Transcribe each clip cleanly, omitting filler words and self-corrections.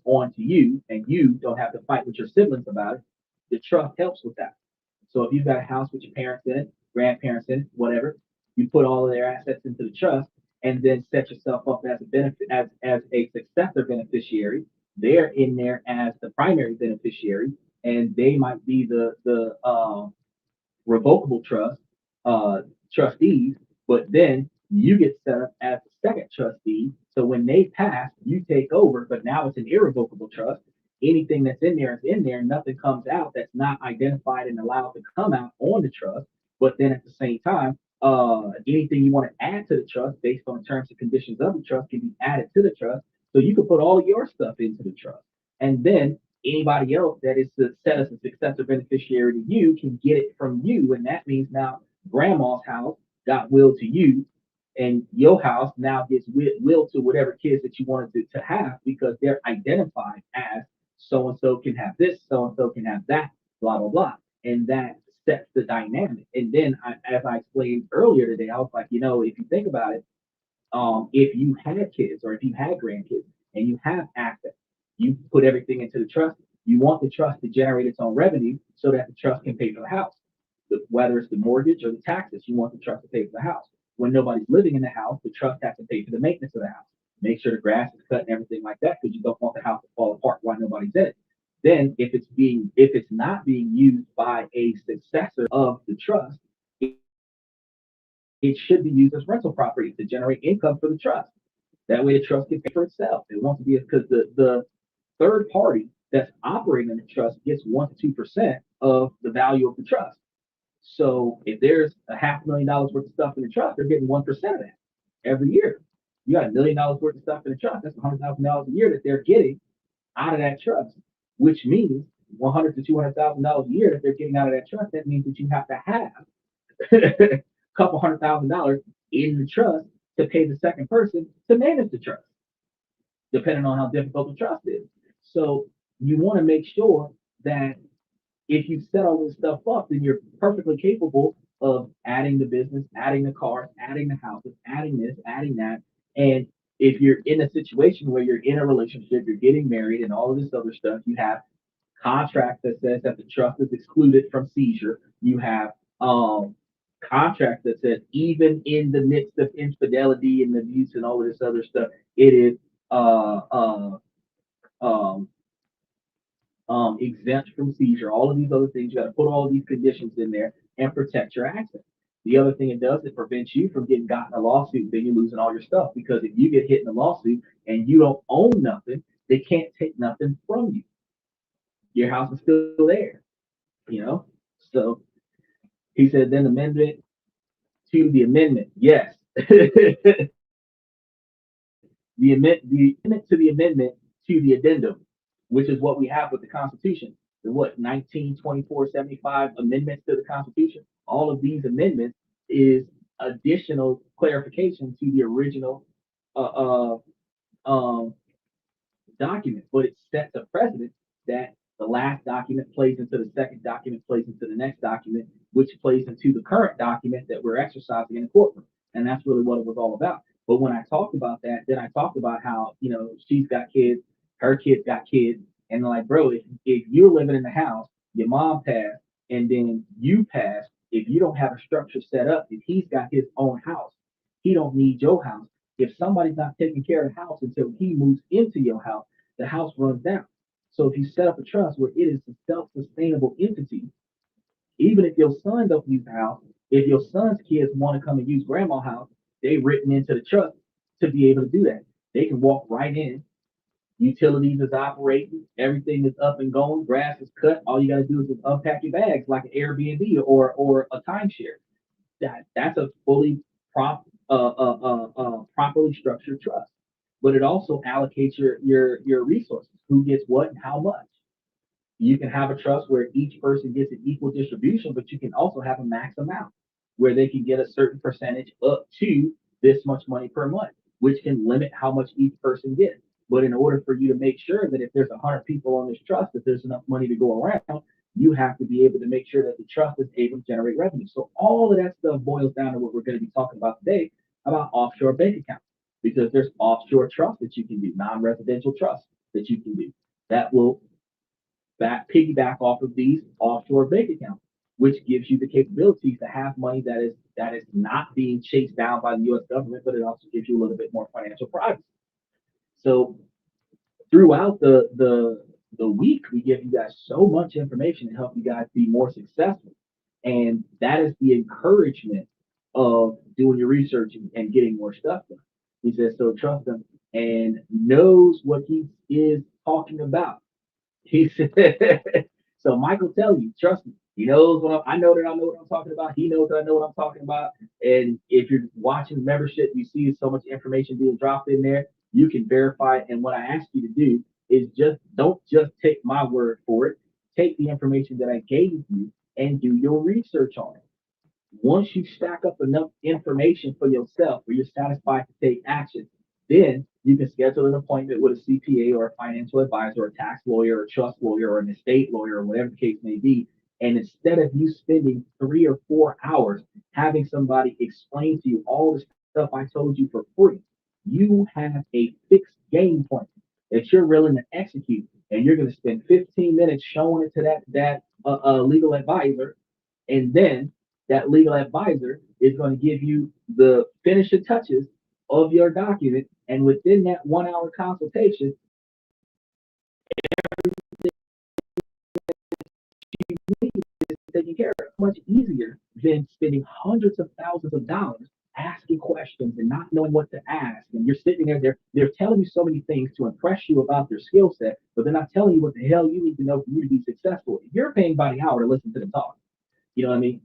onto you, and you don't have to fight with your siblings about it. The trust helps with that. So if you've got a house with your parents in it, grandparents in it, whatever, you put all of their assets into the trust and then set yourself up as a benefit as a successor beneficiary. They're in there as the primary beneficiary, and they might be the revocable uh, trustees, but then you get set up as the second trustee. So when they pass, you take over, but now it's an irrevocable trust. Anything that's in there is in there. Nothing comes out that's not identified and allowed to come out on the trust. But then at the same time, anything you want to add to the trust based on the terms and conditions of the trust can be added to the trust. So you can put all your stuff into the trust. And then anybody else that is set as a successor beneficiary to you can get it from you. And that means now grandma's house got willed to you, and your house now gets willed to whatever kids that you wanted to have because they're identified as so and so can have this, so and so can have that, blah, blah, blah. And that sets the dynamic. And then, as I explained earlier today, I was like, if you think about it, if you had kids or if you had grandkids and you have assets, you put everything into the trust. You want the trust to generate its own revenue so that the trust can pay for the house. Whether it's the mortgage or the taxes, you want the trust to pay for the house. When nobody's living in the house, the trust has to pay for the maintenance of the house. Make sure the grass is cut and everything like that because you don't want the house to fall apart while nobody's in it. Then, if it's not being used by a successor of the trust, it should be used as rental property to generate income for the trust. That way, the trust can pay for itself. It wants to be because the third party that's operating in the trust gets 1 to 2% of the value of the trust. So if there's a $500,000 worth of stuff in the trust, they're getting 1% of that every year. You got $1 million worth of stuff in the trust. That's $100,000 a year that they're getting out of that trust, which means 100 to $200,000 a year that they're getting out of that trust. That means that you have to have a couple $100,000 in the trust to pay the second person to manage the trust, depending on how difficult the trust is. So you want to make sure that if you set all this stuff up, then you're perfectly capable of adding the business, adding the cars, adding the houses, adding this, adding that. And if you're in a situation where you're in a relationship, you're getting married and all of this other stuff, you have contract that says that the trust is excluded from seizure. You have contract that says even in the midst of infidelity and abuse and all of this other stuff, it is uh, uh, um, exempt from seizure, all of these other things. You got to put all of these conditions in there and protect your assets. The other thing it does, it prevents you from getting got in a lawsuit, then you're losing all your stuff. Because if you get hit in a lawsuit and you don't own nothing, they can't take nothing from you. Your house is still there, you know? So he said, then amendment to the amendment. Yes. The amendment to the amendment to the addendum, which is what we have with the Constitution. The what 1924-75 amendments to the Constitution. All of these amendments is additional clarification to the original uh, um, document, but it sets a precedent that the last document plays into the second document, plays into the next document, which plays into the current document that we're exercising in the courtroom. And that's really what it was all about. But when I talked about that, then I talked about how, she's got kids, her kids got kids. And like, bro, if you're living in the house, your mom passed, and then you passed, if you don't have a structure set up, if he's got his own house, he don't need your house. If somebody's not taking care of the house until he moves into your house, the house runs down. So if you set up a trust where it is a self-sustainable entity, even if your son don't use the house, if your son's kids want to come and use grandma's house, they written into the trust to be able to do that. They can walk right in. Utilities is operating, everything is up and going, grass is cut. All you got to do is just unpack your bags like an Airbnb or a timeshare. That's a fully properly structured trust. But it also allocates your resources, who gets what and how much. You can have a trust where each person gets an equal distribution, but you can also have a max amount where they can get a certain percentage up to this much money per month, which can limit how much each person gets. But in order for you to make sure that if there's 100 people on this trust, that there's enough money to go around, you have to be able to make sure that the trust is able to generate revenue. So all of that stuff boils down to what we're going to be talking about today about offshore bank accounts, because there's offshore trust that you can do, non-residential trust. that you can do that will piggyback off of these offshore bank accounts, which gives you the capabilities to have money that is not being chased down by the U.S. government, but it also gives you a little bit more financial privacy. So throughout the week, we give you guys so much information to help you guys be more successful, and that is the encouragement of doing your research and getting more stuff done. He says, so trust him and knows what he is talking about. He said, so Michael tell you, trust me. He knows I know that I know what I'm talking about. He knows that I know what I'm talking about. And if you're watching the membership, you see so much information being dropped in there, you can verify it. And what I ask you to do is just don't just take my word for it. Take the information that I gave you and do your research on it. Once you stack up enough information for yourself where you're satisfied to take action, then you can schedule an appointment with a CPA or a financial advisor, or a tax lawyer, or a trust lawyer, or an estate lawyer, or whatever the case may be. And instead of you spending 3 or 4 hours having somebody explain to you all the stuff I told you for free, you have a fixed game plan that you're willing to execute, and you're going to spend 15 minutes showing it to that legal advisor, and then that legal advisor is going to give you the finishing touches of your document. And within that 1 hour consultation, is taken care of. Much easier than spending hundreds of thousands of dollars asking questions and not knowing what to ask. And you're sitting there, they're telling you so many things to impress you about their skill set, but they're not telling you what the hell you need to know for you to be successful. You're paying by the hour to listen to them talk. You know what I mean?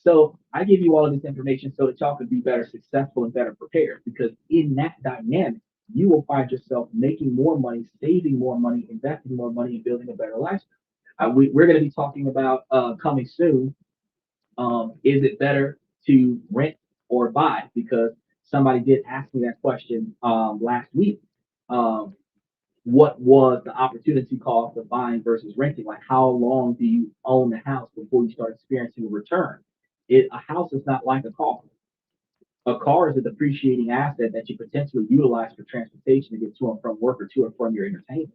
So I give you all of this information so that y'all can be better successful and better prepared, because in that dynamic, you will find yourself making more money, saving more money, investing more money, and building a better lifestyle. We're going to be talking about coming soon. Is it better to rent or buy? Because somebody did ask me that question last week. Um, what was the opportunity cost of buying versus renting? Like, how long do you own the house before you start experiencing a return? A house is not like a car. A car is a depreciating asset that you potentially utilize for transportation to get to and from work or to and from your entertainment.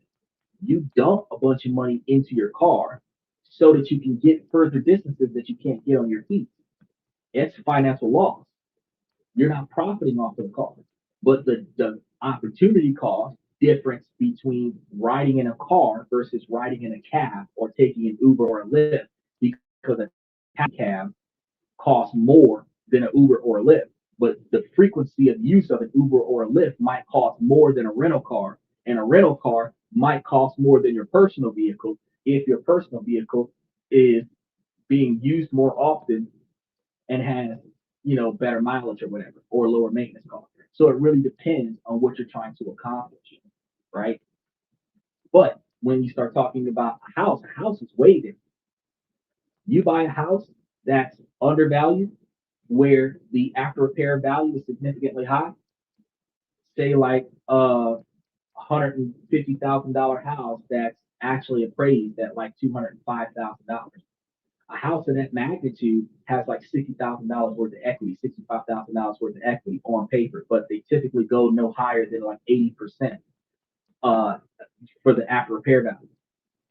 You dump a bunch of money into your car so that you can get further distances that you can't get on your feet. It's financial loss. You're not profiting off of the car. But the opportunity cost difference between riding in a car versus riding in a cab or taking an Uber or a Lyft, because a cab costs more than an Uber or a Lyft. But the frequency of use of an Uber or a Lyft might cost more than a rental car, and a rental car might cost more than your personal vehicle if your personal vehicle is being used more often and has, better mileage or whatever, or lower maintenance costs. So it really depends on what you're trying to accomplish, right? But when you start talking about a house is way different. You buy a house that's undervalued, where the after repair value is significantly high, say like $150,000 house that's actually appraised at like $205,000. A house of that magnitude has like $60,000 worth of equity, $65,000 worth of equity on paper, but they typically go no higher than like 80% uh, for the after repair value.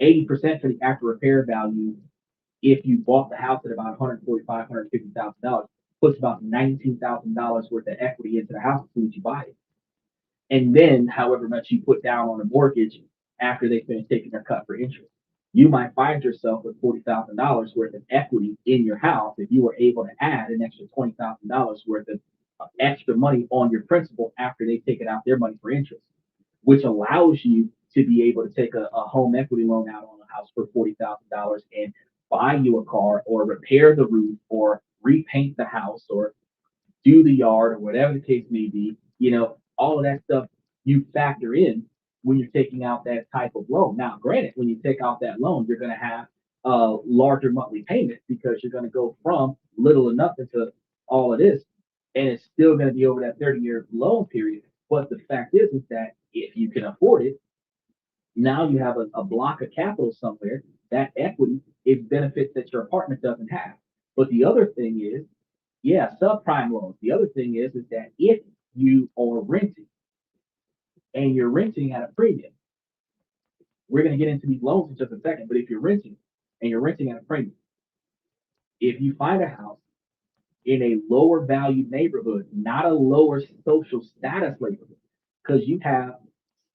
80% for the after repair value, if you bought the house at about $145,000, $150,000, puts about $19,000 worth of equity into the house as soon as you buy it. And then however much you put down on a mortgage after they finish taking their cut for interest. You might find yourself with $40,000 worth of equity in your house if you were able to add an extra $20,000 worth of extra money on your principal after they've taken out their money for interest, which allows you to be able to take a home equity loan out on a house for $40,000 and buy you a car or repair the roof or repaint the house or do the yard or whatever the case may be. All of that stuff you factor in when you're taking out that type of loan. Now, granted, when you take out that loan, you're going to have a larger monthly payment because you're going to go from little enough into all of this, and it's still going to be over that 30-year loan period. But the fact is that if you can afford it, now you have a block of capital somewhere. That equity is benefits that your apartment doesn't have. But the other thing is, yeah, subprime loans. The other thing is that if you are renting and you're renting at a premium, We're going to get into these loans in just a second, but if you're renting and you're renting at a premium, if you find a house in a lower valued neighborhood, not a lower social status neighborhood, because you have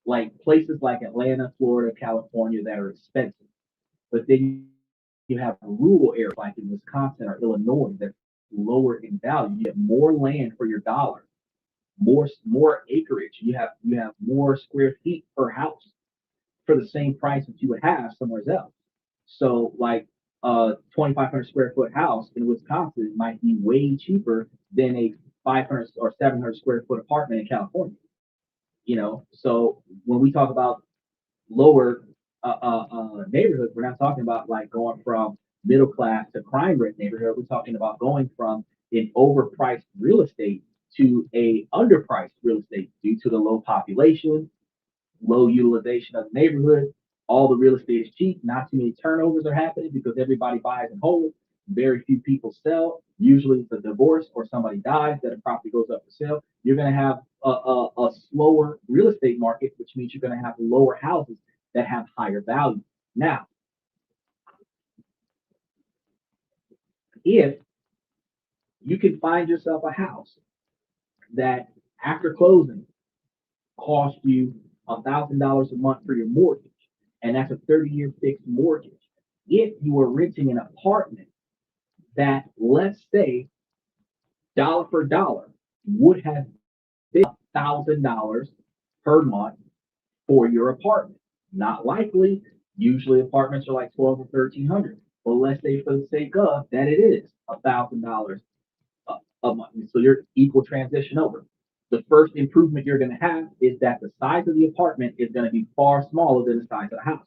like places like Atlanta, Florida, California that are expensive, but then you have rural areas like in Wisconsin or Illinois that's lower in value. You get more land for your dollar, more acreage. You have more square feet per house for the same price that you would have somewhere else. So like a 2,500 square foot house in Wisconsin might be way cheaper than a 500 or 700 square foot apartment in California. So when we talk about lower neighborhoods, we're not talking about like going from middle class to crime rate neighborhood. We're talking about going from an overpriced real estate to a underpriced real estate due to the low population, low utilization of the neighborhood. All the real estate is cheap. Not too many turnovers are happening because everybody buys and holds. Very few people sell. Usually it's a divorce or somebody dies that a property goes up for sale. You're going to have a slower real estate market, which means you're going to have lower houses that have higher value. Now, if you can find yourself a house that after closing cost you $1,000 a month for your mortgage, and that's a 30-year fixed mortgage. If you were renting an apartment that, let's say, dollar for dollar, would have been $1,000 per month for your apartment. Not likely. Usually apartments are like 12 or 1300. But let's say for the sake of that it is $1,000 a month. So you're equal transition over. The first improvement you're going to have is that the size of the apartment is going to be far smaller than the size of the house.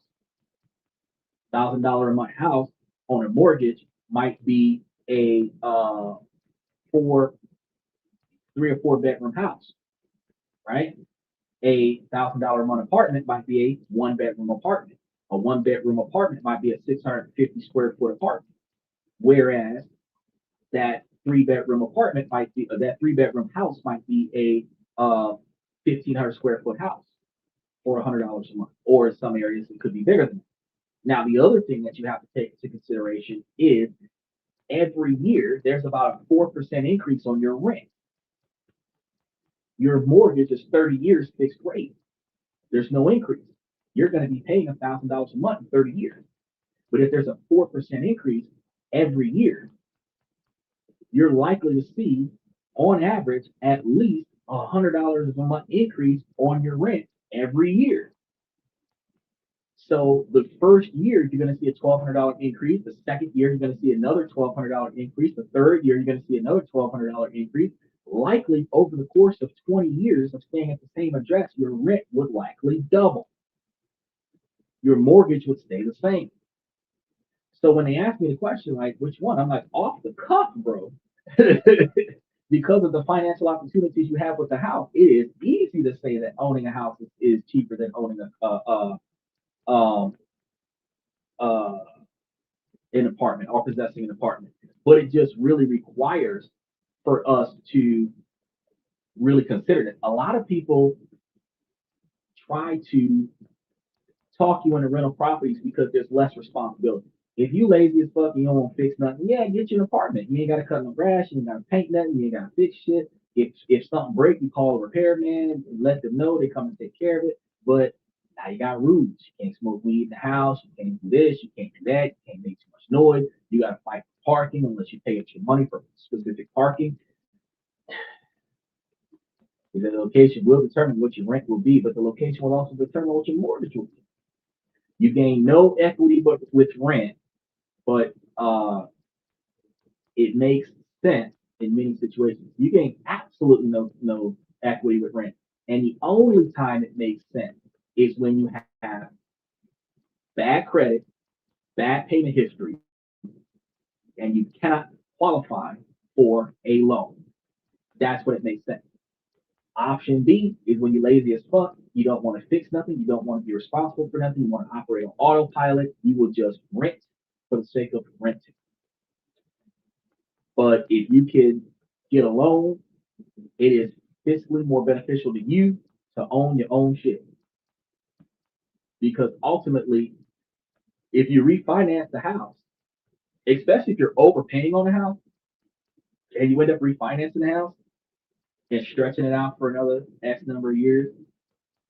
$1,000 a month house on a mortgage might be a four, 3 or 4 bedroom house, right? A $1,000 a month apartment might be a 1 bedroom apartment. A 1 bedroom apartment might be a 650 square foot apartment, whereas that 3 bedroom apartment might be that 3 bedroom house might be a 1,500 square foot house for $100 a month, or in some areas it could be bigger than that. Now, the other thing that you have to take into consideration is every year there's about a 4% increase on your rent. Your mortgage is 30 years fixed rate. There's no increase. You're going to be paying $1,000 a month in 30 years. But if there's a 4% increase every year, you're likely to see, on average, at least $100 a month increase on your rent every year. So the first year, you're going to see a $1,200 increase. The second year, you're going to see another $1,200 increase. The third year, you're going to see another $1,200 increase. Likely, over the course of 20 years of staying at the same address, your rent would likely double. Your mortgage would stay the same. So when they ask me the question, like, which one? I'm like, off the cuff, bro. Because of the financial opportunities you have with the house, it is easy to say that owning a house is cheaper than owning um, uh, an apartment or possessing an apartment. But it just really requires for us to really consider it. A lot of people try to talk you into rental properties because there's less responsibility. If you lazy as fuck and you don't want to fix nothing, yeah, get you an apartment. You ain't got to cut no grass, you ain't got to paint nothing, you ain't got to fix shit. If something breaks, you call a repairman and let them know they come and take care of it. But now you got rules. You can't smoke weed in the house. You can't do this. You can't do that. You can't make too much noise. You got to fight for parking unless you pay extra money for specific parking. The location will determine what your rent will be, but the location will also determine what your mortgage will be. You gain no equity but with rent, but it makes sense in many situations. You gain absolutely no equity with rent, and the only time it makes sense is when you have bad credit, bad payment history, and you cannot qualify for a loan. That's when it makes sense. Option B is when you're lazy as fuck. You don't want to fix nothing. You don't want to be responsible for nothing. You want to operate on autopilot. You will just rent for the sake of renting. But if you can get a loan, it is fiscally more beneficial to you to own your own shit. because ultimately, if you refinance the house, especially if you're overpaying on the house and you end up refinancing the house and stretching it out for another X number of years,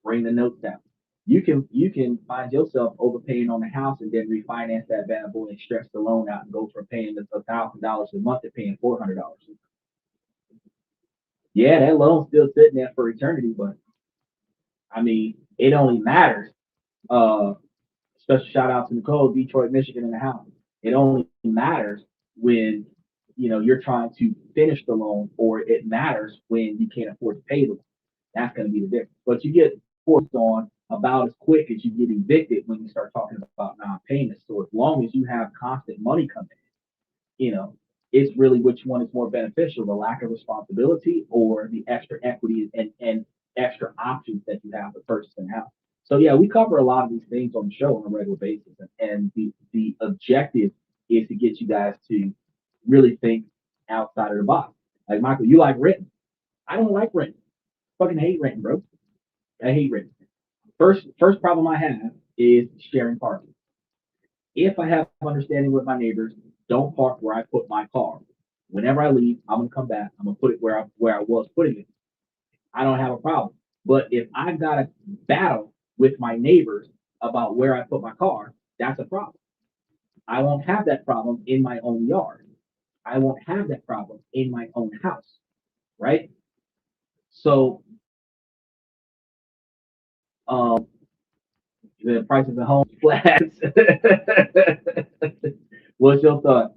bring the notes down. You can find yourself overpaying on the house and then refinance that bad boy and stretch the loan out and go from paying $1,000 a month to paying $400. Yeah, that loan's still sitting there for eternity, but I mean, it only matters. Uh, Special shout out to Nicole, Detroit, Michigan, in the house. It only matters when you're trying to finish the loan, or it matters when you can't afford to pay the loan. That's going to be the difference. But you get forced on about as quick as you get evicted when you start talking about non-payments. So as long as you have constant money coming in, it's really which one is more beneficial: the lack of responsibility or the extra equity and extra options that you have to purchase a house. So yeah, we cover a lot of these things on the show on a regular basis, and the objective is to get you guys to really think outside of the box. Like Michael, you like renting. I don't like renting. Fucking hate renting, bro. I hate renting. First problem I have is sharing parking. If I have understanding with my neighbors, don't park where I put my car. Whenever I leave, I'm gonna come back. I'm gonna put it where I was putting it. I don't have a problem. But if I've got a battle with my neighbors about where I put my car, that's a problem. I won't have that problem in my own yard. I won't have that problem in my own house, right? So um, the prices of home flats. What's your thought?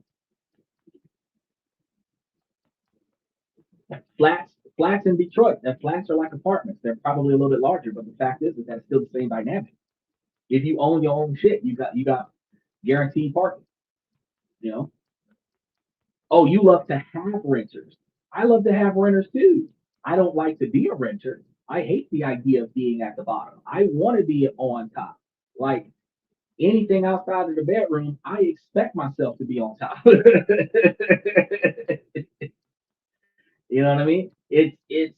Flats in Detroit. And flats are like apartments. They're probably a little bit larger, but the fact is that that's still the same dynamic. If you own your own shit, you got guaranteed parking. You know. Oh, you love to have renters. I love to have renters too. I don't like to be a renter. I hate the idea of being at the bottom. I want to be on top. Like anything outside of the bedroom, I expect myself to be on top. You know what I mean? It's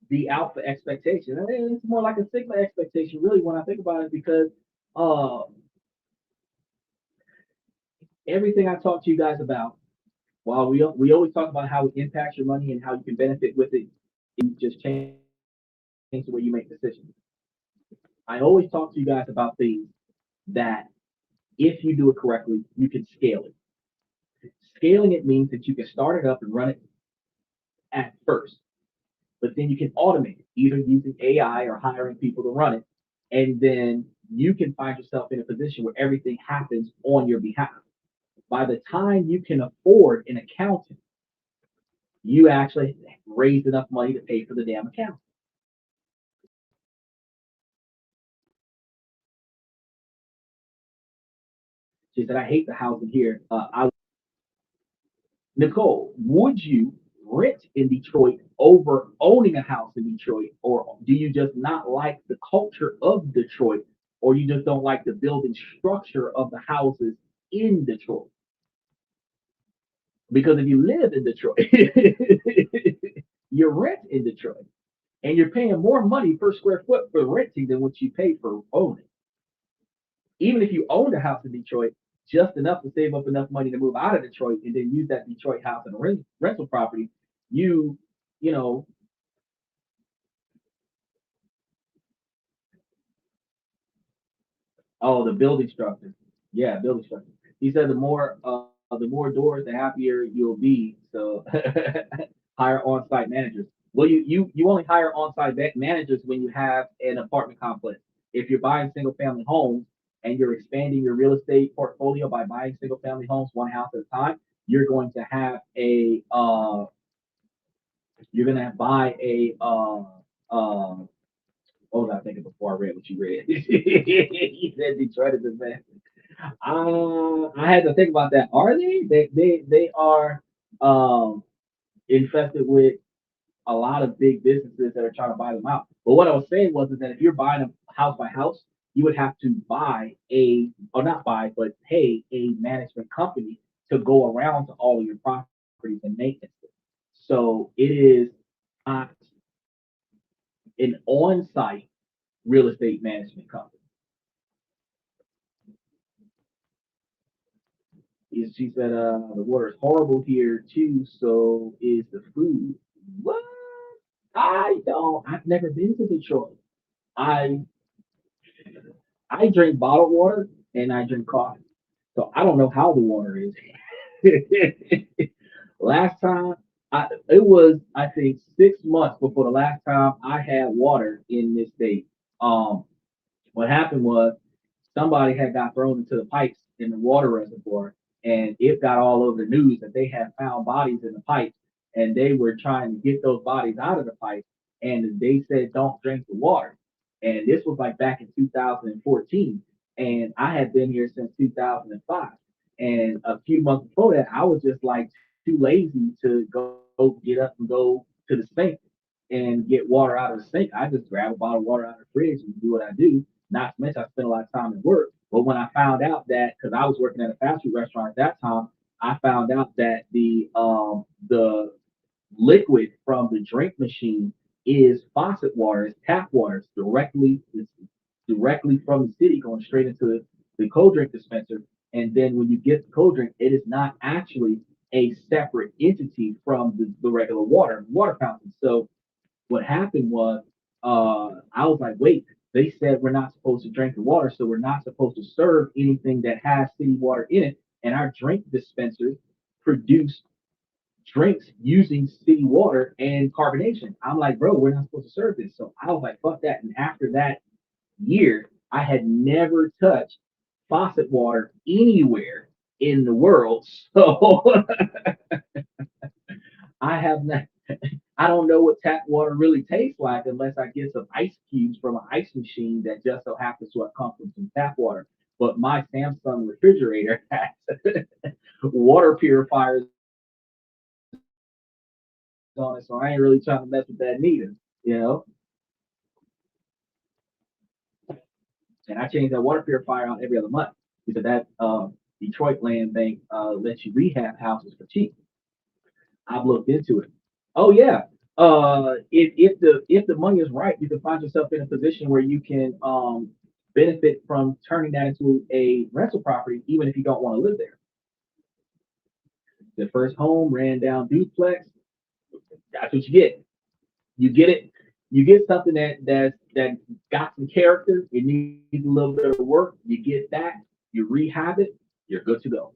the alpha expectation. I mean, it's more like a sigma expectation, really, when I think about it, because uh, everything I talked to you guys about, while we always talk about how it impacts your money and how you can benefit with it, you just change the way you make decisions. I always talk to you guys about things that, if you do it correctly, you can scale it. Scaling it means that you can start it up and run it at first, but then you can automate it, either using AI or hiring people to run it. And then you can find yourself in a position where everything happens on your behalf. By the time you can afford an accountant, you actually raise enough money to pay for the damn account. She said, I hate the housing here. Nicole, would you rent in Detroit over owning a house in Detroit? Or do you just not like the culture of Detroit? Or you just don't like the building structure of the houses in Detroit? Because if you live in Detroit, you rent in Detroit and you're paying more money per square foot for renting than what you pay for owning. Even if you owned a house in Detroit, just enough to save up enough money to move out of Detroit and then use that Detroit house and rental property, you, you know, oh, the building structure. Yeah, building structure. He said the more doors, the happier you'll be. So hire on-site managers. Well, you only hire on-site managers when you have an apartment complex. If you're buying single-family homes and you're expanding your real estate portfolio by buying single-family homes one house at a time, you're going to have you're going to buy what was I thinking before I read what you read? You said Detroit is a mess. I had to think about that. Are they? They are infested with a lot of big businesses that are trying to buy them out. But what I was saying was is that if you're buying them house by house, you would have to buy or not buy, but pay a management company to go around to all of your properties and maintenance it. So it is not an on-site real estate management company. She said, the water is horrible here too, so is the food. What? I don't. I've never been to Detroit. I I drink bottled water and I drink coffee, so I don't know how the water is. Last time, it was I think 6 months before the last time I had water in this state. Um, what happened was somebody had got thrown into the pipes in the water reservoir, and it got all over the news that they had found bodies in the pipes, and they were trying to get those bodies out of the pipe, and they said don't drink the water. And this was like back in 2014, and I had been here since 2005. And a few months before that, I was just like too lazy to go get up and go to the sink and get water out of the sink. I just grab a bottle of water out of the fridge and do what I do. Not to mention, I spent a lot of time at work. But when I found out that, because I was working at a fast food restaurant at that time, I found out that the liquid from the drink machine is faucet water, it's tap water, it's directly from the city going straight into the cold drink dispenser. And then when you get the cold drink, it is not actually a separate entity from the regular water fountain. So what happened was I was like, wait, they said we're not supposed to drink the water, so we're not supposed to serve anything that has city water in it. And our drink dispensers produce drinks using city water and carbonation. I'm like, bro, we're not supposed to serve this. So I was like, fuck that. And after that year, I had never touched faucet water anywhere in the world. So I have not. I don't know what tap water really tastes like unless I get some ice cubes from an ice machine that just so happens to have come from some tap water. But my Samsung refrigerator has water purifiers on it, so I ain't really trying to mess with that neither. You know, and I change that water purifier out every other month because that Detroit Land Bank lets you rehab houses for cheap. I've looked into it. Oh yeah. If the money is right, you can find yourself in a position where you can benefit from turning that into a rental property, even if you don't want to live there. The first home ran down duplex. That's what you get. You get it. You get something that got some character. It needs a little bit of work. You get that. You rehab it. You're good to go.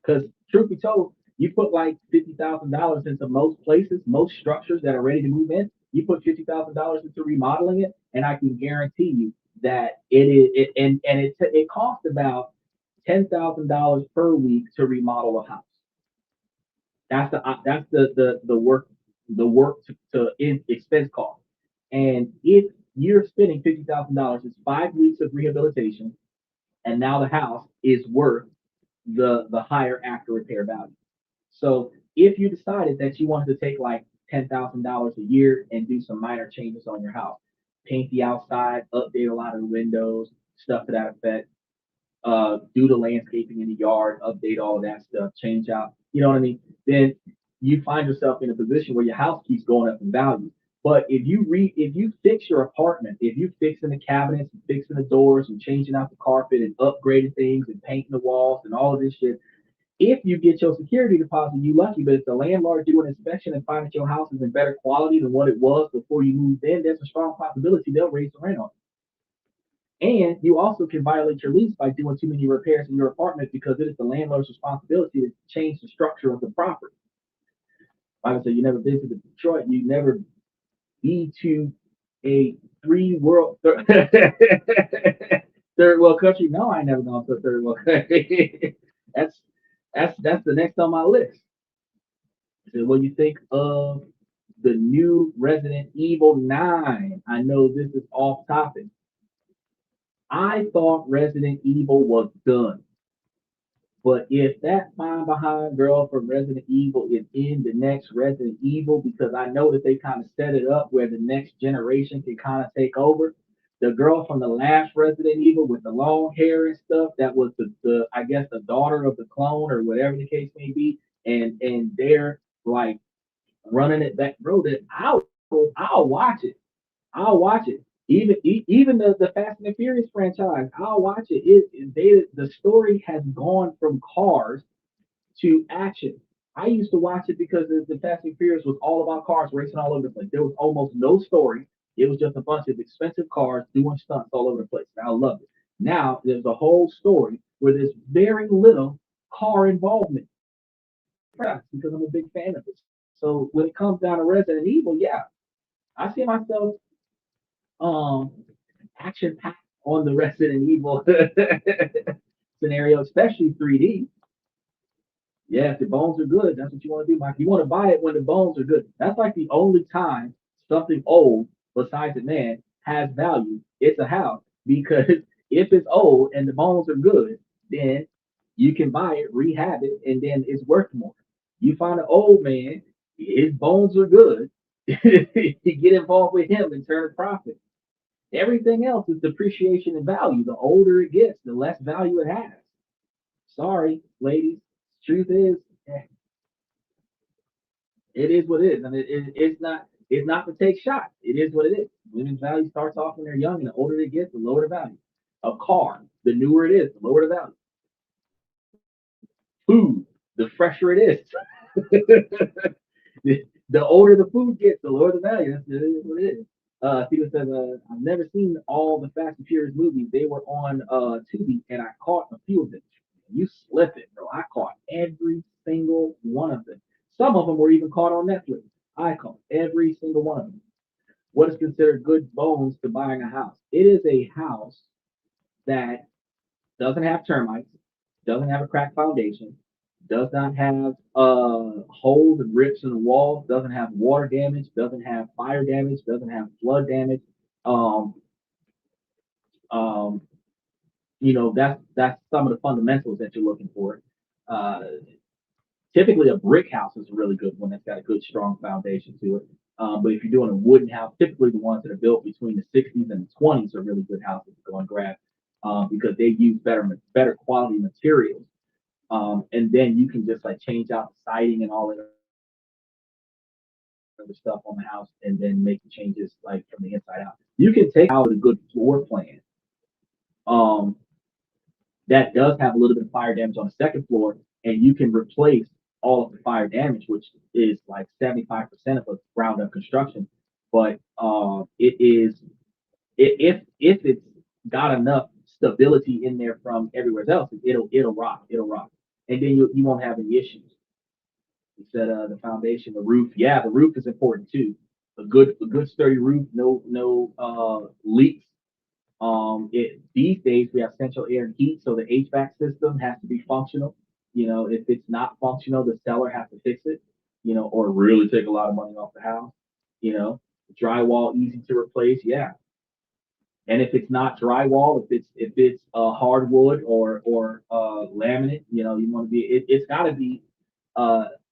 Because truth be told, you put like $50,000 into most places, most structures that are ready to move in. You put $50,000 into remodeling it, and I can guarantee you that it is. It costs about $10,000 per week to remodel a house. That's the work to expense cost. And if you're spending $50,000, it's 5 weeks of rehabilitation, and now the house is worth the higher after repair value. So if you decided that you wanted to take like $10,000 a year and do some minor changes on your house, paint the outside, update a lot of the windows, stuff to that effect, do the landscaping in the yard, update all of that stuff, change out, you know what I mean? Then you find yourself in a position where your house keeps going up in value. But if you fix your apartment, if you fixing the cabinets and fixing the doors and changing out the carpet and upgrading things and painting the walls and all of this shit, if you get your security deposit, you lucky. But if the landlord do an inspection and find that your house is in better quality than what it was before you moved in, there's a strong possibility they'll raise the rent on it. And you also can violate your lease by doing too many repairs in your apartment because it is the landlord's responsibility to change the structure of the property. Like I said, you never visited Detroit, you never be to a three world third world country. No, I ain't never gone to a third world country. that's that's the next on my list. So when you think of the new Resident Evil 9, I know this is off topic. I thought Resident Evil was done. But if that fine behind girl from Resident Evil is in the next Resident Evil, because I know that they kind of set it up where the next generation can kind of take over. The girl from the last Resident Evil with the long hair and stuff, that was the I guess the daughter of the clone or whatever the case may be, and they're like running it back, bro. That I'll watch it. I'll watch it. Even the Fast and the Furious franchise, I'll watch it. The story has gone from cars to action. I used to watch it because the Fast and Furious was all about cars racing all over the place. There was almost no story. It was just a bunch of expensive cars doing stunts all over the place. I love it. Now there's a whole story where there's very little car involvement. Because I'm a big fan of it. So when it comes down to Resident Evil, yeah, I see myself um action packed on the Resident Evil scenario, especially 3D. Yeah, if the bones are good, that's what you want to do, Mike. You want to buy it when the bones are good. That's like the only time something old, besides a man, has value. It's a house. Because if it's old and the bones are good, then you can buy it, rehab it, and then it's worth more. You find an old man, his bones are good, you get involved with him and turn a profit. Everything else is depreciation in value. The older it gets, the less value it has. Sorry, ladies. Truth is, it is what it is, and it's not to take shots. It is what it is. Women's value starts off when they're young, and the older they get, the lower the value. A car, the newer it is, the lower the value. Food, the fresher it is. The older the food gets, the lower the value. It is what it is. Steven says, I've never seen all the Fast and Furious movies. They were on Tubi, and I caught a few of them. You slip it, bro. I caught every single one of them. Some of them were even caught on Netflix. I caught every single one of them. What is considered good bones to buying a house? It is a house that doesn't have termites, doesn't have a cracked foundation, does not have holes and rips in the walls, doesn't have water damage, doesn't have fire damage, doesn't have flood damage. Um, um, that's some of the fundamentals that you're looking for. Uh, Typically, a brick house is a really good one that's got a good, strong foundation to it. But if you're doing a wooden house, typically the ones that are built between the 60s and the 20s are really good houses to go and grab because they use better quality materials. And then you can just like change out the siding and all that other stuff on the house and then make the changes like from the inside out. You can take out a good floor plan um, that does have a little bit of fire damage on the second floor, and you can replace all of the fire damage, which is like 75% of a ground up construction. But it is if it's got enough stability in there from everywhere else, it'll rock, and then you won't have any issues. You said the foundation, the roof. Yeah, the roof is important too. A good sturdy roof, no leaks. These days we have central air and heat, so the HVAC system has to be functional. If it's not functional, the seller has to fix it. Or really take a lot of money off the house. Drywall easy to replace. Yeah, and if it's not drywall, if it's hardwood or laminate, you want to be it's got to be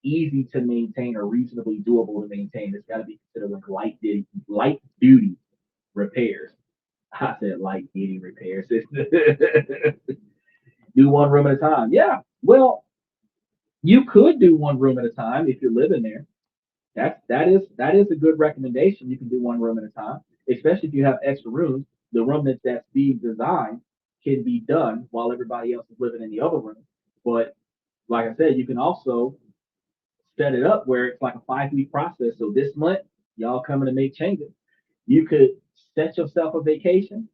easy to maintain or reasonably doable to maintain. It's got to be considered like light duty repairs. I said light duty repairs. Do one room at a time. Yeah. Well, you could do one room at a time if you're living there. That is a good recommendation. You can do one room at a time, especially if you have extra rooms. The room that's being designed can be done while everybody else is living in the other room. But like I said, you can also set it up where it's like a 5 week process. So this month, y'all coming to make changes. You could set yourself a vacation,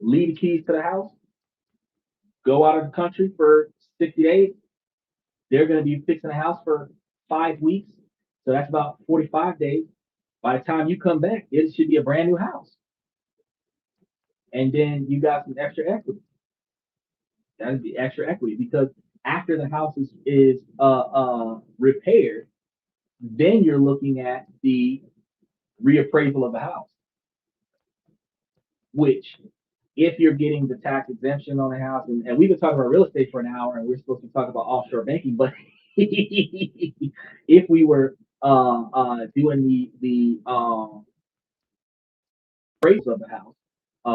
leave the keys to the house, go out of the country for 60 days. They're going to be fixing the house for 5 weeks. So that's about 45 days. By the time you come back, it should be a brand new house. And then you got some extra equity. That would be extra equity because after the house is repaired, then you're looking at the reappraisal of the house, which if you're getting the tax exemption on the house, and we've been talking about real estate for an hour, and we're supposed to talk about offshore banking, but if we were doing the appraisal of the house,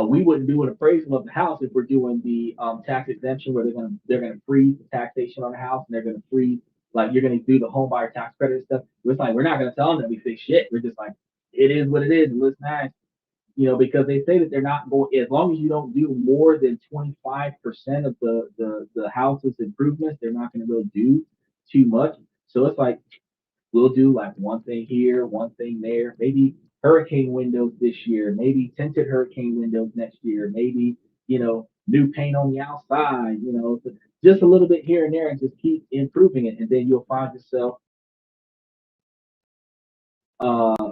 we wouldn't do an appraisal of the house if we're doing the tax exemption where they're gonna freeze the taxation on the house and they're gonna freeze like you're gonna do the home buyer tax credit and stuff. It's like we're not gonna tell them that we fix shit. We're just like it is what it is. It looks nice. Because they say that they're not going, as long as you don't do more than 25% of the house's improvements, they're not going to really do too much. So it's like, we'll do like one thing here, one thing there, maybe hurricane windows this year, maybe tinted hurricane windows next year, maybe, new paint on the outside, just a little bit here and there and just keep improving it. And then uh,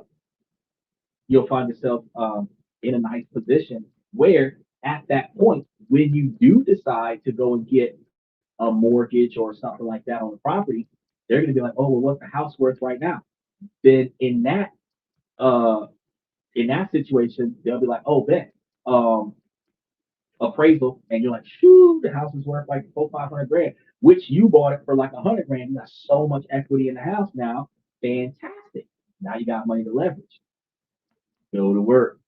you'll find yourself in a nice position where at that point, when you do decide to go and get a mortgage or something like that on the property, they're going to be like, oh, well, what's the house worth right now? Then uh, in that situation, they'll be like, oh, bet, um, appraisal, and you're like, shoot, the house is worth like 500 grand, which you bought it for like 100 grand. You got so much equity in the house now. Fantastic. Now you got money to leverage. Go to work.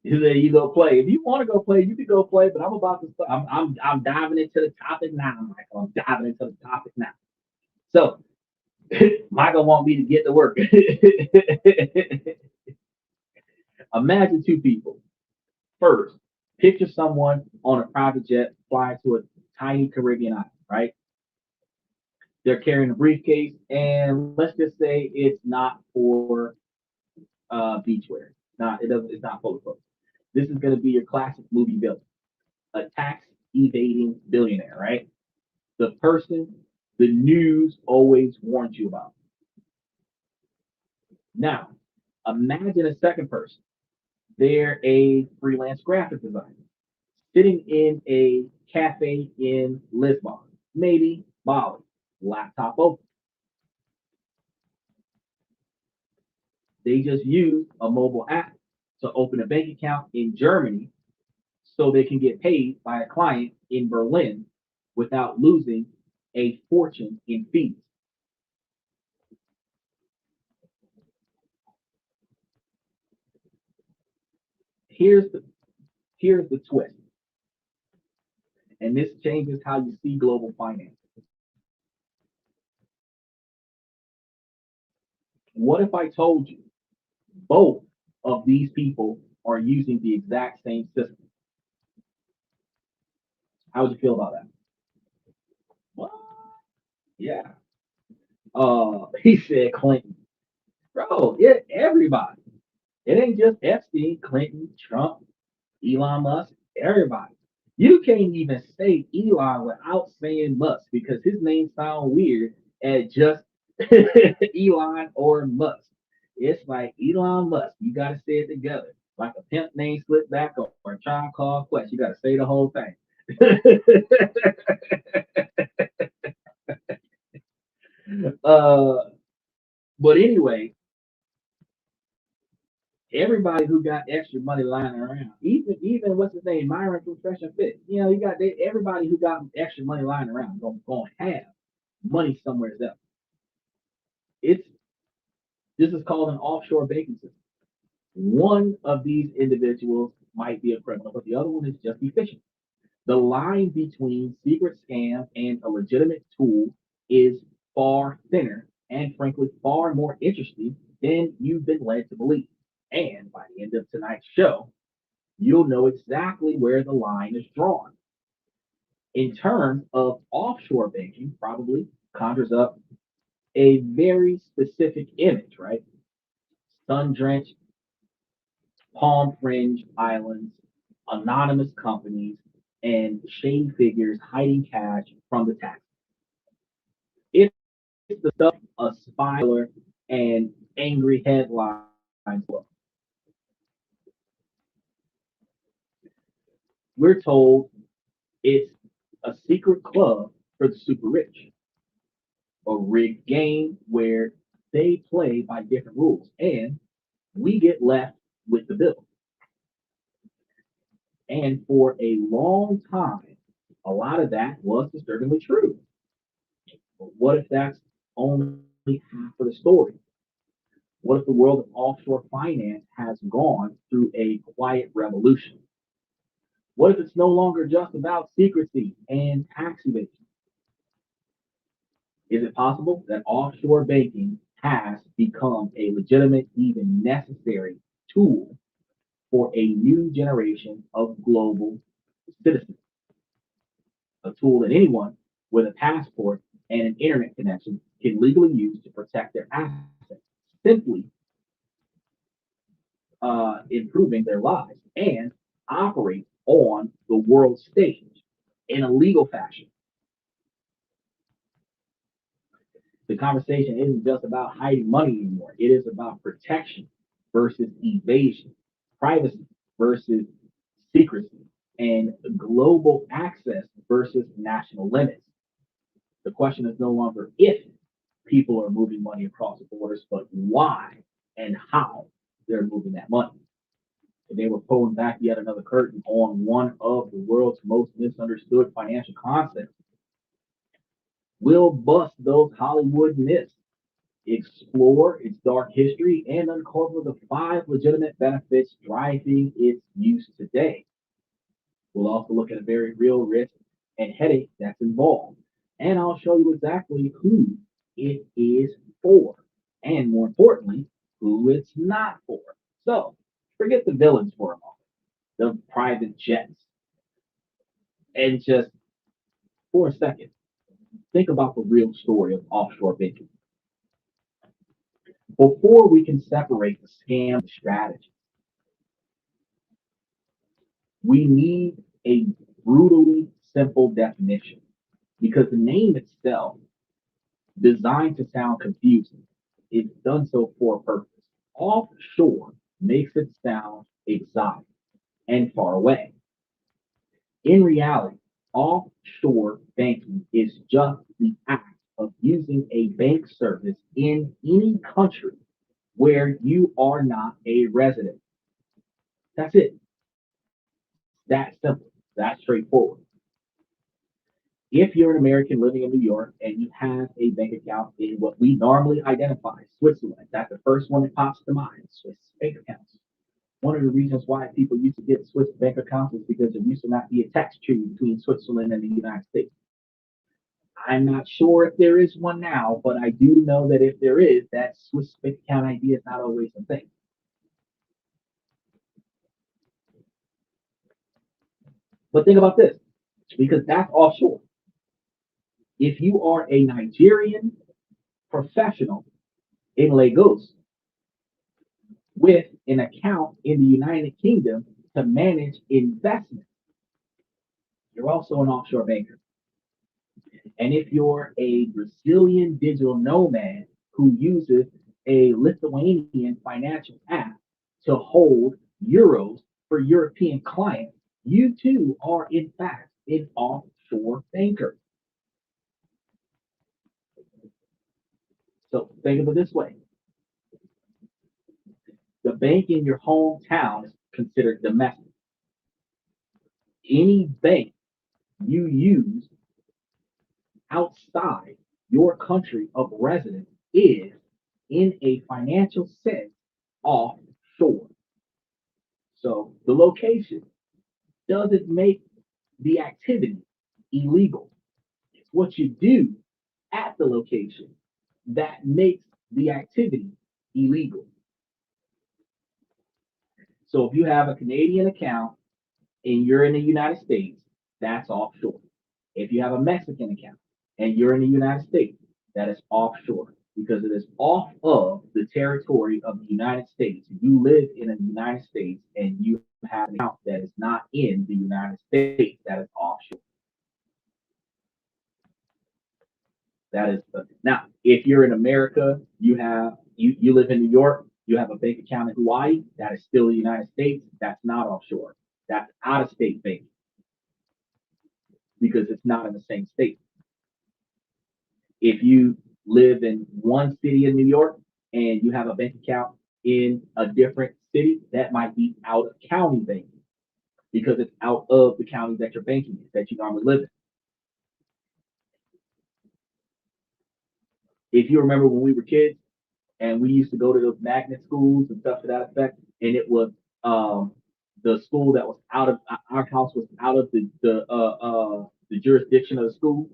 There you go play. If you want to go play, you can go play. But I'm about to. I'm diving into the topic now, Michael. I'm diving into the topic now. So Michael want me to get to work. Imagine two people. First, picture someone on a private jet flying to a tiny Caribbean island, right? They're carrying a briefcase, and let's just say it's not for beachwear. Not it doesn't. It's not full of clothes. This is going to be your classic movie villain, a tax evading billionaire, right? The person the news always warns you about. Now, imagine a second person. They're a freelance graphic designer sitting in a cafe in Lisbon, maybe Bali, laptop open. They just use a mobile app to open a bank account in Germany so they can get paid by a client in Berlin without losing a fortune in fees. Here's the here's the twist, and this changes how you see global finance. What if I told you both of these people are using the exact same system? How would you feel about that? What? Yeah. He said Clinton. Bro, yeah, everybody. It ain't just Epstein, Clinton, Trump, Elon Musk, everybody. You can't even say Elon without saying Musk because his name sounds weird at just Elon or Musk. It's like Elon Musk. You got to say it together. Like a pimp name slip back or a child called Quest. You got to say the whole thing. uh, but anyway, everybody who got extra money lying around, even what's his name, Myron from Fresh and Fit. You got everybody who got extra money lying around going to have money somewhere else. It's This is called an offshore banking system. One of these individuals might be a criminal, but the other one is just efficient. The line between secret scam and a legitimate tool is far thinner and frankly far more interesting than you've been led to believe. And by the end of tonight's show, you'll know exactly where the line is drawn. In terms of offshore banking, probably conjures up a very specific image, right? Sun drenched, palm fringed islands, anonymous companies, and shady figures hiding cash from the tax. It's the stuff a spiraler and angry headlines. We're told it's a secret club for the super rich, a rigged game where they play by different rules, and we get left with the bill. And for a long time, a lot of that was disturbingly true. But what if that's only half of the story? What if the world of offshore finance has gone through a quiet revolution? What if it's no longer just about secrecy and tax evasion? Is it possible that offshore banking has become a legitimate, even necessary tool for a new generation of global citizens, a tool that anyone with a passport and an internet connection can legally use to protect their assets, simply improving their lives and operate on the world stage in a legal fashion. The conversation isn't just about hiding money anymore. It is about protection versus evasion, privacy versus secrecy, and global access versus national limits. The question is no longer if people are moving money across the borders, but why and how they're moving that money. Today, we're pulling back yet another curtain on one of the world's most misunderstood financial concepts. We'll bust those Hollywood myths, explore its dark history, and uncover the 5 legitimate benefits driving its use today. We'll also look at a very real risk and headache that's involved. And I'll show you exactly who it is for, and more importantly, who it's not for. So forget the villains for a moment, the private jets, and just for a second, think about the real story of offshore banking. Before we can separate the scam strategy, we need a brutally simple definition because the name itself, designed to sound confusing, is done so for a purpose. Offshore makes it sound exotic and far away. In reality, offshore banking is just the act of using a bank service in any country where you are not a resident. That's it. That simple. That's straightforward. If you're an American living in New York and you have a bank account in what we normally identify as Switzerland, that's the first one that pops to mind, Swiss bank accounts. One of the reasons why people used to get Swiss bank accounts is because there used to not be a tax treaty between Switzerland and the United States. I'm not sure if there is one now, but I do know that if there is, that Swiss bank account idea is not always a thing. But think about this, because that's offshore. If you are a Nigerian professional in Lagos with an account in the United Kingdom to manage investments, you're also an offshore banker. And if you're a Brazilian digital nomad who uses a Lithuanian financial app to hold euros for European clients, you too are in fact an offshore banker. So think of it this way. The bank in your hometown is considered domestic. Any bank you use outside your country of residence is, in a financial sense, offshore. So the location doesn't make the activity illegal. It's what you do at the location that makes the activity illegal. So if you have a Canadian account and you're in the United States, that's offshore. If you have a Mexican account and you're in the United States, that is offshore because it is off of the territory of the United States. You live in the United States and you have an account that is not in the United States, that is offshore. That is now, if you're in America, you live in New York, you have a bank account in Hawaii, that is still the United States, that's not offshore. That's out of state banking because it's not in the same state. If you live in one city in New York and you have a bank account in a different city, that might be out of county banking because it's out of the county that you're banking in, that you normally live in. If you remember when we were kids and we used to go to the magnet schools and stuff to that effect, and it was the school that was out of our house was out of the jurisdiction of the school.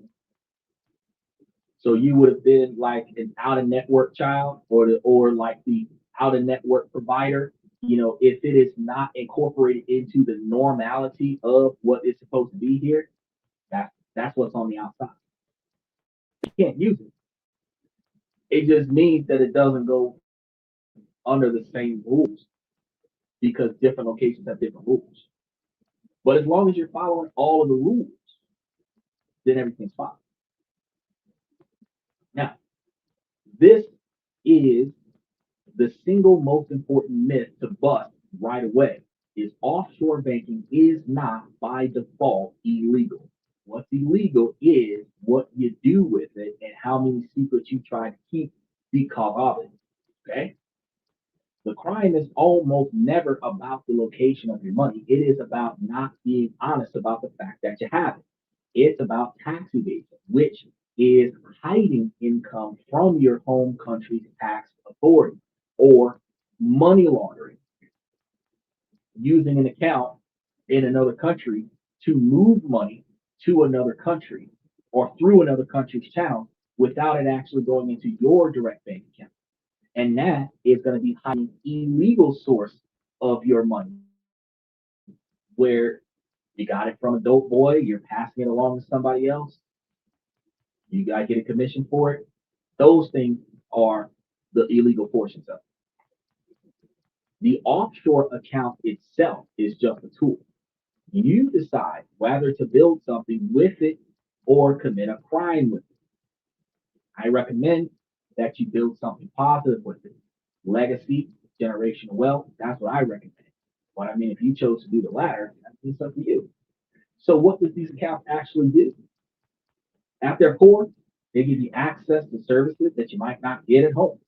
So you would have been like an out of network child or like the out of network provider if it is not incorporated into the normality of what is supposed to be here, that's what's on the outside. You can't use it. It just means that it doesn't go under the same rules because different locations have different rules. But as long as you're following all of the rules, then everything's fine. Now, this is the single most important myth to bust right away is offshore banking is not by default illegal. What's illegal is what you do with it and how many secrets you try to keep because of it. Okay? The crime is almost never about the location of your money. It is about not being honest about the fact that you have it. It's about tax evasion, which is hiding income from your home country's tax authority, or money laundering, using an account in another country to move money to another country or through another country's channel without it actually going into your direct bank account. And that is going to be hiding illegal source of your money, where you got it from a dope boy, you're passing it along to somebody else, you got to get a commission for it. Those things are the illegal portions of it. The offshore account itself is just a tool. You decide whether to build something with it or commit a crime with it. I recommend that you build something positive with it. Legacy, generational wealth, that's what I recommend. But I mean, if you chose to do the latter, that's up to you. So what does these accounts actually do? At their core, they give you access to services that you might not get at home.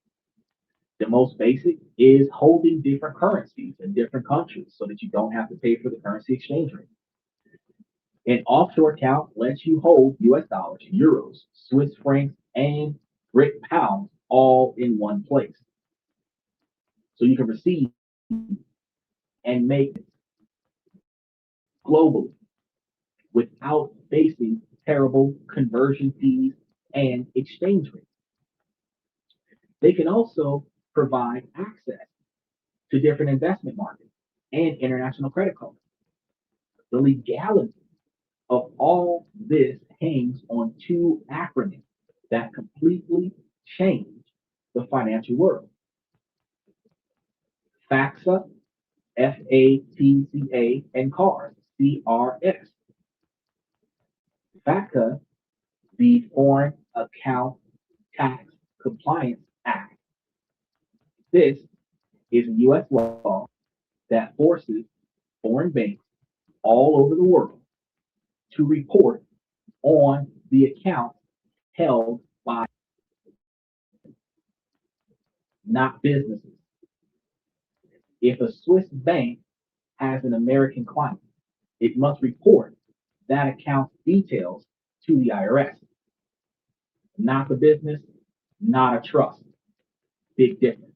The most basic is holding different currencies in different countries so that you don't have to pay for the currency exchange rate. An offshore account lets you hold US dollars, euros, Swiss francs, and Brit pounds all in one place. So you can receive and make globally without facing terrible conversion fees and exchange rates. They can also provide access to different investment markets and international credit cards. The legality of all this hangs on two acronyms that completely change the financial world. FATCA, FATCA, and CARS, CRS. FATCA, the Foreign Account Tax Compliance Act. This is a U.S. law that forces foreign banks all over the world to report on the accounts held by not businesses. If a Swiss bank has an American client, it must report that account's details to the IRS. Not the business, not a trust. Big difference.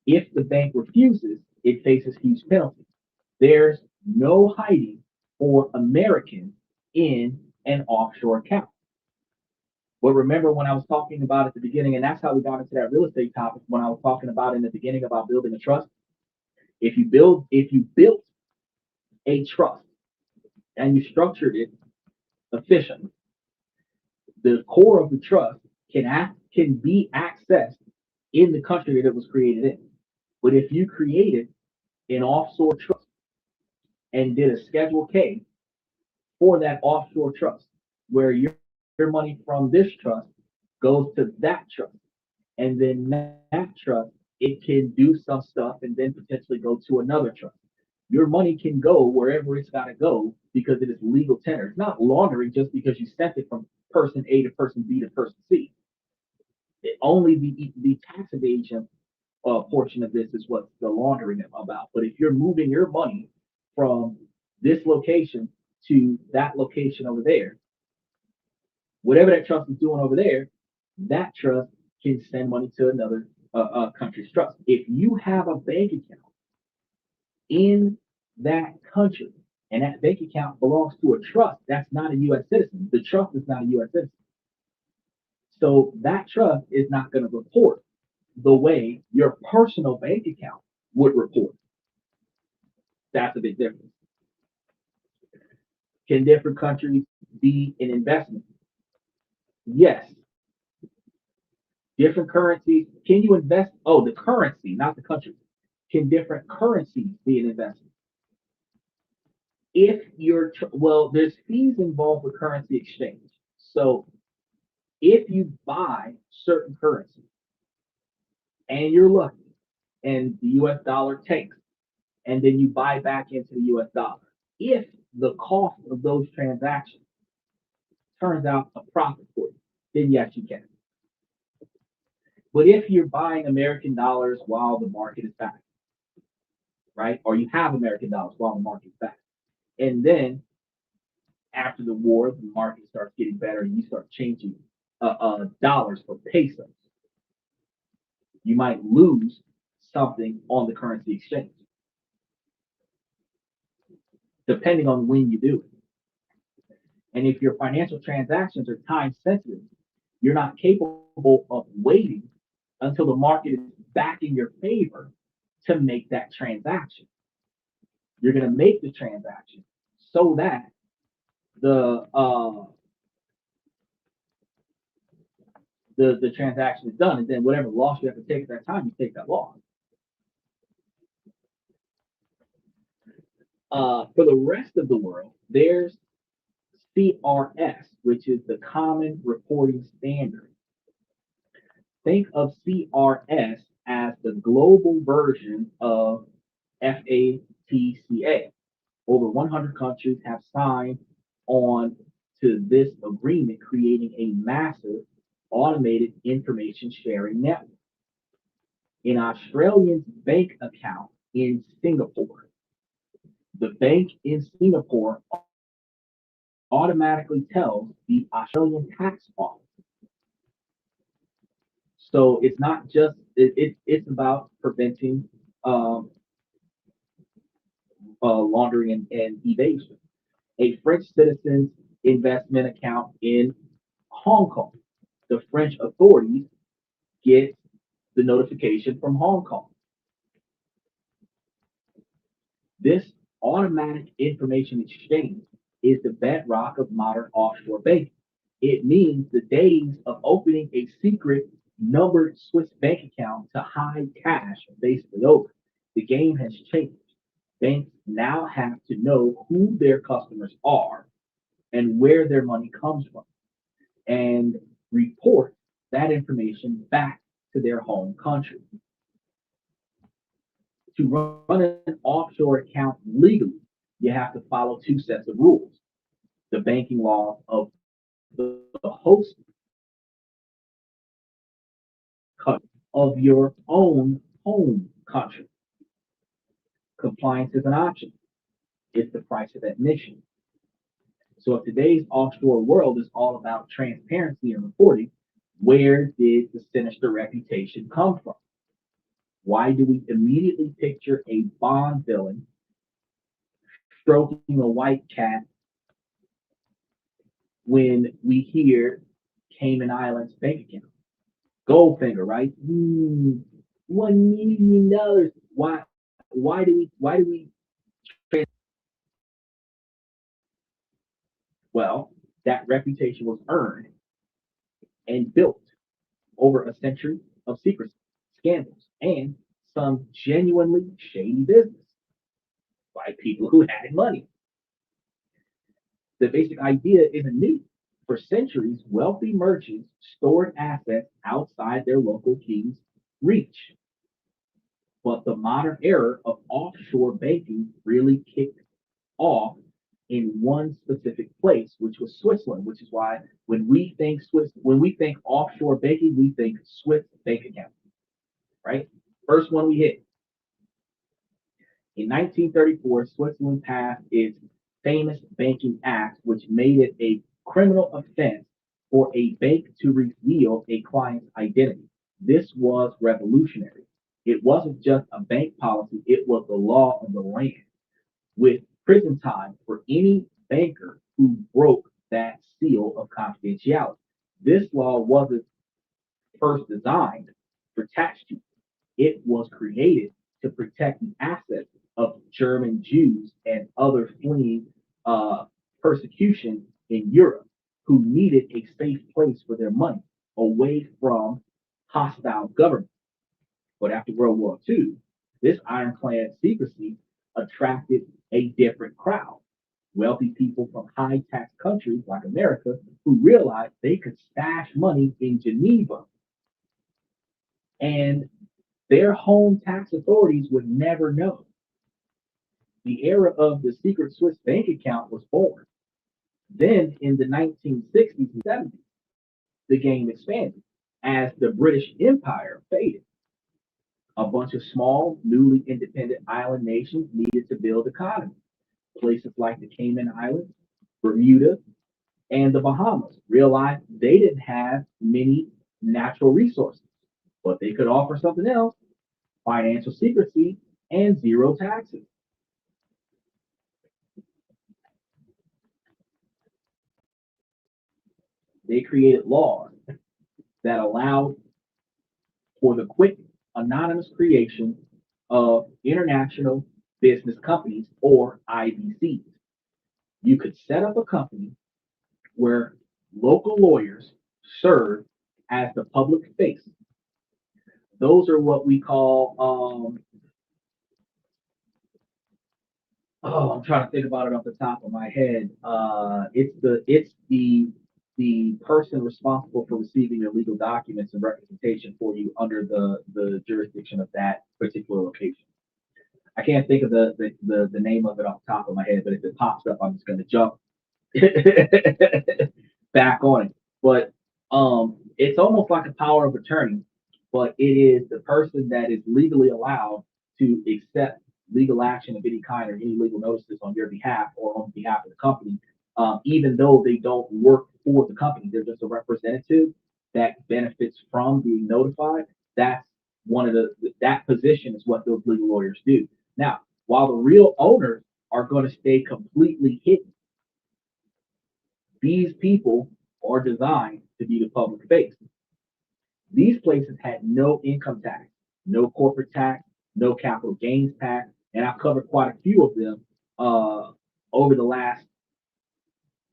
If the bank refuses, it faces huge penalties. There's no hiding for Americans in an offshore account. But remember when I was talking about at the beginning, and that's how we got into that real estate topic when I was talking about in the beginning about building a trust. If you built a trust and you structured it efficiently, the core of the trust can be accessed in the country that it was created in. But if you created an offshore trust and did a Schedule K for that offshore trust, where your money from this trust goes to that trust, and then that trust, it can do some stuff and then potentially go to another trust. Your money can go wherever it's got to go because it is legal tender. It's not laundering just because you sent it from person A to person B to person C. Only the tax evasion portion of this is what the laundering is about. But if you're moving your money from this location to that location over there, whatever that trust is doing over there, that trust can send money to another country's trust. If you have a bank account in that country and that bank account belongs to a trust that's not a U.S. citizen, the trust is not a U.S. citizen. So that trust is not going to report the way your personal bank account would report. That's a big difference. Can different countries be an investment? Yes. Different currencies. Can you invest? Oh, the currency, not the country. Can different currencies be an investment? If you're, well, there's fees involved with currency exchange. So if you buy certain currency and you're lucky and the US dollar tanks, and then you buy back into the US dollar, if the cost of those transactions turns out a profit for you, then yes, you can. But if you're buying American dollars while the market is back, right? Or you have American dollars while the market is back, and then after the war, the market starts getting better and you start changing dollars for pesos, you might lose something on the currency exchange, depending on when you do it. And if your financial transactions are time sensitive, you're not capable of waiting until the market is back in your favor to make that transaction. You're going to make the transaction so that the the transaction is done, and then whatever loss you have to take at that time, you take that loss. For the rest of the world, there's CRS, which is the Common Reporting Standard. Think of CRS as the global version of FATCA. Over 100 countries have signed on to this agreement, creating a massive automated information sharing network. An Australian's bank account in Singapore, the bank in Singapore automatically tells the Australian tax office. So it's not just it's about preventing um, laundering and evasion. A French citizen's investment account in Hong Kong. The French authorities get the notification from Hong Kong. This automatic information exchange is the bedrock of modern offshore banking. It means the days of opening a secret numbered Swiss bank account to hide cash are basically over. The game has changed. Banks now have to know who their customers are and where their money comes from and report that information back to their home country. To run an offshore account legally, you have to follow two sets of rules: the banking laws of the host country of your own home country. Compliance is an option. It's the price of admission. So if today's offshore world is all about transparency and reporting, where did the sinister reputation come from? Why do we immediately picture a Bond villain stroking a white cat when we hear Cayman Islands bank account? Goldfinger, right? $1 million. Why? Why do we? Well, that reputation was earned and built over a century of secrecy, scandals, and some genuinely shady business by people who had money. The basic idea isn't new. For centuries, wealthy merchants stored assets outside their local king's reach. But the modern era of offshore banking really kicked off in one specific place, which was Switzerland, which is why when we think offshore banking, we think Swiss bank account, right? First one we hit. In 1934, Switzerland passed its famous Banking Act, which made it a criminal offense for a bank to reveal a client's identity. This was revolutionary. It wasn't just a bank policy, it was the law of the land, with prison time for any banker who broke that seal of confidentiality. This law wasn't first designed for tax cheats. It was created to protect the assets of German Jews and other fleeing uh, persecution in Europe who needed a safe place for their money away from hostile governments. But after World War II, this ironclad secrecy attracted a different crowd. Wealthy people from high tax countries like America who realized they could stash money in Geneva and their home tax authorities would never know. The era of the secret Swiss bank account was born. Then in the 1960s and 70s, the game expanded as the British Empire faded. A bunch of small, newly independent island nations needed to build economies. Places like the Cayman Islands, Bermuda, and the Bahamas realized they didn't have many natural resources, but they could offer something else: financial secrecy and zero taxes. They created laws that allowed for the quick, anonymous creation of international business companies or IBCs. You could set up a company where local lawyers serve as the public face. Those are what we call oh, I'm trying to think about it off the top of my head. It's the person responsible for receiving your legal documents and representation for you under the jurisdiction of that particular location. I can't think of the name of it off the top of my head, but if it pops up, I'm just going to jump back on it. But it's almost like a power of attorney, but it is the person that is legally allowed to accept legal action of any kind or any legal notices on your behalf or on behalf of the company, even though they don't work for the company. They're just a representative that benefits from being notified. That's one of that position is what those legal lawyers do. Now, while the real owners are going to stay completely hidden, these people are designed to be the public face. These places had no income tax, no corporate tax, no capital gains tax, and I've covered quite a few of them over the last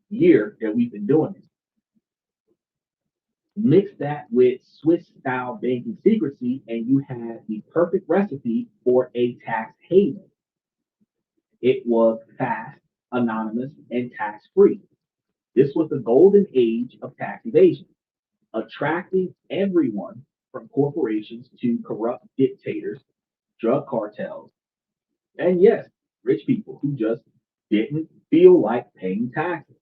year that we've been doing this. Mix that with Swiss style banking secrecy, and you had the perfect recipe for a tax haven. It was fast, anonymous, and tax free. This was the golden age of tax evasion, attracting everyone from corporations to corrupt dictators, drug cartels, and yes, rich people who just didn't feel like paying taxes.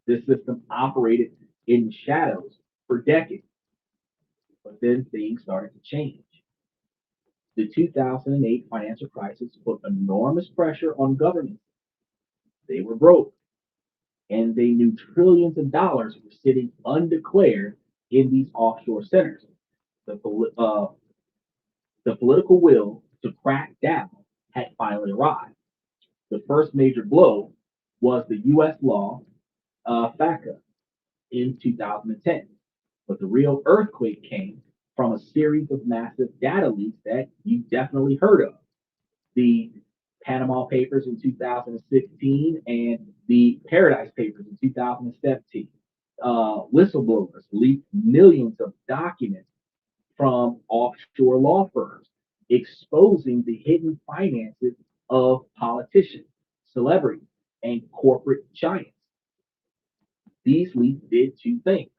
This system operated in shadows for decades, but then things started to change. The 2008 financial crisis put enormous pressure on governments. They were broke, and they knew trillions of dollars were sitting undeclared in these offshore centers. The, the political will to crack down had finally arrived. The first major blow was the U.S. law FACA in 2010. But the real earthquake came from a series of massive data leaks that you definitely heard of. The Panama Papers in 2016 and the Paradise Papers in 2017. Whistleblowers leaked millions of documents from offshore law firms, exposing the hidden finances of politicians, celebrities, and corporate giants. These leaks did two things.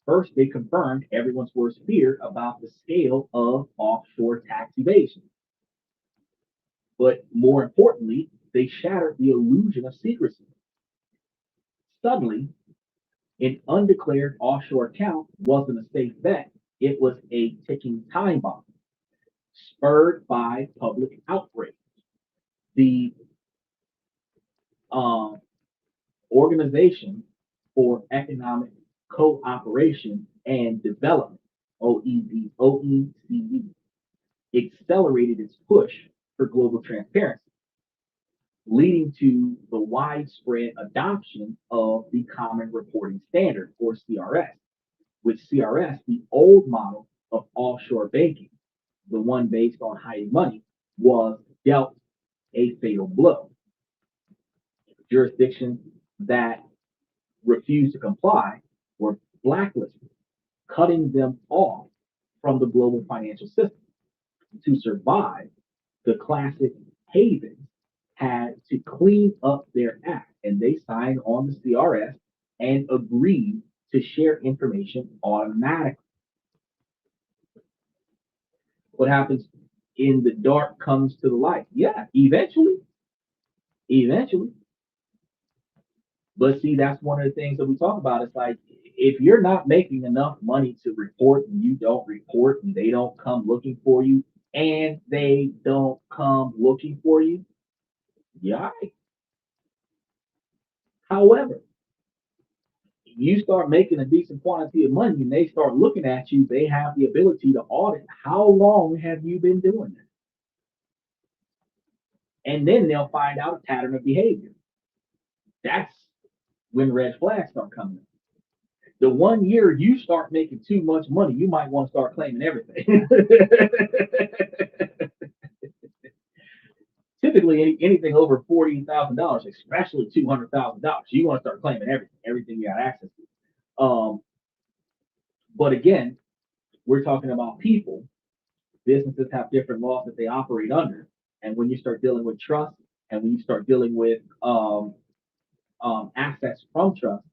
First, they confirmed everyone's worst fear about the scale of offshore tax evasion. But more importantly, they shattered the illusion of secrecy. Suddenly, an undeclared offshore account wasn't a safe bet, it was a ticking time bomb, spurred by public outrage. The um, Organization for Economic Cooperation and Development, OECD, accelerated its push for global transparency, leading to the widespread adoption of the Common Reporting Standard, or CRS, with CRS, the old model of offshore banking. the one based on hiding money, was dealt a fatal blow. Jurisdictions that refused to comply were blacklisted, cutting them off from the global financial system. To survive, the classic havens had to clean up their act, and they signed on the CRS and agreed to share information automatically. What happens in the dark comes to the light. Yeah, eventually. But see, that's one of the things that we talk about. It's like if you're not making enough money to report and you don't report and they don't come looking for you and they don't come looking for you, yeah. However, you start making a decent quantity of money and they start looking at you, they have the ability to audit how long have you been doing this? And then they'll find out a pattern of behavior. That's when red flags start coming. The 1 year you start making too much money, you might want to start claiming everything. Typically, anything over $40,000, especially $200,000, you want to start claiming everything you got access to. But again, we're talking about people. Businesses have different laws that they operate under, and when you start dealing with trust, and when you start dealing with assets from trust,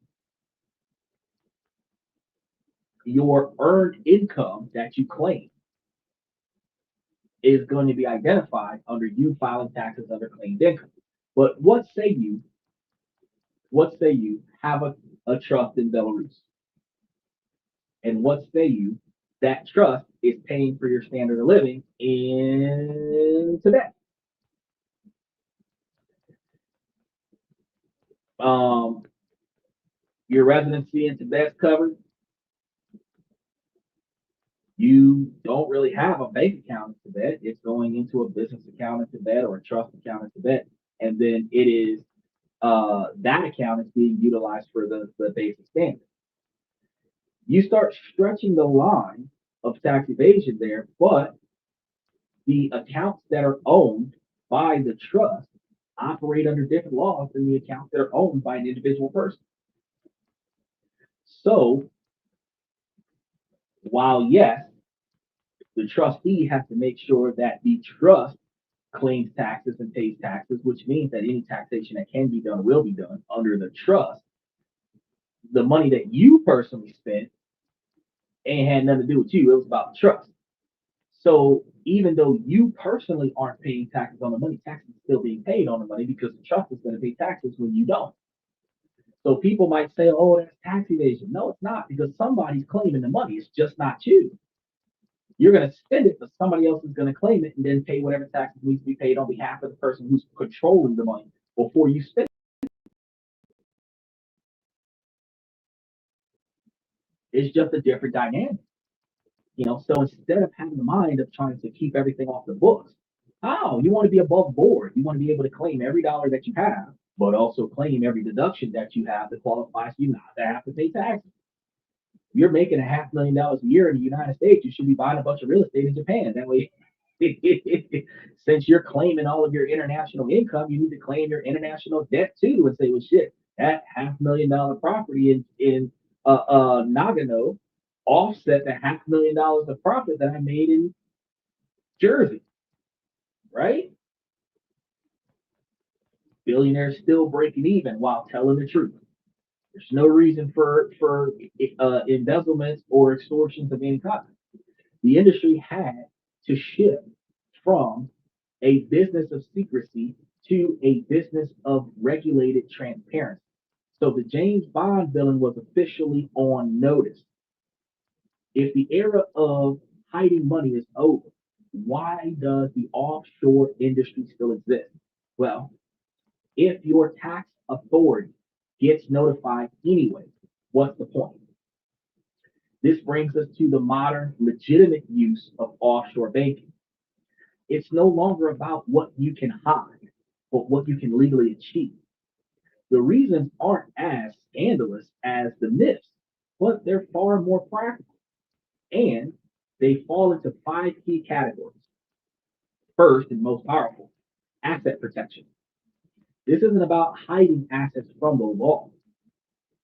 your earned income that you claim is going to be identified under you filing taxes under claimed income. But what say you have a trust in Belarus? And what say you that trust is paying for your standard of living in Tibet? Um, your residency in Tibet's covered. You don't really have a bank account in Tibet. It's going into a business account in Tibet or a trust account in Tibet. And then it is that account is being utilized for the basic standard. You start stretching the line of tax evasion there, but the accounts that are owned by the trust operate under different laws than the accounts that are owned by an individual person. So, while yes, the trustee has to make sure that the trust claims taxes and pays taxes, which means that any taxation that can be done will be done under the trust. The money that you personally spent ain't had nothing to do with you. It was about the trust. So even though you personally aren't paying taxes on the money, taxes are still being paid on the money because the trust is going to pay taxes when you don't. So people might say, oh, that's tax evasion. No, it's not because somebody's claiming the money. It's just not you. You're going to spend it, but somebody else is going to claim it and then pay whatever taxes needs to be paid on behalf of the person who's controlling the money before you spend it. It's just a different dynamic. So instead of having the mind of trying to keep everything off the books, you want to be above board. You want to be able to claim every dollar that you have, but also claim every deduction that you have that qualifies you not to have to pay taxes. You're making $500,000 a year in the United States, you should be buying a bunch of real estate in Japan. That way, since you're claiming all of your international income, you need to claim your international debt too and say, well, shit, that $500,000 property in Nagano offset the $500,000 of profit that I made in Jersey, right? Billionaires still breaking even while telling the truth. There's no reason for embezzlements or extortions of any kind. The industry had to shift from a business of secrecy to a business of regulated transparency. So the James Bond villain was officially on notice. If the era of hiding money is over, why does the offshore industry still exist? Well, if your tax authority gets notified anyway, what's the point? This brings us to the modern legitimate use of offshore banking. It's no longer about what you can hide, but what you can legally achieve. The reasons aren't as scandalous as the myths, but they're far more practical. And They fall into five key categories. First and most powerful, asset protection. This isn't about hiding assets from the law.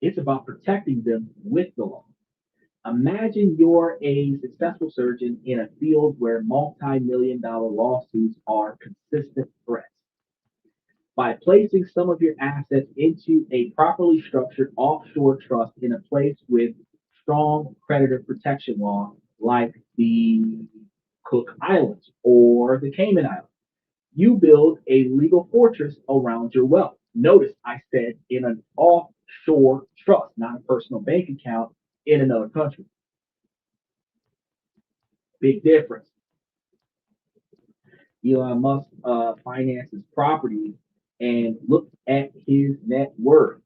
It's about protecting them with the law. Imagine you're a successful surgeon in a field where multi-million dollar lawsuits are consistent threats. By placing some of your assets into a properly structured offshore trust in a place with strong creditor protection law, like the Cook Islands or the Cayman Islands, you build a legal fortress around your wealth. Notice I said in an offshore trust, not a personal bank account in another country. Big difference. Elon Musk finances property and look at his net worth.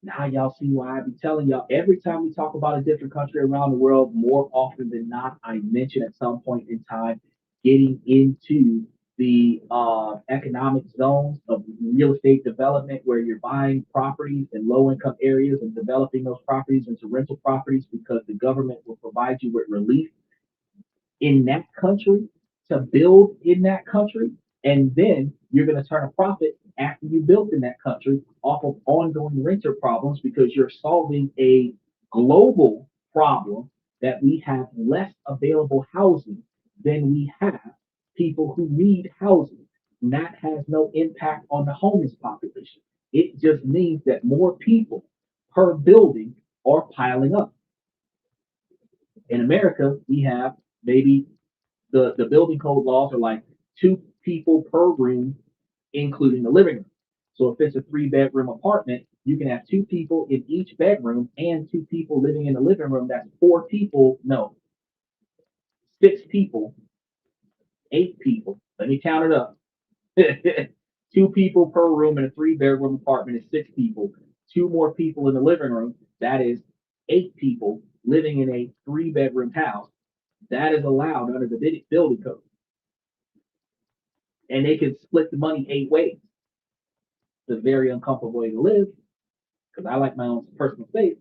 Now y'all see why I be telling y'all every time we talk about a different country around the world, more often than not, I mention at some point in time getting into the economic zones of real estate development where you're buying properties in low income areas and developing those properties into rental properties because the government will provide you with relief in that country to build in that country, and then you're going to turn a profit after you built in that country off of ongoing renter problems because you're solving a global problem that we have less available housing than we have people who need housing. And that has no impact on the homeless population. It just means that more people per building are piling up. In America, we have maybe the building code laws are like two people per room, including the living room. So if it's a 3 bedroom apartment, you can have two people in each bedroom and two people living in the living room. That's four people. No, 6 people, 8 people. Let me count it up. 2 people per room in a 3 bedroom apartment is 6 people. Two more people in the living room. That is 8 people living in a 3 bedroom house. That is allowed under the building code. And they can split the money 8 ways. It's a very uncomfortable way to live because I like my own personal space.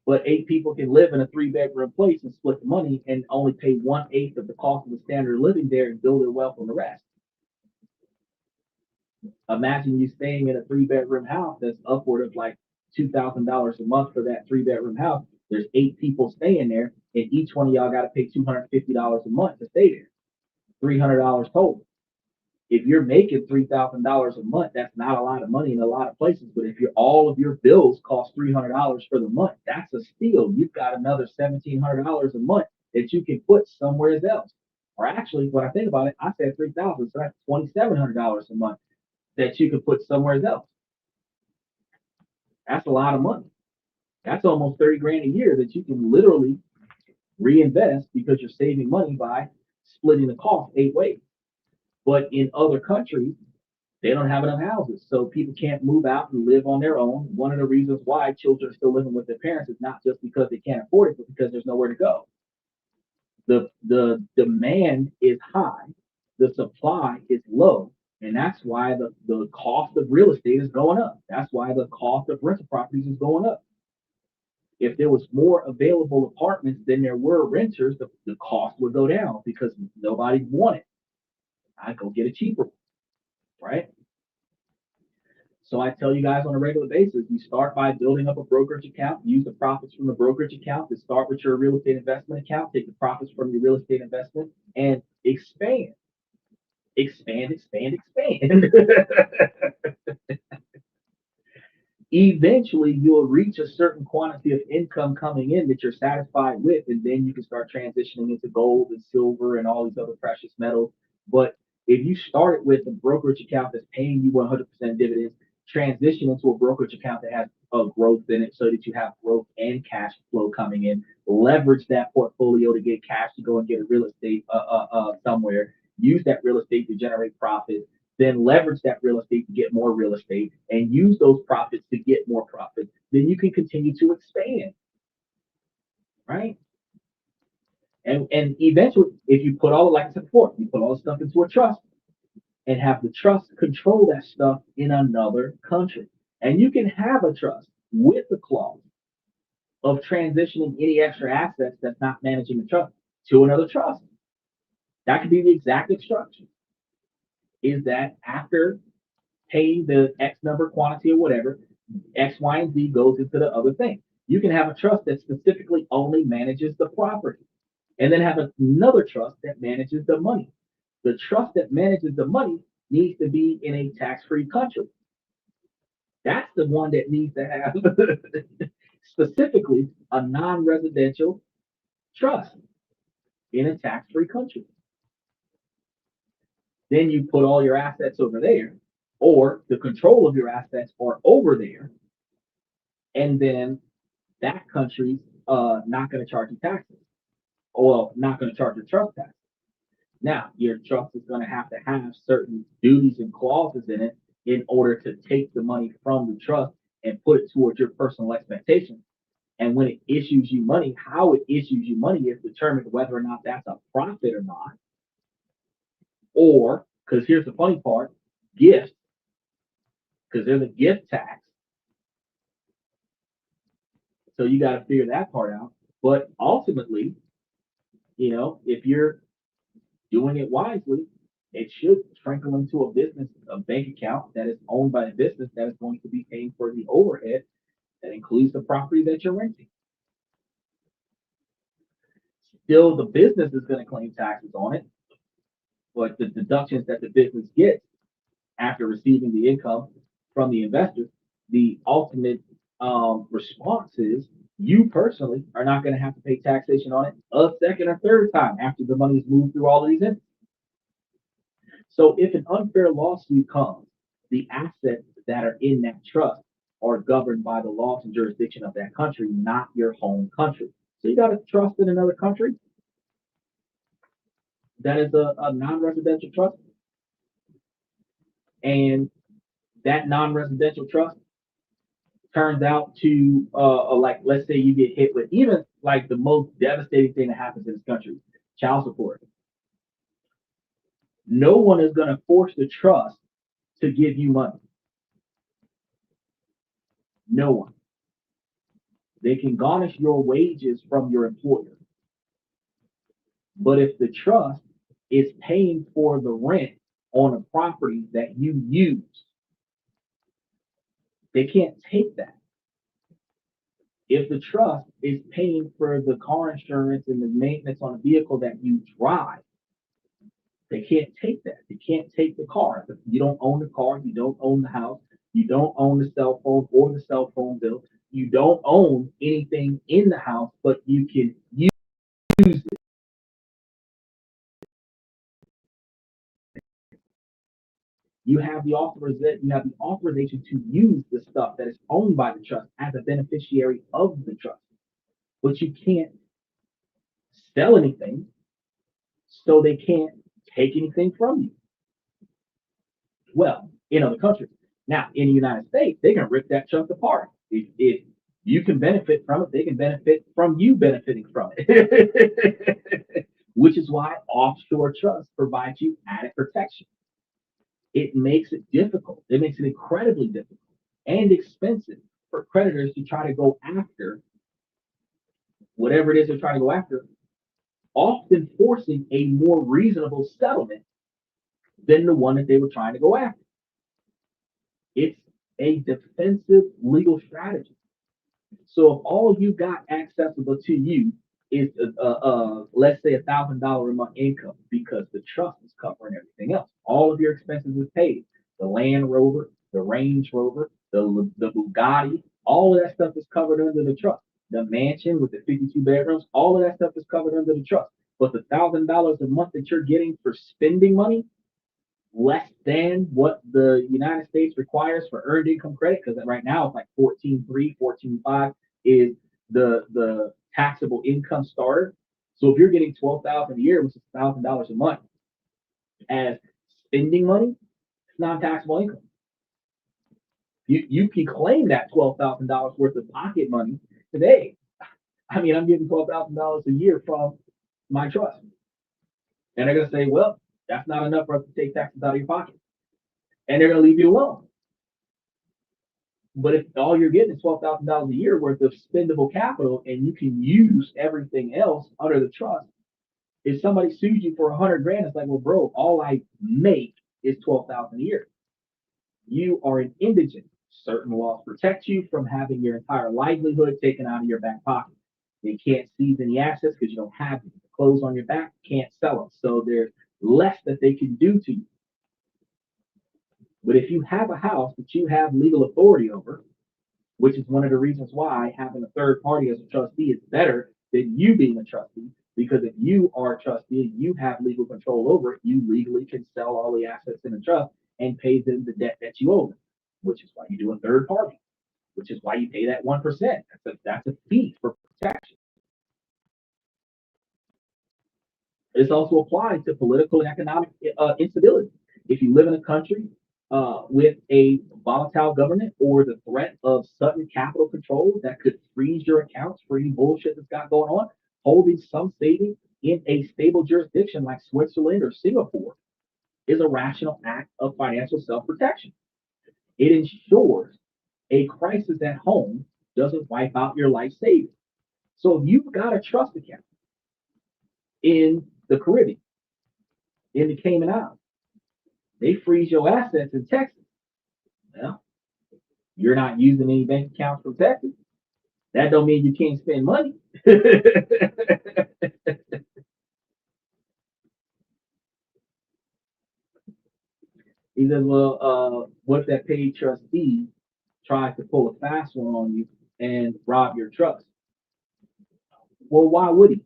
But 8 people can live in a 3 bedroom place and split the money and only pay 1/8 of the cost of the standard of living there and build their wealth on the rest. Imagine you staying in a 3 bedroom house that's upward of like $2,000 a month for that 3 bedroom house. There's 8 people staying there, and each one of y'all got to pay $250 a month to stay there. $300 total. If you're making $3,000 a month, that's not a lot of money in a lot of places. But if all of your bills cost $300 for the month, that's a steal. You've got another $1,700 a month that you can put somewhere else. Or actually, when I think about it, I said 3,000, so that's $2,700 a month that you can put somewhere else. That's a lot of money. That's almost 30 grand a year that you can literally reinvest because you're saving money by splitting the cost 8 ways. But in other countries, they don't have enough houses. So people can't move out and live on their own. One of the reasons why children are still living with their parents is not just because they can't afford it, but because there's nowhere to go. The demand is high, the supply is low, and that's why the cost of real estate is going up. That's why the cost of rental properties is going up. If there was more available apartments than there were renters, the cost would go down because nobody wanted. I go get a cheaper one, right? So I tell you guys on a regular basis, you start by building up a brokerage account, use the profits from the brokerage account to start with your real estate investment account, take the profits from your real estate investment and expand. Expand, expand, expand. Eventually, you'll reach a certain quantity of income coming in that you're satisfied with, and then you can start transitioning into gold and silver and all these other precious metals. But if you started with a brokerage account that's paying you 100% dividends, transition into a brokerage account that has a growth in it so that you have growth and cash flow coming in. Leverage that portfolio to get cash to go and get a real estate somewhere. Use that real estate to generate profit, then leverage that real estate to get more real estate and use those profits to get more profit. Then you can continue to expand, right? And eventually, if you put all, like I said before, you put all the stuff into a trust and have the trust control that stuff in another country. And you can have a trust with the clause of transitioning any extra assets that's not managing the trust to another trust. That could be the exact instruction. Is that after paying the X number quantity or whatever, X, Y, and Z goes into the other thing. You can have a trust that specifically only manages the property, and then have another trust that manages the money. The trust that manages the money needs to be in a tax-free country. That's the one that needs to have specifically a non-residential trust in a tax-free country. Then you put all your assets over there, or the control of your assets are over there, and then that country's not going to charge you taxes, or well, not going to charge you trust tax. Now, your trust is going to have certain duties and clauses in it in order to take the money from the trust and put it towards your personal expectations. And when it issues you money, how it issues you money is determined whether or not that's a profit or not. Or, because here's the funny part, gifts, because there's a gift tax. So you got to figure that part out. But ultimately, if you're doing it wisely, it should trickle into a business, a bank account that is owned by the business that is going to be paying for the overhead that includes the property that you're renting. Still, the business is going to claim taxes on it, but the deductions that the business gets after receiving the income from the investors, the ultimate response is you personally are not going to have to pay taxation on it a second or third time after the money's moved through all of these entities. So if an unfair lawsuit comes, the assets that are in that trust are governed by the laws and jurisdiction of that country, not your home country. So you got a trust in another country that is a non-residential trust, and that non-residential trust turns out to like, let's say you get hit with even like the most devastating thing that happens in this country, child support. No one is going to force the trust to give you money. No one. They can garnish your wages from your employer. But if the trust is paying for the rent on a property that you use, they can't take that. If the trust is paying for the car insurance and the maintenance on a vehicle that you drive, they can't take that. They can't take the car. You don't own the car. You don't own the house. You don't own the cell phone or the cell phone bill. You don't own anything in the house, but you can use it. You have the authorization to use the stuff that is owned by the trust as a beneficiary of the trust, but you can't sell anything, so they can't take anything from you. Well, in other countries. Now, in the United States, they can rip that trust apart. If you can benefit from it, they can benefit from you benefiting from it. Which is why offshore trusts provide you added protection. It makes it difficult. It makes it incredibly difficult and expensive for creditors to try to go after whatever it is they're trying to go after, often forcing a more reasonable settlement than the one that they were trying to go after. It's a defensive legal strategy. So if all you got accessible to you is, let's say, $1,000 a month income because the trust is covering everything else, all of your expenses is paid. The Land Rover, the Range Rover, the Bugatti, all of that stuff is covered under the trust. The mansion with the 52 bedrooms, all of that stuff is covered under the trust. But the $1,000 a month that you're getting for spending money, less than what the United States requires for earned income credit, because right now it's like 14.3, 14.5 is the taxable income starter. So if you're getting 12,000 a year, which is $1,000 a month, as spending money, it's non-taxable income. You can claim that $12,000 worth of pocket money today. I mean, I'm getting $12,000 a year from my trust, and they're gonna say, well, that's not enough for us to take taxes out of your pocket, and they're gonna leave you alone. But if all you're getting is $12,000 a year worth of spendable capital, and you can use everything else under the trust, if somebody sues you for 100 grand, it's like, well, bro, all I make is 12,000 a year. You are an indigent. Certain laws protect you from having your entire livelihood taken out of your back pocket. They can't seize any assets because you don't have any. The clothes on your back, can't sell them. So there's less that they can do to you. But if you have a house that you have legal authority over, which is one of the reasons why having a third party as a trustee is better than you being a trustee, because if you are a trustee, you have legal control over it. You legally can sell all the assets in the trust and pay them the debt that you owe them, which is why you do a third party, which is why you pay that 1%. That's a fee for protection. This also applies to political and economic instability. If you live in a country with a volatile government or the threat of sudden capital control that could freeze your accounts for any bullshit that's got going on, holding some savings in a stable jurisdiction like Switzerland or Singapore is a rational act of financial self-protection. It ensures a crisis at home doesn't wipe out your life savings. So if you've got a trust account in the Caribbean, in the Cayman Islands, they freeze your assets in Texas. Well, you're not using any bank accounts from Texas. That don't mean you can't spend money. He says, well, what if that paid trustee tries to pull a fast one on you and rob your trust? Well, why would he?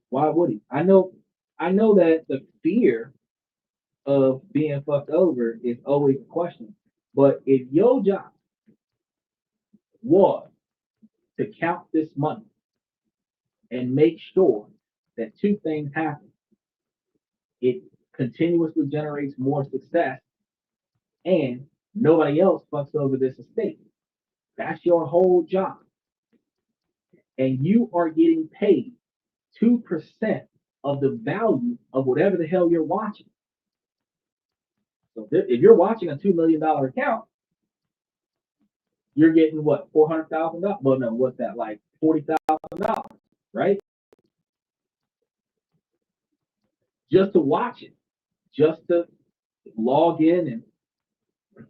Why would he? I know that the fear of being fucked over is always a question. But if your job was to count this money and make sure that two things happen, it continuously generates more success and nobody else fucks over this estate. That's your whole job. And you are getting paid 2% of the value of whatever the hell you're watching. So if you're watching a $2 million account, you're getting what, $400,000? Well, no, what's that, like $40,000, right? Just to watch it, just to log in and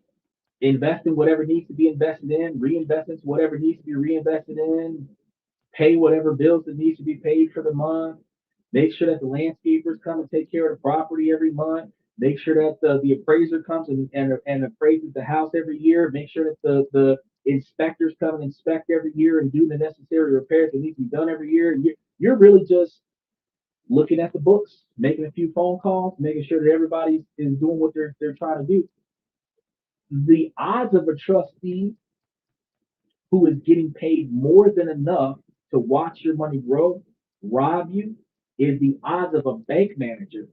invest in whatever needs to be invested in, reinvest into whatever needs to be reinvested in, pay whatever bills that needs to be paid for the month, make sure that the landscapers come and take care of the property every month, make sure that the appraiser comes and appraises the house every year, make sure that the inspectors come and inspect every year and do the necessary repairs that need to be done every year. And you're really just looking at the books, making a few phone calls, making sure that everybody is doing what they're trying to do. The odds of a trustee who is getting paid more than enough to watch your money grow rob you is the odds of a bank manager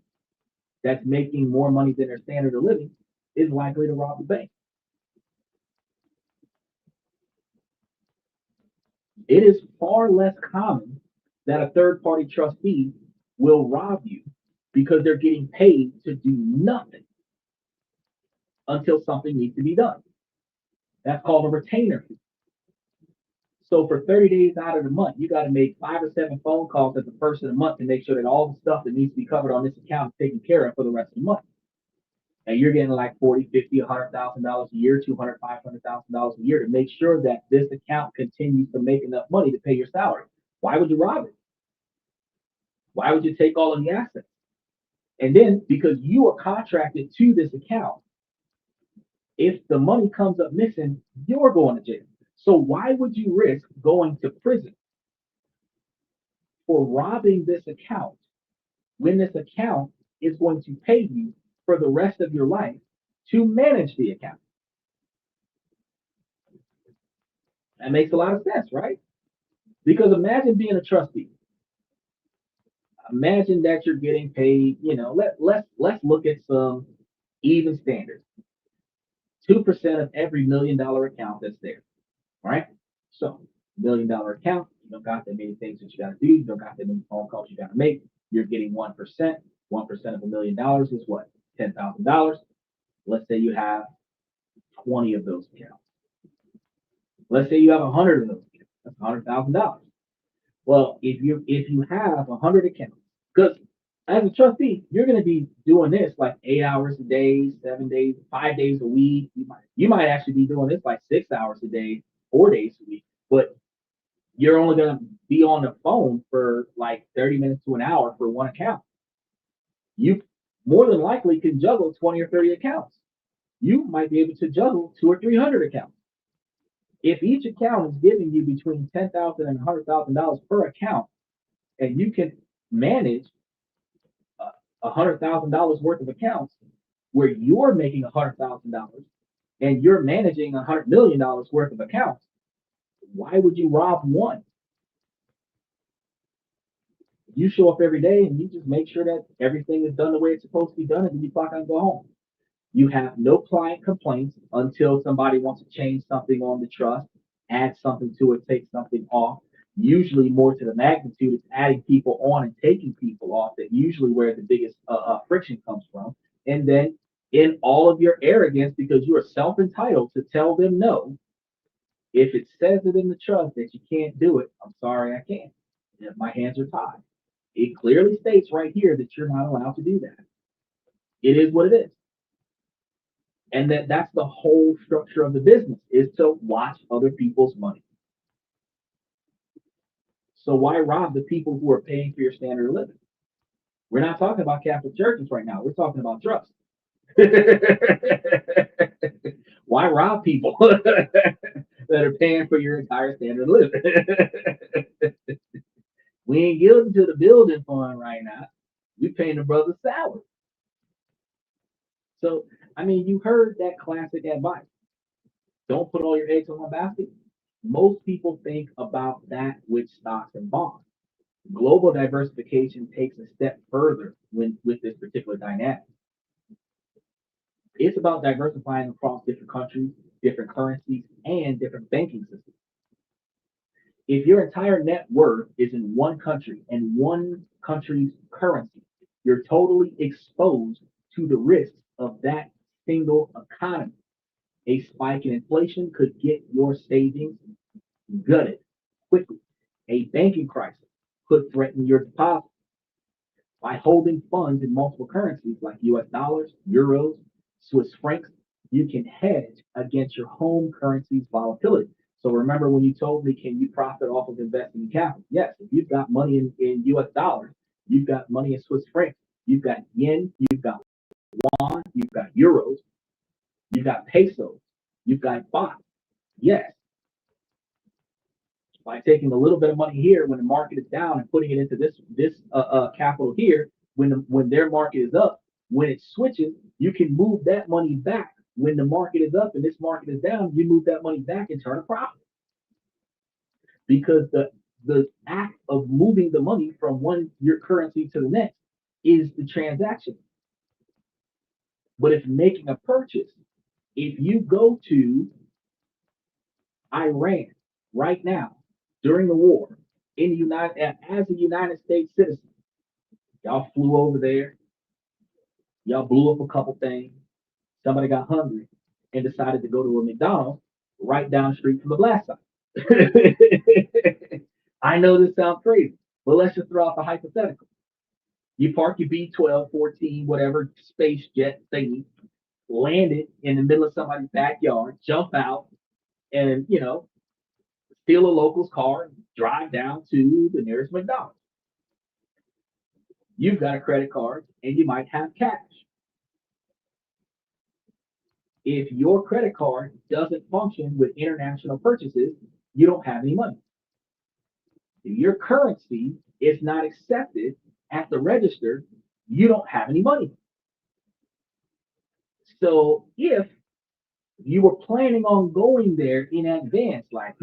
that's making more money than their standard of living is likely to rob the bank. It is far less common that a third party trustee will rob you because they're getting paid to do nothing until something needs to be done. That's called a retainer fee. So for 30 days out of the month, you got to make 5 or 7 phone calls at the first of the month to make sure that all the stuff that needs to be covered on this account is taken care of for the rest of the month. And you're getting like 40, 50, $100,000 a year, 200, $500,000 a year to make sure that this account continues to make enough money to pay your salary. Why would you rob it? Why would you take all of the assets? And then because you are contracted to this account, if the money comes up missing, you're going to jail. So why would you risk going to prison for robbing this account when this account is going to pay you for the rest of your life to manage the account? That makes a lot of sense, right? Because imagine being a trustee. Imagine that you're getting paid, let's look at some even standards. 2% of every $1 million account that's there. Right? So, $1 million account, you don't got that many things that you got to do, you don't got that many phone calls you got to make. You're getting 1%. 1% of $1 million is what? $10,000. Let's say you have 20 of those accounts. Let's say you have 100 of those accounts. That's $100,000. Well, if you have 100 accounts, because as a trustee, you're going to be doing this like 8 hours a day, 7 days, 5 days a week. You might actually be doing this like 6 hours a day, 4 days a week. But you're only going to be on the phone for like 30 minutes to an hour for one account. You more than likely can juggle 20 or 30 accounts. You might be able to juggle 200 or 300 accounts. If each account is giving you between $10,000 and $100,000 per account, and you can manage $100,000 worth of accounts where you're making $100,000 and you're managing $100 million worth of accounts, why would you rob one? You show up every day and you just make sure that everything is done the way it's supposed to be done, and then you clock out and go home. You have no client complaints until somebody wants to change something on the trust, add something to it, take something off. Usually, more to the magnitude, it's adding people on and taking people off. That usually where the biggest friction comes from. And then, in all of your arrogance, because you are self-entitled to tell them no, if it says it in the trust that you can't do it, I'm sorry, I can't. My hands are tied. It clearly states right here that you're not allowed to do that. It is what it is. And that's the whole structure of the business, is to watch other people's money. So why rob the people who are paying for your standard of living? We're not talking about Catholic churches right now. We're talking about trust. Why rob people that are paying for your entire standard of living? We ain't giving to the building fund right now. We paying the brother's salary. So, I mean, you heard that classic advice. Don't put all your eggs in one basket. Most people think about that with stocks and bonds. Global diversification takes a step further with this particular dynamic. It's about diversifying across different countries, different currencies, and different banking systems. If your entire net worth is in one country and one country's currency, you're totally exposed to the risks of that single economy. A spike in inflation could get your savings gutted quickly. A banking crisis could threaten your deposit. By holding funds in multiple currencies like US dollars, euros, Swiss francs, you can hedge against your home currency's volatility. So remember when you told me, can you profit off of investing in capital? Yes, if you've got money in US dollars, you've got money in Swiss francs, you've got yen, you've got won, you've got euros, you've got pesos, you've got baht. Yes, by taking a little bit of money here when the market is down and putting it into this capital here when their market is up, when it switches, you can move that money back when the market is up and this market is down. You move that money back and turn a profit because the act of moving the money from one your currency to the next is the transaction. But if making a purchase, if you go to Iran right now during the war in the as a United States citizen, y'all flew over there, y'all blew up a couple things, somebody got hungry and decided to go to a McDonald's right down the street from the blast site. I know this sounds crazy, but let's just throw out the hypothetical. You park your B-12, 14, whatever space jet thingy, land it in the middle of somebody's backyard, jump out, and steal a local's car and drive down to the nearest McDonald's. You've got a credit card and you might have cash. If your credit card doesn't function with international purchases, you don't have any money. If your currency is not accepted at the register, you don't have any money. So if you were planning on going there in advance, like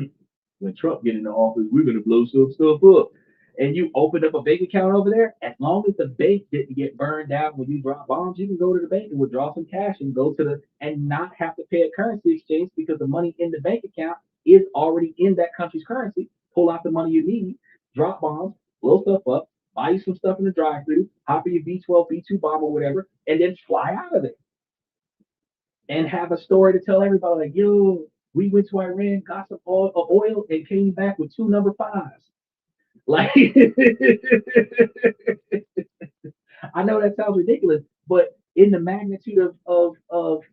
when Trump get in the office, we're gonna blow some stuff up, and you opened up a bank account over there, as long as the bank didn't get burned down when you drop bombs, you can go to the bank and withdraw some cash and go to and not have to pay a currency exchange because the money in the bank account is already in that country's currency. Pull out the money you need, drop bombs, blow stuff up, buy you some stuff in the drive-thru, hop in your B-12, B-2 bomb or whatever, and then fly out of there. and have a story to tell everybody like, yo, we went to Iran, got some oil, and came back with two number fives. Like, I know that sounds ridiculous, but in the magnitude of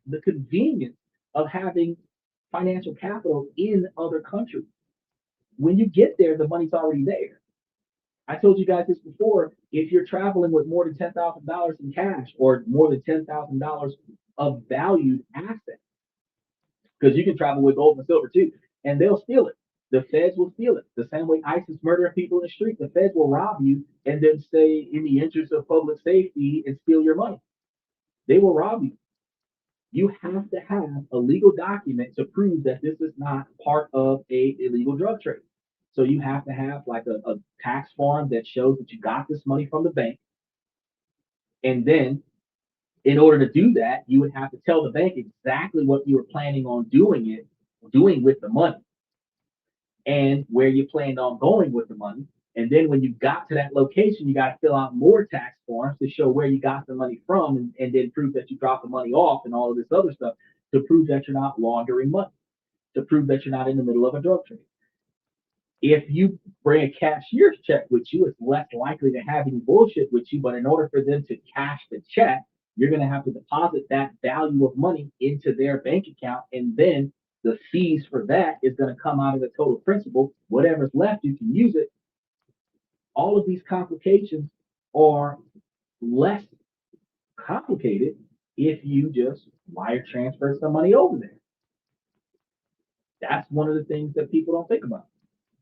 the convenience of having financial capital in other countries, when you get there, the money's already there. I told you guys this before. If you're traveling with more than $10,000 in cash or more than $10,000 of valued assets, because you can travel with gold and silver too, and they'll steal it. The feds will steal it. The same way ISIS murdering people in the street, the feds will rob you and then say, in the interest of public safety, and steal your money. They will rob you. You have to have a legal document to prove that this is not part of a illegal drug trade. So you have to have like a tax form that shows that you got this money from the bank. And then in order to do that, you would have to tell the bank exactly what you were planning on doing with the money and where you planned on going with the money. And then when you got to that location, you got to fill out more tax forms to show where you got the money from and then prove that you dropped the money off and all of this other stuff to prove that you're not laundering money, to prove that you're not in the middle of a drug trade. If you bring a cashier's check with you, it's less likely to have any bullshit with you. But in order for them to cash the check, you're going to have to deposit that value of money into their bank account. And then the fees for that is going to come out of the total principal. Whatever's left, you can use it. All of these complications are less complicated if you just wire transfer some money over there. That's one of the things that people don't think about.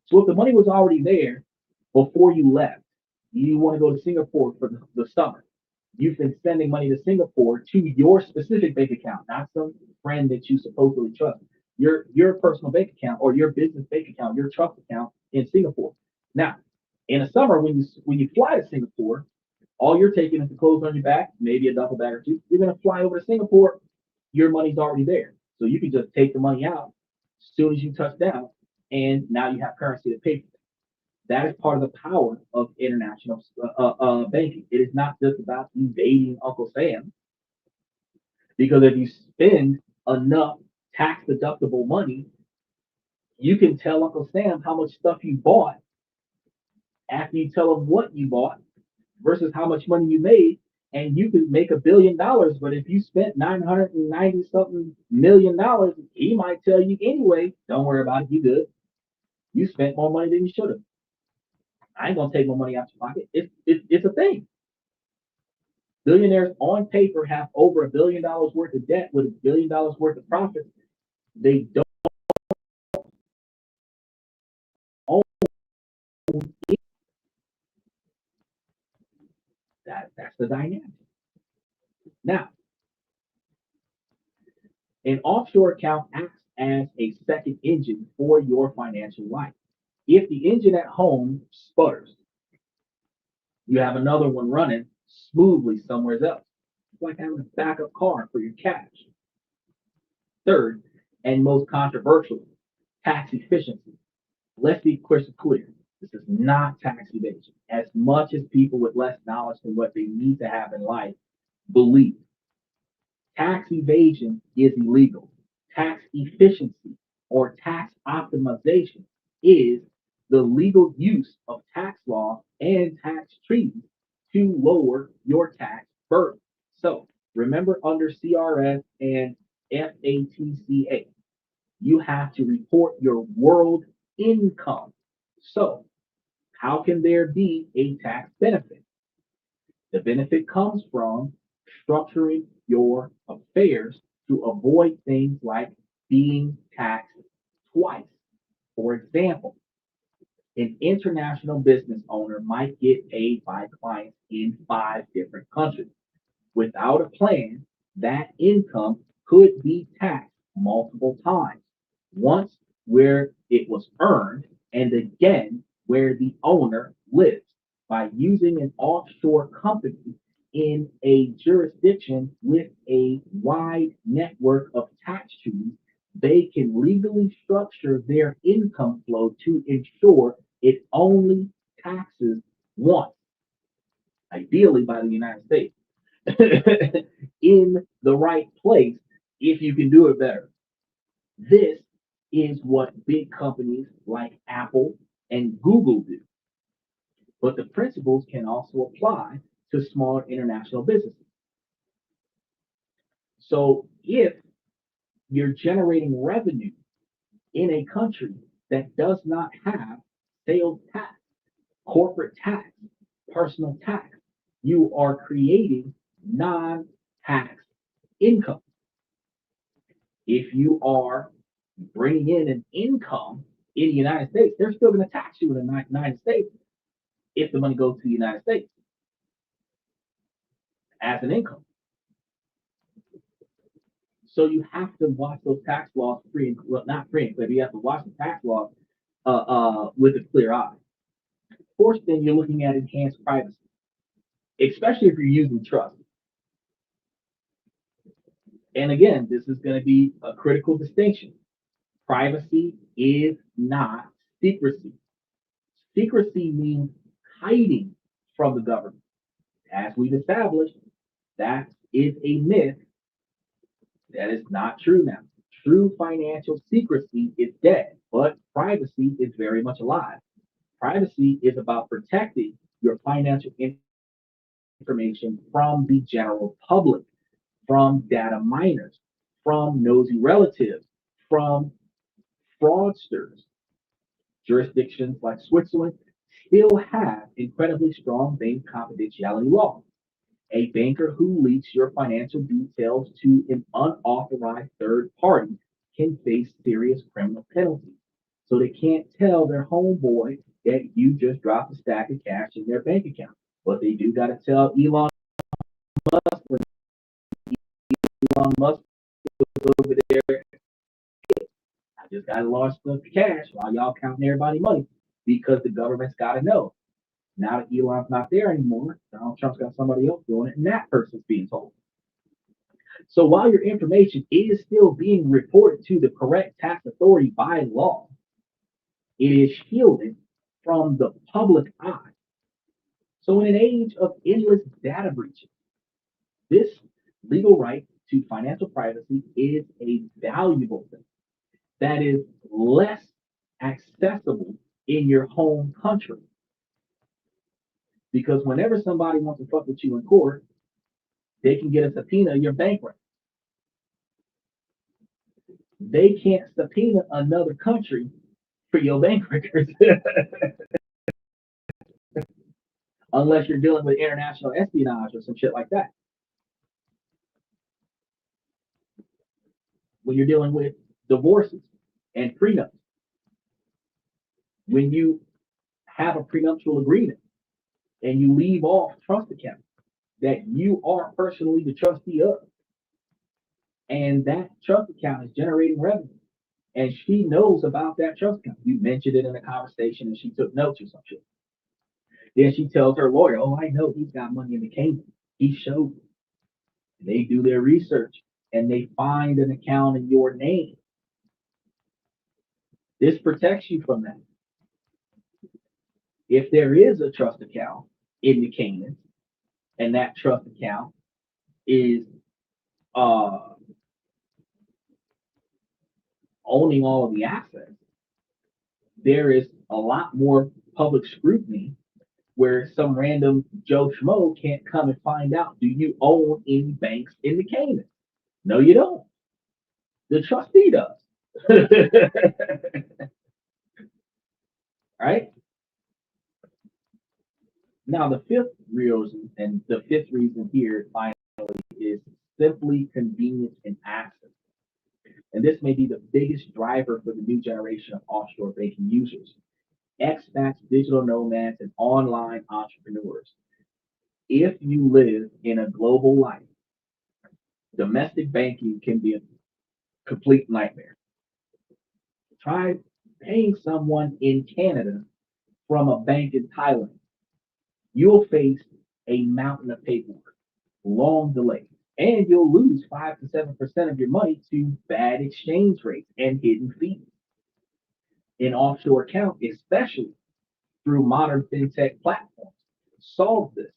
So if the money was already there before you left, you want to go to Singapore for the summer. You've been sending money to Singapore to your specific bank account, not some friend that you supposedly trust. Your personal bank account or your business bank account, your trust account in Singapore. Now, in the summer, when you fly to Singapore, all you're taking is the clothes on your back, maybe a duffel bag or two. You're gonna fly over to Singapore, your money's already there. So you can just take the money out as soon as you touch down, and now you have currency to pay for it. That is part of the power of international banking. It is not just about evading Uncle Sam, because if you spend enough tax deductible money, you can tell Uncle Sam how much stuff you bought after you tell him what you bought versus how much money you made. And you could make $1 billion, but if you spent 990 something $1 million, he might tell you anyway, don't worry about it, you good. You spent more money than you should have. I ain't gonna take more money out your pocket. It's a thing. Billionaires on paper have over $1 billion worth of debt with $1 billion worth of profits. They don't own it. That's the dynamic. Now, an offshore account acts as a second engine for your financial life. If the engine at home sputters, you have another one running smoothly somewhere else. It's like having a backup car for your cash. Third, and most controversial, tax efficiency. Let's be crystal clear. This is not tax evasion. As much as people with less knowledge than what they need to have in life believe, tax evasion is illegal. Tax efficiency or tax optimization is the legal use of tax law and tax treaties to lower your tax burden. So remember, under CRS and FATCA, you have to report your world income. So how can there be a tax benefit? The benefit comes from structuring your affairs to avoid things like being taxed twice. For example, an international business owner might get paid by clients in 5 different countries. Without a plan, that income could be taxed multiple times. Once where it was earned, and again where the owner lives. By using an offshore company in a jurisdiction with a wide network of tax treaties, they can legally structure their income flow to ensure it only taxes once, ideally by the United States, in the right place if you can do it better. This is what big companies like Apple and Google do. But the principles can also apply to smaller international businesses. So if you're generating revenue in a country that does not have sales tax, corporate tax, personal tax, you are creating non-tax income. If you are bringing in an income in the United States, they're still going to tax you in the United States if the money goes to the United States as an income. So you have to watch those tax laws free and well, not free and clear. But you have to watch the tax laws with a clear eye. Of course, then you're looking at enhanced privacy, especially if you're using trust. And again, this is going to be a critical distinction. Privacy is not secrecy. Secrecy means hiding from the government. As we've established, that is a myth. That is not true now. True financial secrecy is dead, but privacy is very much alive. Privacy is about protecting your financial information from the general public, from data miners, from nosy relatives, from fraudsters. Jurisdictions like Switzerland still have incredibly strong bank confidentiality laws. A banker who leaks your financial details to an unauthorized third party can face serious criminal penalties. So they can't tell their homeboy that you just dropped a stack of cash in their bank account. But they do got to tell Elon Musk when Elon Musk was over there. I just got lost the cash while y'all counting everybody's money because the government's got to know. Now that Elon's not there anymore, Donald Trump's got somebody else doing it, and that person's being told. So while your information is still being reported to the correct tax authority by law, it is shielded from the public eye. So in an age of endless data breaches, this legal right to financial privacy is a valuable thing that is less accessible in your home country. Because whenever somebody wants to fuck with you in court, they can get a subpoena of your bank records. They can't subpoena another country for your bank records unless you're dealing with international espionage or some shit like that. When you're dealing with divorces and prenups, when you have a prenuptial agreement and you leave off trust accounts that you are personally the trustee of, and that trust account is generating revenue, and she knows about that trust account. You mentioned it in a conversation, and she took notes or some shit. Then she tells her lawyer, "Oh, I know he's got money in the Cayman. He showed me." They do their research, and they find an account in your name. This protects you from that. If there is a trust account in the Cayman, and that trust account is owning all of the assets, there is a lot more public scrutiny where some random Joe Schmo can't come and find out, do you own any banks in the Cayman? No, you don't. The trustee does. Right? Now, the fifth reason here finally is simply convenience and access. And this may be the biggest driver for the new generation of offshore banking users. Expats, digital nomads, and online entrepreneurs. If you live in a global life, domestic banking can be a complete nightmare. Try paying someone in Canada from a bank in Thailand. You'll face a mountain of paperwork, long delays, and you'll lose 5 to 7% of your money to bad exchange rates and hidden fees. An offshore account, especially through modern fintech platforms, solves this.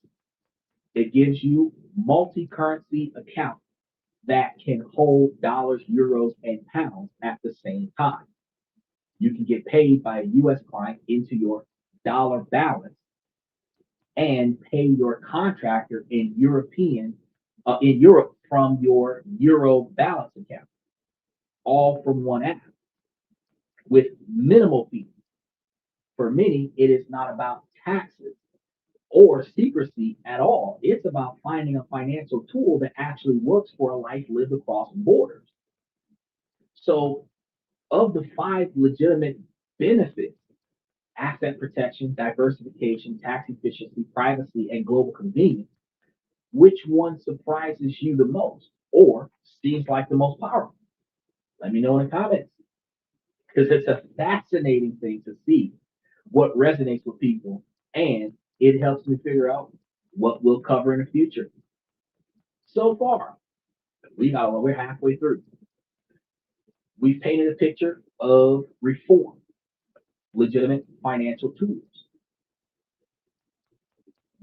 It gives you multi-currency accounts that can hold dollars, euros, and pounds at the same time. You can get paid by a US client into your dollar balance and pay your contractor in Europe from your euro balance account, all from one app with minimal fees. For many, it is not about taxes or secrecy at all. It's about finding a financial tool that actually works for a life lived across borders. So, of the five legitimate benefits, asset protection, diversification, tax efficiency, privacy, and global convenience, which one surprises you the most or seems like the most powerful? Let me know in the comments, because it's a fascinating thing to see what resonates with people, and it helps me figure out what we'll cover in the future. So far, we're halfway through. We've painted a picture of reform, legitimate financial tools,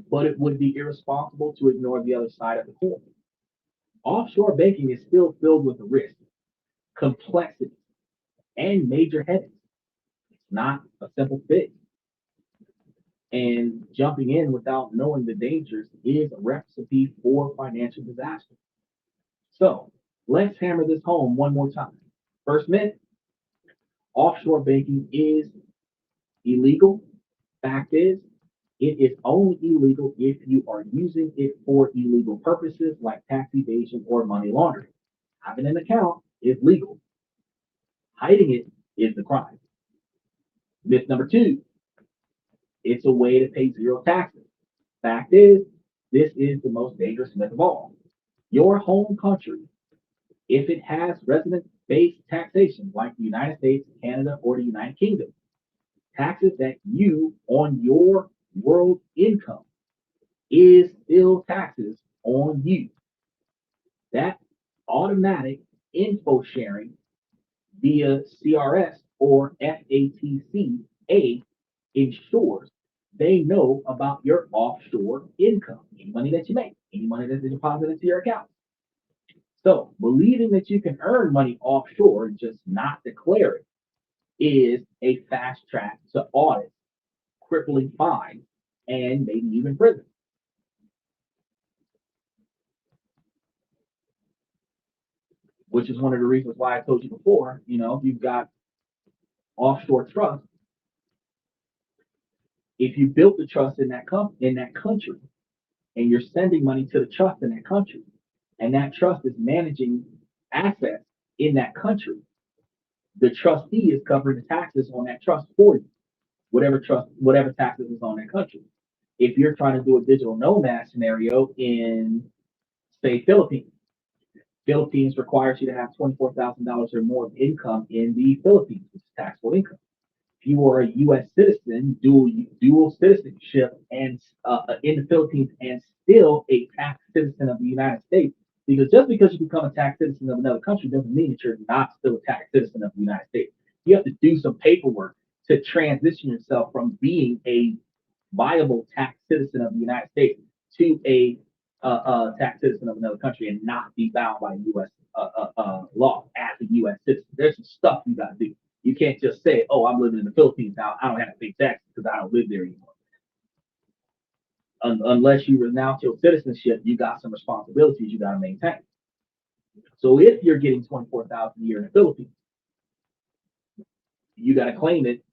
but it would be irresponsible to ignore the other side of the coin. Offshore banking is still filled with risk, complexity, and major headaches. It's not a simple fix. And jumping in without knowing the dangers is a recipe for financial disaster. So let's hammer this home one more time. First myth, offshore banking is illegal. Fact is, it is only illegal if you are using it for illegal purposes like tax evasion or money laundering. Having an account is legal. Hiding it is the crime. Myth number two, it's a way to pay zero taxes. Fact is, this is the most dangerous myth of all. Your home country, if it has resident-based taxation like the United States, Canada, or the United Kingdom, taxes that you on your world income is still taxes on you. That automatic info sharing via CRS or FATCA ensures they know about your offshore income, any money that you make, any money that's deposited into your account. So believing that you can earn money offshore and just not declare it is a fast track to audit, crippling fines, and maybe even prison. Which is one of the reasons why I told you before, you've got offshore trust. If you built the trust in that country and you're sending money to the trust in that country, and that trust is managing assets in that country, the trustee is covering the taxes on that trust for you, whatever taxes is on that country. If you're trying to do a digital nomad scenario in, say, Philippines requires you to have $24,000 or more of income in the Philippines, which is taxable income. If you are a U.S. citizen, dual citizenship, and in the Philippines, and still a tax citizen of the United States, because just because you become a tax citizen of another country doesn't mean that you're not still a tax citizen of the United States. You have to do some paperwork to transition yourself from being a viable tax citizen of the United States to a tax citizen of another country and not be bound by U.S. Law as a U.S. citizen. There's some stuff you got to do. You can't just say, "Oh, I'm living in the Philippines now. I don't have to pay taxes because I don't live there anymore." Unless you renounce your citizenship, you got some responsibilities you got to maintain. So if you're getting 24,000 a year in the Philippines, you got to claim it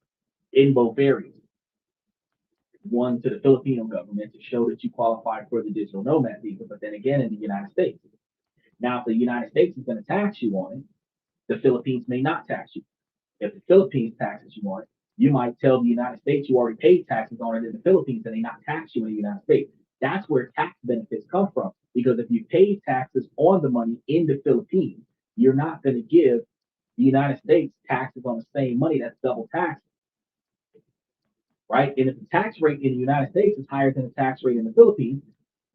in both areas. One to the Filipino government to show that you qualify for the digital nomad visa, but then again in the United States. Now, if the United States is going to tax you on it, the Philippines may not tax you. If the Philippines taxes you on it, you might tell the United States you already paid taxes on it in the Philippines and they not tax you in the United States. That's where tax benefits come from. Because if you pay taxes on the money in the Philippines, you're not going to give the United States taxes on the same money that's double taxed, right? And if the tax rate in the United States is higher than the tax rate in the Philippines,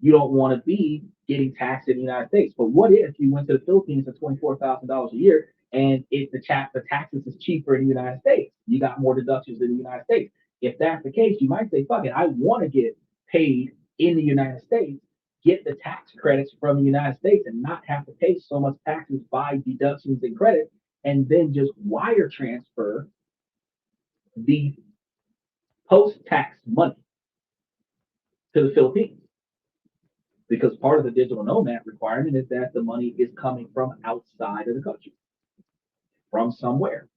you don't want to be getting taxed in the United States. But what if you went to the Philippines for $24,000 a year and the taxes is cheaper in the United States? You got more deductions in the United States. If that's the case, you might say, "Fuck it, I want to get paid in the United States get the tax credits from the United States and not have to pay so much taxes by deductions and credit, and then just wire transfer the post-tax money to the Philippines. Because part of the digital nomad requirement is that the money is coming from outside of the country, from somewhere.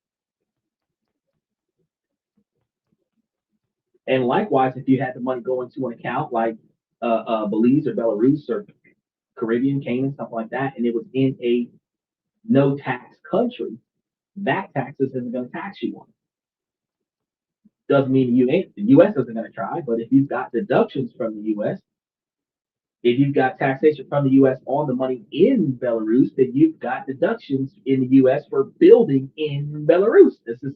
And likewise, if you had the money go into an account like Belize or Belarus or Caribbean, Cayman, something like that, and it was in a no tax country, that taxes isn't going to tax you on it. Doesn't mean the U.S. isn't going to try, but if you've got deductions from the U.S., if you've got taxation from the U.S. on the money in Belarus, then you've got deductions in the U.S. for building in Belarus. This is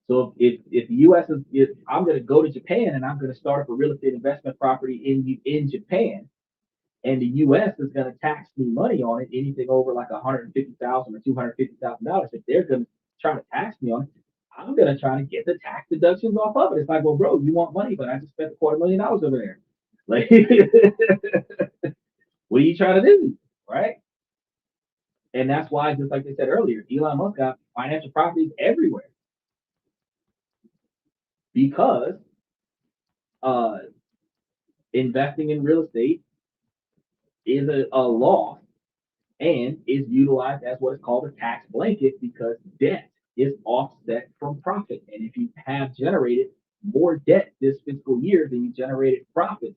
so if the U.S. is, if I'm going to go to Japan and I'm going to start up a real estate investment property in Japan, and the U.S. is going to tax me money on it, anything over like $150,000 or $250,000, if they're going to try to tax me on it, I'm going to try to get the tax deductions off of it. It's like, well, bro, you want money, but I just spent $250,000 over there. Like, what are you trying to do, right? And that's why, just like they said earlier, Elon Musk got financial properties everywhere because uh, investing in real estate is a law and is utilized as what is called a tax blanket because debt is offset from profit. And if you have generated more debt this fiscal year than you generated profit,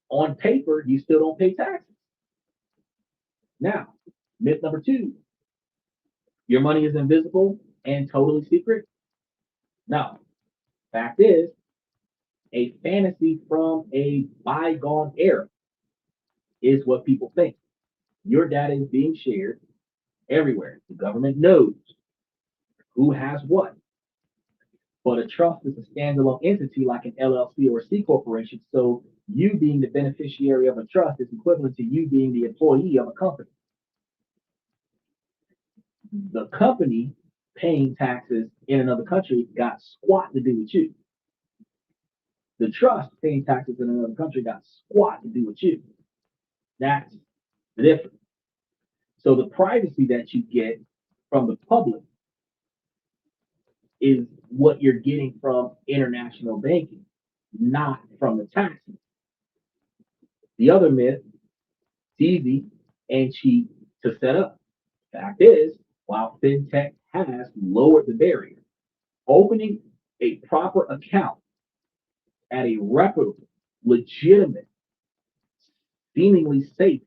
on paper, you still don't pay taxes. Now, myth number 2, your money is invisible and totally secret. No, fact is, a fantasy from a bygone era is what people think. Your data is being shared everywhere. The government knows who has what. But a trust is a standalone entity like an LLC or a C corporation. So you being the beneficiary of a trust is equivalent to you being the employee of a company. The company paying taxes in another country got squat to do with you. The trust paying taxes in another country got squat to do with you. That's the difference. So the privacy that you get from the public is what you're getting from international banking, not from the taxes. The other myth, it's easy and cheap to set up. Fact is, while fintech has lowered the barrier, opening a proper account at a reputable, legitimate, seemingly safe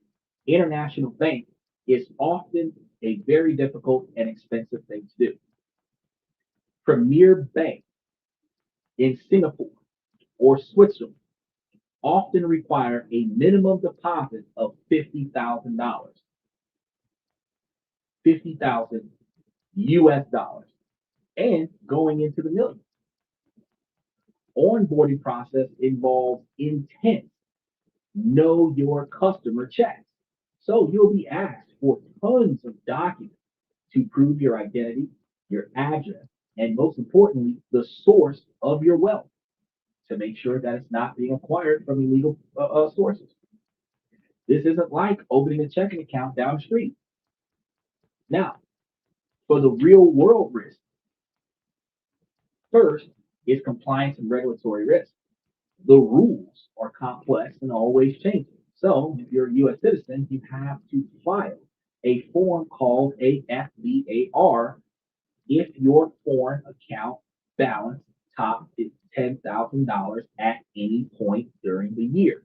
international bank is often a very difficult and expensive thing to do. Premier banks in Singapore or Switzerland often require a minimum deposit of $50,000. 50,000 US dollars and going into the millions. Onboarding process involves intense know your customer checks. So you'll be asked for tons of documents to prove your identity, your address, and most importantly, the source of your wealth to make sure that it's not being acquired from illegal sources. This isn't like opening a checking account down the street. Now, for the real world risk, first is compliance and regulatory risk. The rules are complex and always changing. So if you're a U.S. citizen, you have to file a form called a FBAR if your foreign account balance top is $10,000 at any point during the year.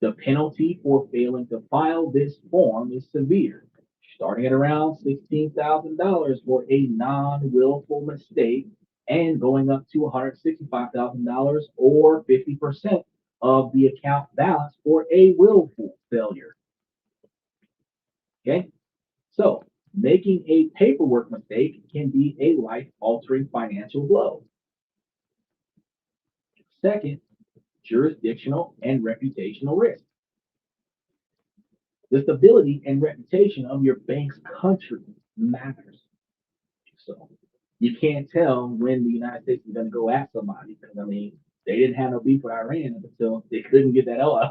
The penalty for failing to file this form is severe, starting at around $16,000 for a non-willful mistake and going up to $165,000 or 50% of the account balance for a willful failure. Okay, so making a paperwork mistake can be a life-altering financial blow. Second, jurisdictional and reputational risk. The stability and reputation of your bank's country matters. So you can't tell when the United States is going to go at somebody. Because I mean, They didn't have no beef with Iran until they couldn't get that oil.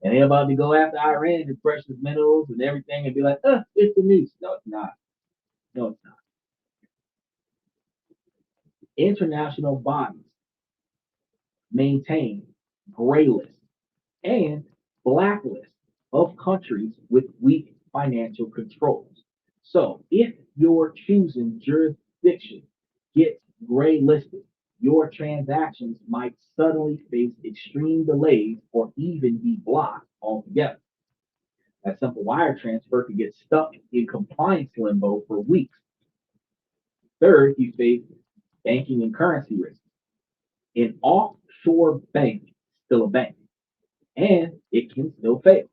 And they're about to go after Iran and precious minerals and everything and be like, it's the news. No, it's not. No, it's not. International bodies maintain gray lists and blacklist of countries with weak financial controls. So if your choosing jurisdiction gets gray listed, your transactions might suddenly face extreme delays or even be blocked altogether. A simple wire transfer could get stuck in compliance limbo for weeks. Third, you face banking and currency risk. An offshore bank is still a bank, and it can still fail.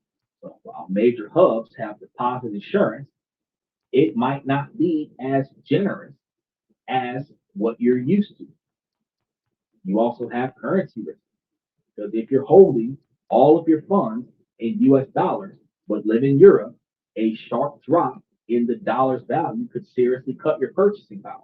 So while major hubs have deposit insurance, it might not be as generous as what you're used to. You also have currency risk because if you're holding all of your funds in US dollars but live in Europe, a sharp drop in the dollar's value could seriously cut your purchasing power.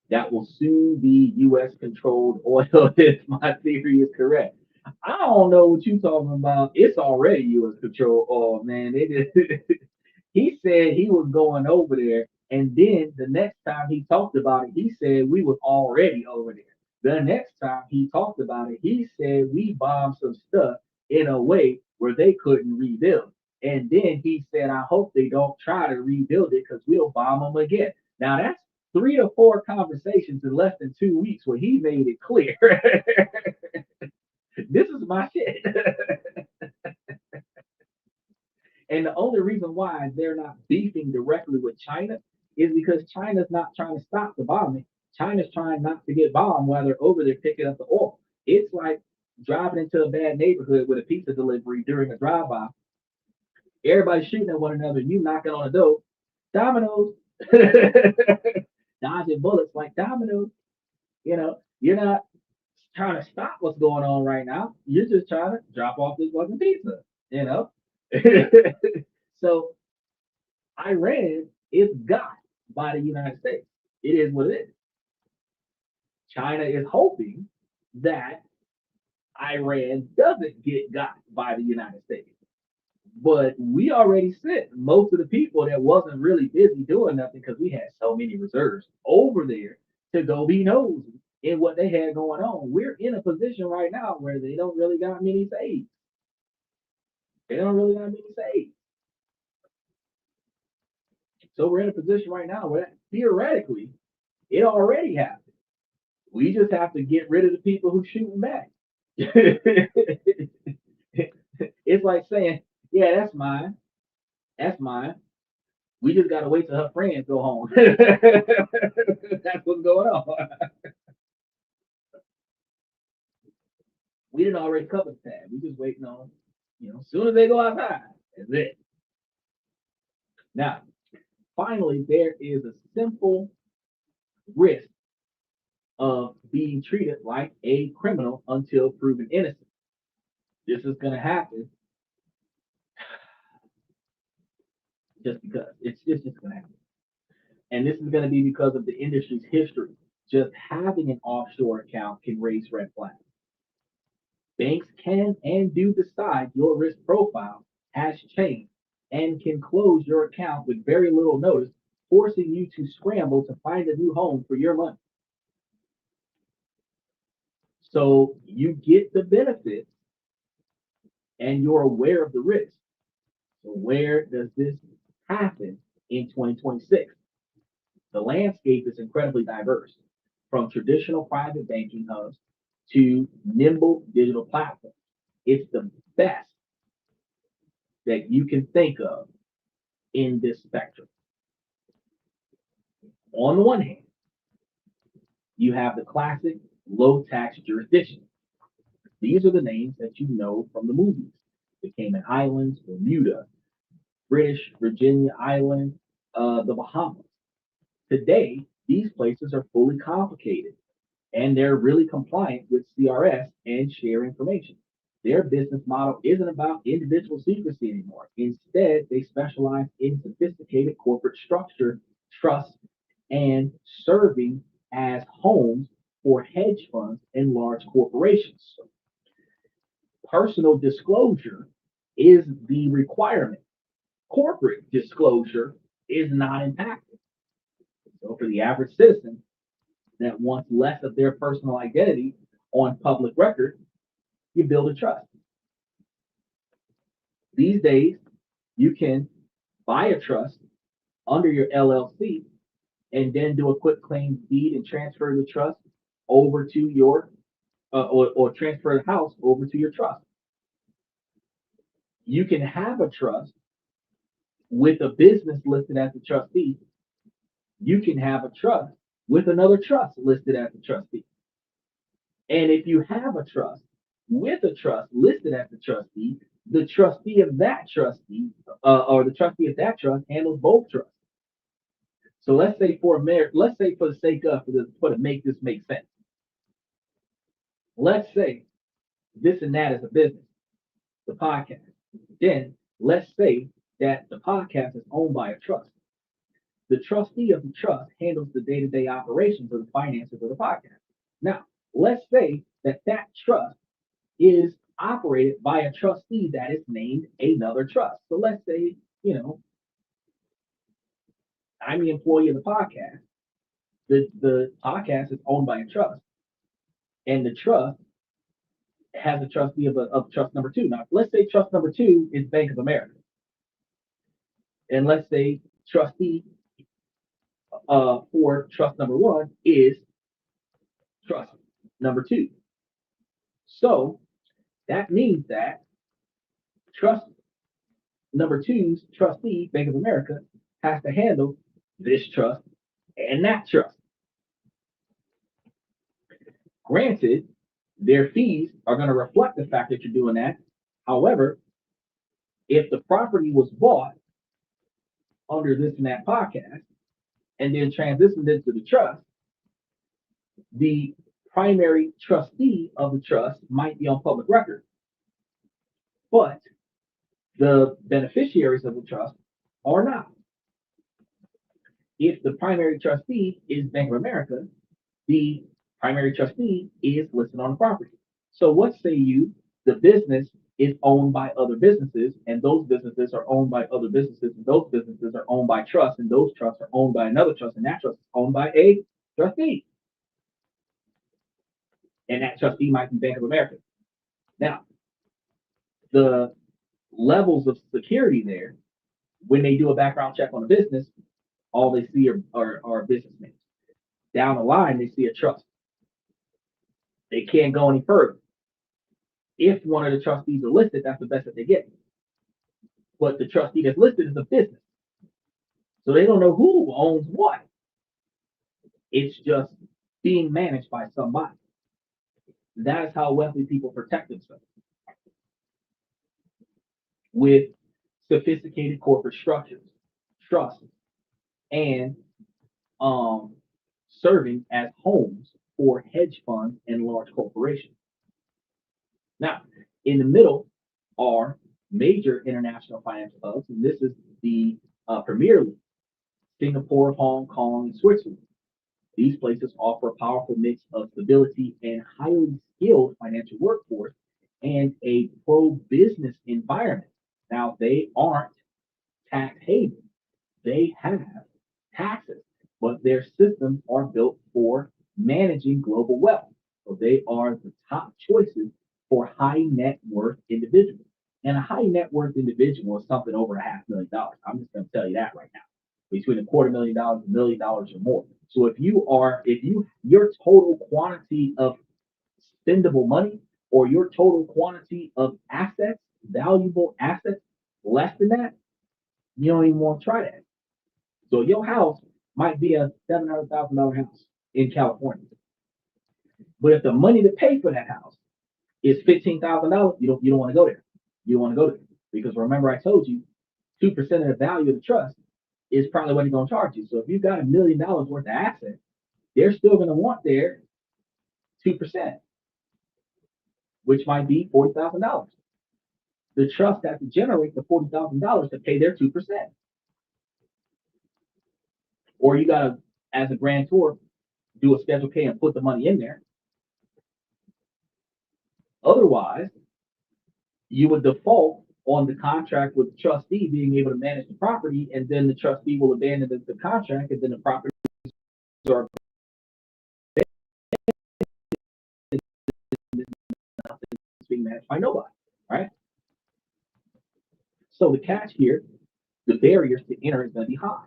That will soon be US controlled oil if my theory is correct. I don't know what you're talking about. It's already US controlled oil, man. They just he said he was going over there, and then the next time he talked about it, he said we was already over there. The next time he talked about it, he said we bombed some stuff in a way where they couldn't rebuild. And then he said, I hope they don't try to rebuild it because we'll bomb them again. Now that's 3 to 4 conversations in less than 2 weeks where he made it clear. This is my shit. And the only reason why they're not beefing directly with China is because China's not trying to stop the bombing. China's trying not to get bombed while they're over there picking up the oil. It's like driving into a bad neighborhood with a pizza delivery during a drive-by. Everybody's shooting at one another. You knocking on the door. Dominoes. Dodging bullets like dominoes. You're not trying to stop what's going on right now. You're just trying to drop off this fucking pizza. You know. So Iran is got by the United States. It is what it is. China is hoping that Iran doesn't get got by the United States. But we already sent most of the people that wasn't really busy doing nothing because we had so many reserves over there to go be nosy in what they had going on. We're in a position right now where they don't really got many saves. They don't really got many saves. So we're in a position right now where theoretically it already happened. We just have to get rid of the people who shooting back. It's like saying, yeah, that's mine. That's mine. We just gotta wait till her friends go home. That's what's going on. We didn't already cover the tab. We just waiting on, as soon as they go outside, that's it. Now, finally, there is a simple risk of being treated like a criminal until proven innocent. This is going to happen just because it's just going to happen. And this is going to be because of the industry's history. Just having an offshore account can raise red flags. Banks can and do decide your risk profile has changed and can close your account with very little notice, forcing you to scramble to find a new home for your money. So you get the benefits and you're aware of the risk. So where does this happen in 2026? The landscape is incredibly diverse, from traditional private banking hubs to nimble digital platforms. It's the best that you can think of in this spectrum. On the one hand, you have the classic low tax jurisdictions. These are the names that you know from the movies: the Cayman Islands, Bermuda, British Virginia Islands, the Bahamas. Today, these places are fully complicated and they're really compliant with CRS and share information. Their business model isn't about individual secrecy anymore. Instead, they specialize in sophisticated corporate structure, trust, and serving as homes for hedge funds and large corporations. So personal disclosure is the requirement. Corporate disclosure is not impacted. So for the average citizen that wants less of their personal identity on public record, you build a trust. These days, you can buy a trust under your LLC and then do a quick claim deed and transfer the trust over to your or transfer the house over to your trust. You can have a trust with a business listed as the trustee. You can have a trust with another trust listed as the trustee. And if you have a trust with a trust listed as the trustee of that trustee, or the trustee of that trust handles both trusts. So let's say let's say for the sake of for to make this make sense, let's say this and that is a business, the podcast. Then let's say that the podcast is owned by a trust. The trustee of the trust handles the day-to-day operations of the finances of the podcast. Now, let's say that that trust is operated by a trustee that is named another trust. So let's say, I'm the employee of the podcast. The podcast is owned by a trust, and the trust has a trustee of trust number two. Now, let's say trust number two is Bank of America, and let's say trustee for trust number one is trust number two. So that means that trust number two's trustee, Bank of America, has to handle this trust and that trust. Granted, their fees are going to reflect the fact that you're doing that. However, if the property was bought under this and that podcast and then transitioned into the trust, the primary trustee of the trust might be on public record, but the beneficiaries of the trust are not. If the primary trustee is Bank of America, the primary trustee is listed on the property. So what say you, the business is owned by other businesses, and those businesses are owned by other businesses, and those businesses are owned by trusts, and those trusts are owned by another trust, and that trust is owned by a trustee. And that trustee might be Bank of America. Now, the levels of security there, when they do a background check on a business, all they see are business names. Down the line, they see a trust. They can't go any further. If one of the trustees are listed, that's the best that they get. But the trustee that's listed is a business. So they don't know who owns what. It's just being managed by somebody. That is how wealthy people protect themselves. With sophisticated corporate structures, trusts, and serving as homes for hedge funds and large corporations. Now, in the middle are major international financial hubs, and this is the Premier League, Singapore, Hong Kong, and Switzerland. These places offer a powerful mix of stability and highly skilled financial workforce and a pro-business environment. Now, they aren't tax havens. They have taxes, but their systems are built for managing global wealth. So they are the top choices for high net worth individuals. And a high net worth individual is something over $500,000. I'm just going to tell you that right now. Between $250,000 and $1 million or more. So if your total quantity of spendable money or your total quantity of assets, valuable assets, less than that, you don't even want to try that. So your house might be a $700,000 house in California. But if the money to pay for that house is $15,000, you don't want to go there. You don't want to go there. Because remember I told you 2% of the value of the trust is probably what they're going to charge you. So if you've got $1 million worth of assets, they're still going to want their 2%, which might be $40,000. The trust has to generate the $40,000 to pay their 2%. Or you got as a grantor, do a Schedule K and put the money in there. Otherwise, you would default on the contract with the trustee being able to manage the property, and then the trustee will abandon the contract, and then the properties are being managed by nobody, right? So the catch here, the barriers to enter is going to be high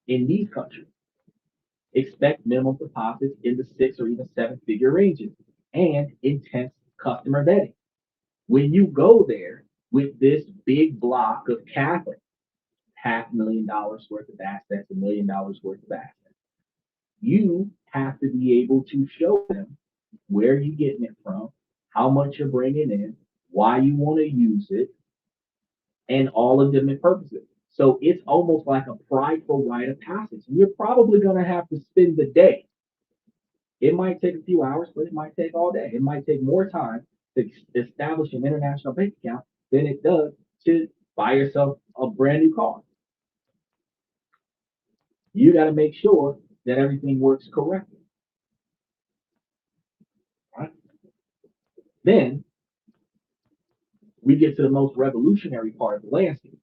in these countries. Expect minimum deposits in the 6 or even 7-figure ranges and intense customer vetting. When you go there with this big block of capital, $500,000 worth of assets, $1 million worth of assets, you have to be able to show them where you're getting it from, how much you're bringing in, why you want to use it, and all of them in purposes. So it's almost like a prideful rite of passage. And you're probably going to have to spend the day. It might take a few hours, but it might take all day. It might take more time to establish an international bank account than it does to buy yourself a brand new car. You got to make sure that everything works correctly. Right? Then we get to the most revolutionary part of the landscape,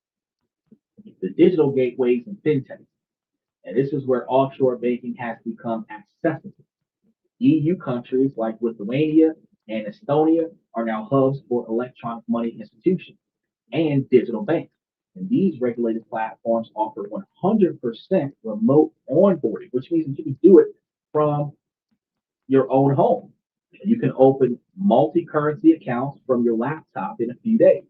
the digital gateways and fintech. And this is where offshore banking has become accessible. EU countries like Lithuania and Estonia are now hubs for electronic money institutions and digital banks. And these regulated platforms offer 100% remote onboarding, which means that you can do it from your own home. You can open multi-currency accounts from your laptop in a few days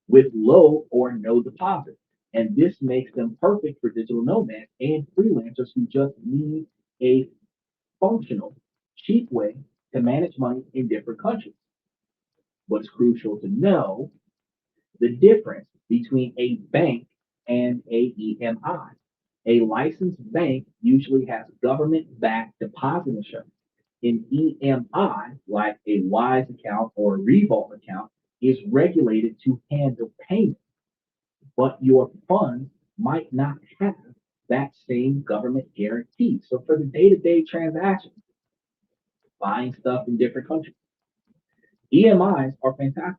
with low or no deposit. And this makes them perfect for digital nomads and freelancers who just need a functional, cheap way to manage money in different countries. What's crucial to know, the difference between a bank and a EMI. A licensed bank usually has government-backed deposit insurance. An EMI, like a Wise account or a Revolt account, is regulated to handle payments, but your funds might not have that same government guarantee. So for the day-to-day transactions, buying stuff in different countries, EMIs are fantastic.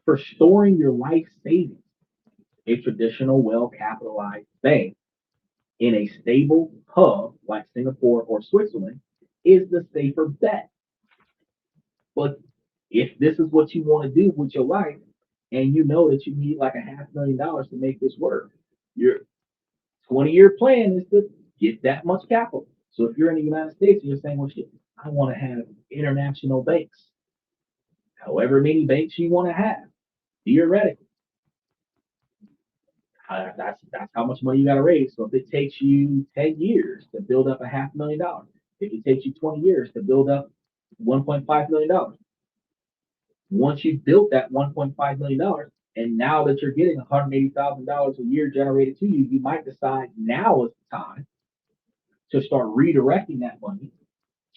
For storing your life savings, a traditional, well-capitalized bank in a stable hub like Singapore or Switzerland is the safer bet. But if this is what you want to do with your life, and you know that you need like $500,000 to make this work, your 20-year plan is to get that much capital. So if you're in the United States and you're saying, well, shit, I want to have international banks, however many banks you want to have, theoretically, that's how much money you got to raise. So if it takes you 10 years to build up $500,000, if it takes you 20 years to build up $1.5 million, once you built that $1.5 million, and now that you're getting $180,000 a year generated to you, you might decide now is the time to start redirecting that money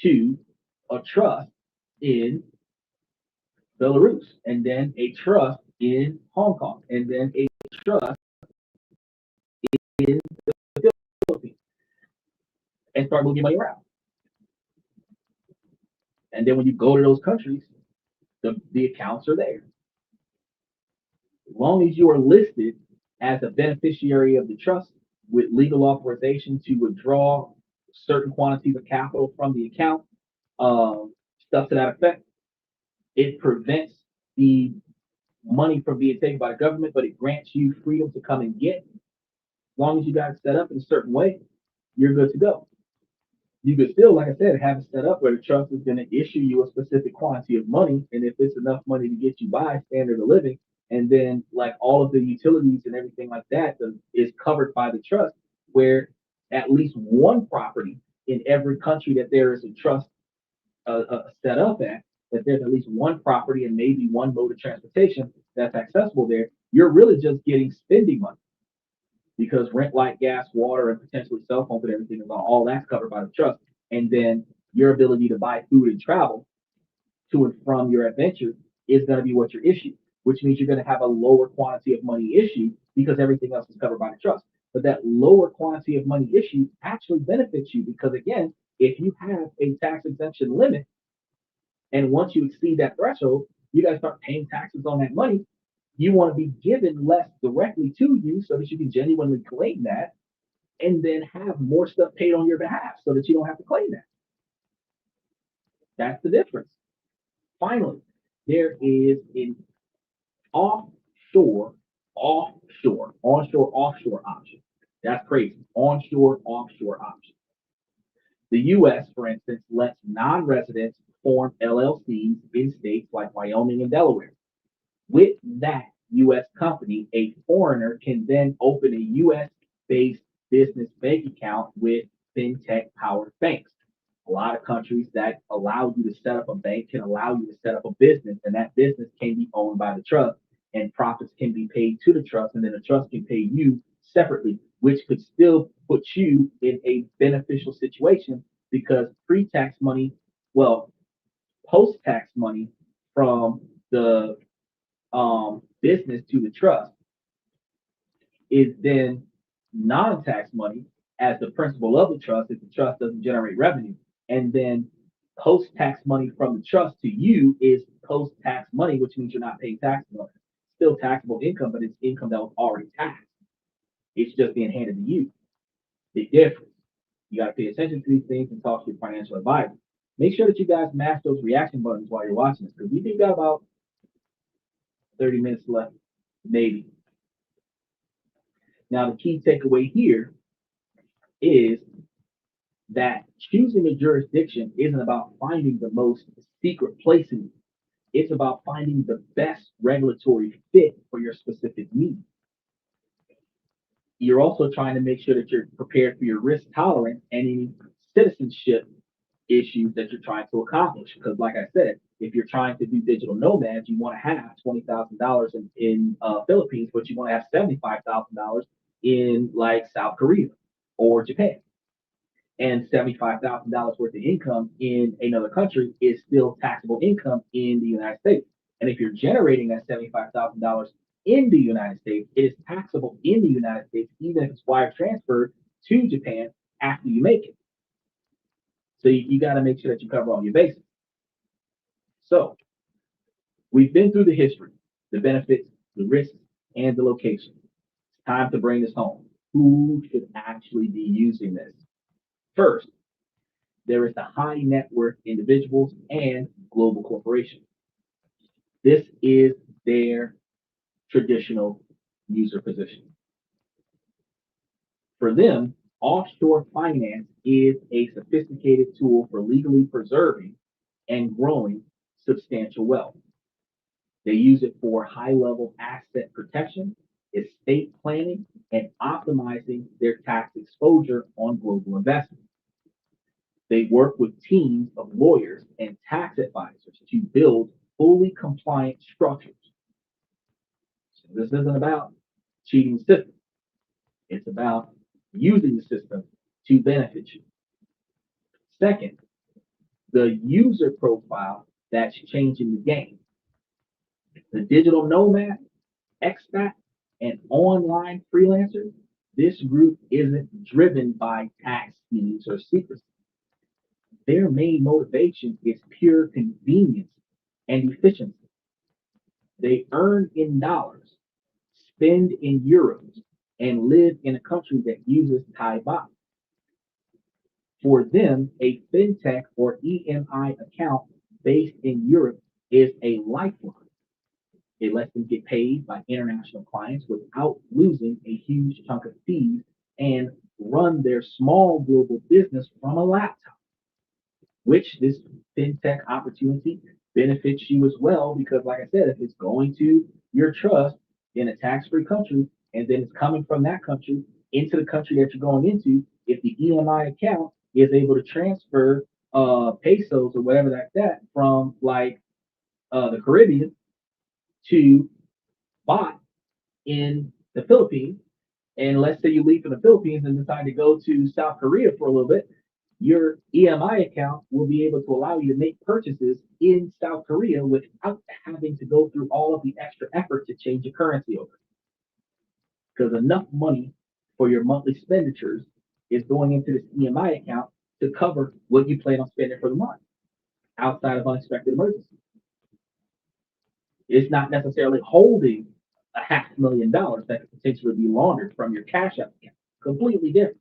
to a trust in Belarus, and then a trust in Hong Kong, and then a trust in the Philippines, and start moving money around. And then when you go to those countries, the accounts are there. As long as you are listed as a beneficiary of the trust with legal authorization to withdraw certain quantities of capital from the account, stuff to that effect, it prevents the money from being taken by the government, but it grants you freedom to come and get. As long as you got it set up in a certain way, you're good to go. You could still, like I said, have it set up where the trust is going to issue you a specific quantity of money, and if it's enough money to get you by standard of living, and then like all of the utilities and everything like that is covered by the trust, where at least one property in every country that there is a trust set up at, that there's at least one property and maybe one mode of transportation that's accessible there, you're really just getting spending money. Because rent, light, gas, water, and potentially cell phones and everything is all that's covered by the trust. And then your ability to buy food and travel to and from your adventure is going to be what you're issued, which means you're going to have a lower quantity of money issued because everything else is covered by the trust. But that lower quantity of money issued actually benefits you because, again, if you have a tax exemption limit, and once you exceed that threshold, you got to start paying taxes on that money. You want to be given less directly to you so that you can genuinely claim that and then have more stuff paid on your behalf so that you don't have to claim that. That's the difference. Finally, there is an offshore, onshore, offshore option. That's crazy. Onshore, offshore option. The U.S., for instance, lets non-residents form LLCs in states like Wyoming and Delaware. With that U.S. company, a foreigner can then open a U.S. based business bank account with fintech powered banks. A lot of countries that allow you to set up a bank can allow you to set up a business, and that business can be owned by the trust, and profits can be paid to the trust, and then the trust can pay you separately, which could still put you in a beneficial situation because pre-tax money, well, post-tax money from the business to the trust is then non-tax money as the principal of the trust if the trust doesn't generate revenue. And then post-tax money from the trust to you is post-tax money, which means you're not paying taxes on it. Still taxable income, but it's income that was already taxed. It's just being handed to you. Big difference. You got to pay attention to these things and talk to your financial advisor. Make sure that you guys mash those reaction buttons while you're watching this because we do got about 30 minutes left, maybe. Now, the key takeaway here is that choosing a jurisdiction isn't about finding the most secret place in it. It's about finding the best regulatory fit for your specific needs. You're also trying to make sure that you're prepared for your risk tolerance and any citizenship issues that you're trying to accomplish. Because, like I said, if you're trying to do digital nomads, you want to have $20,000 in Philippines, but you want to have $75,000 in like South Korea or Japan. And $75,000 worth of income in another country is still taxable income in the United States. And if you're generating that $75,000 in the United States, it is taxable in the United States, even if it's wire transferred to Japan after you make it. So you got to make sure that you cover all your bases. So we've been through the history, the benefits, the risks, and the location. It's time to bring this home. Who should actually be using this? First, there is the high net worth individuals and global corporations. This is their traditional user position. For them, offshore finance is a sophisticated tool for legally preserving and growing substantial wealth. They use it for high level asset protection, estate planning, and optimizing their tax exposure on global investments. They work with teams of lawyers and tax advisors to build fully compliant structures. So this isn't about cheating the system. It's about using the system to benefit you. Second, the user profile that's changing the game. The digital nomad, expat, and online freelancer, this group isn't driven by tax schemes or secrecy. Their main motivation is pure convenience and efficiency. They earn in dollars, spend in euros, and live in a country that uses Thai baht. For them, a fintech or EMI account based in Europe is a lifeline. It lets them get paid by international clients without losing a huge chunk of fees and run their small global business from a laptop, which this fintech opportunity benefits you as well because, like I said, if it's going to your trust in a tax-free country and then it's coming from that country into the country that you're going into, if the EMI account is able to transfer pesos or whatever like that from like the Caribbean to baht in the Philippines, and let's say you leave from the Philippines and decide to go to South Korea for a little bit, your EMI account will be able to allow you to make purchases in South Korea without having to go through all of the extra effort to change your currency over. Because enough money for your monthly expenditures is going into this EMI account to cover what you plan on spending for the month outside of unexpected emergencies. It's not necessarily holding a $500,000 that could potentially be laundered from your cash app account. Completely different.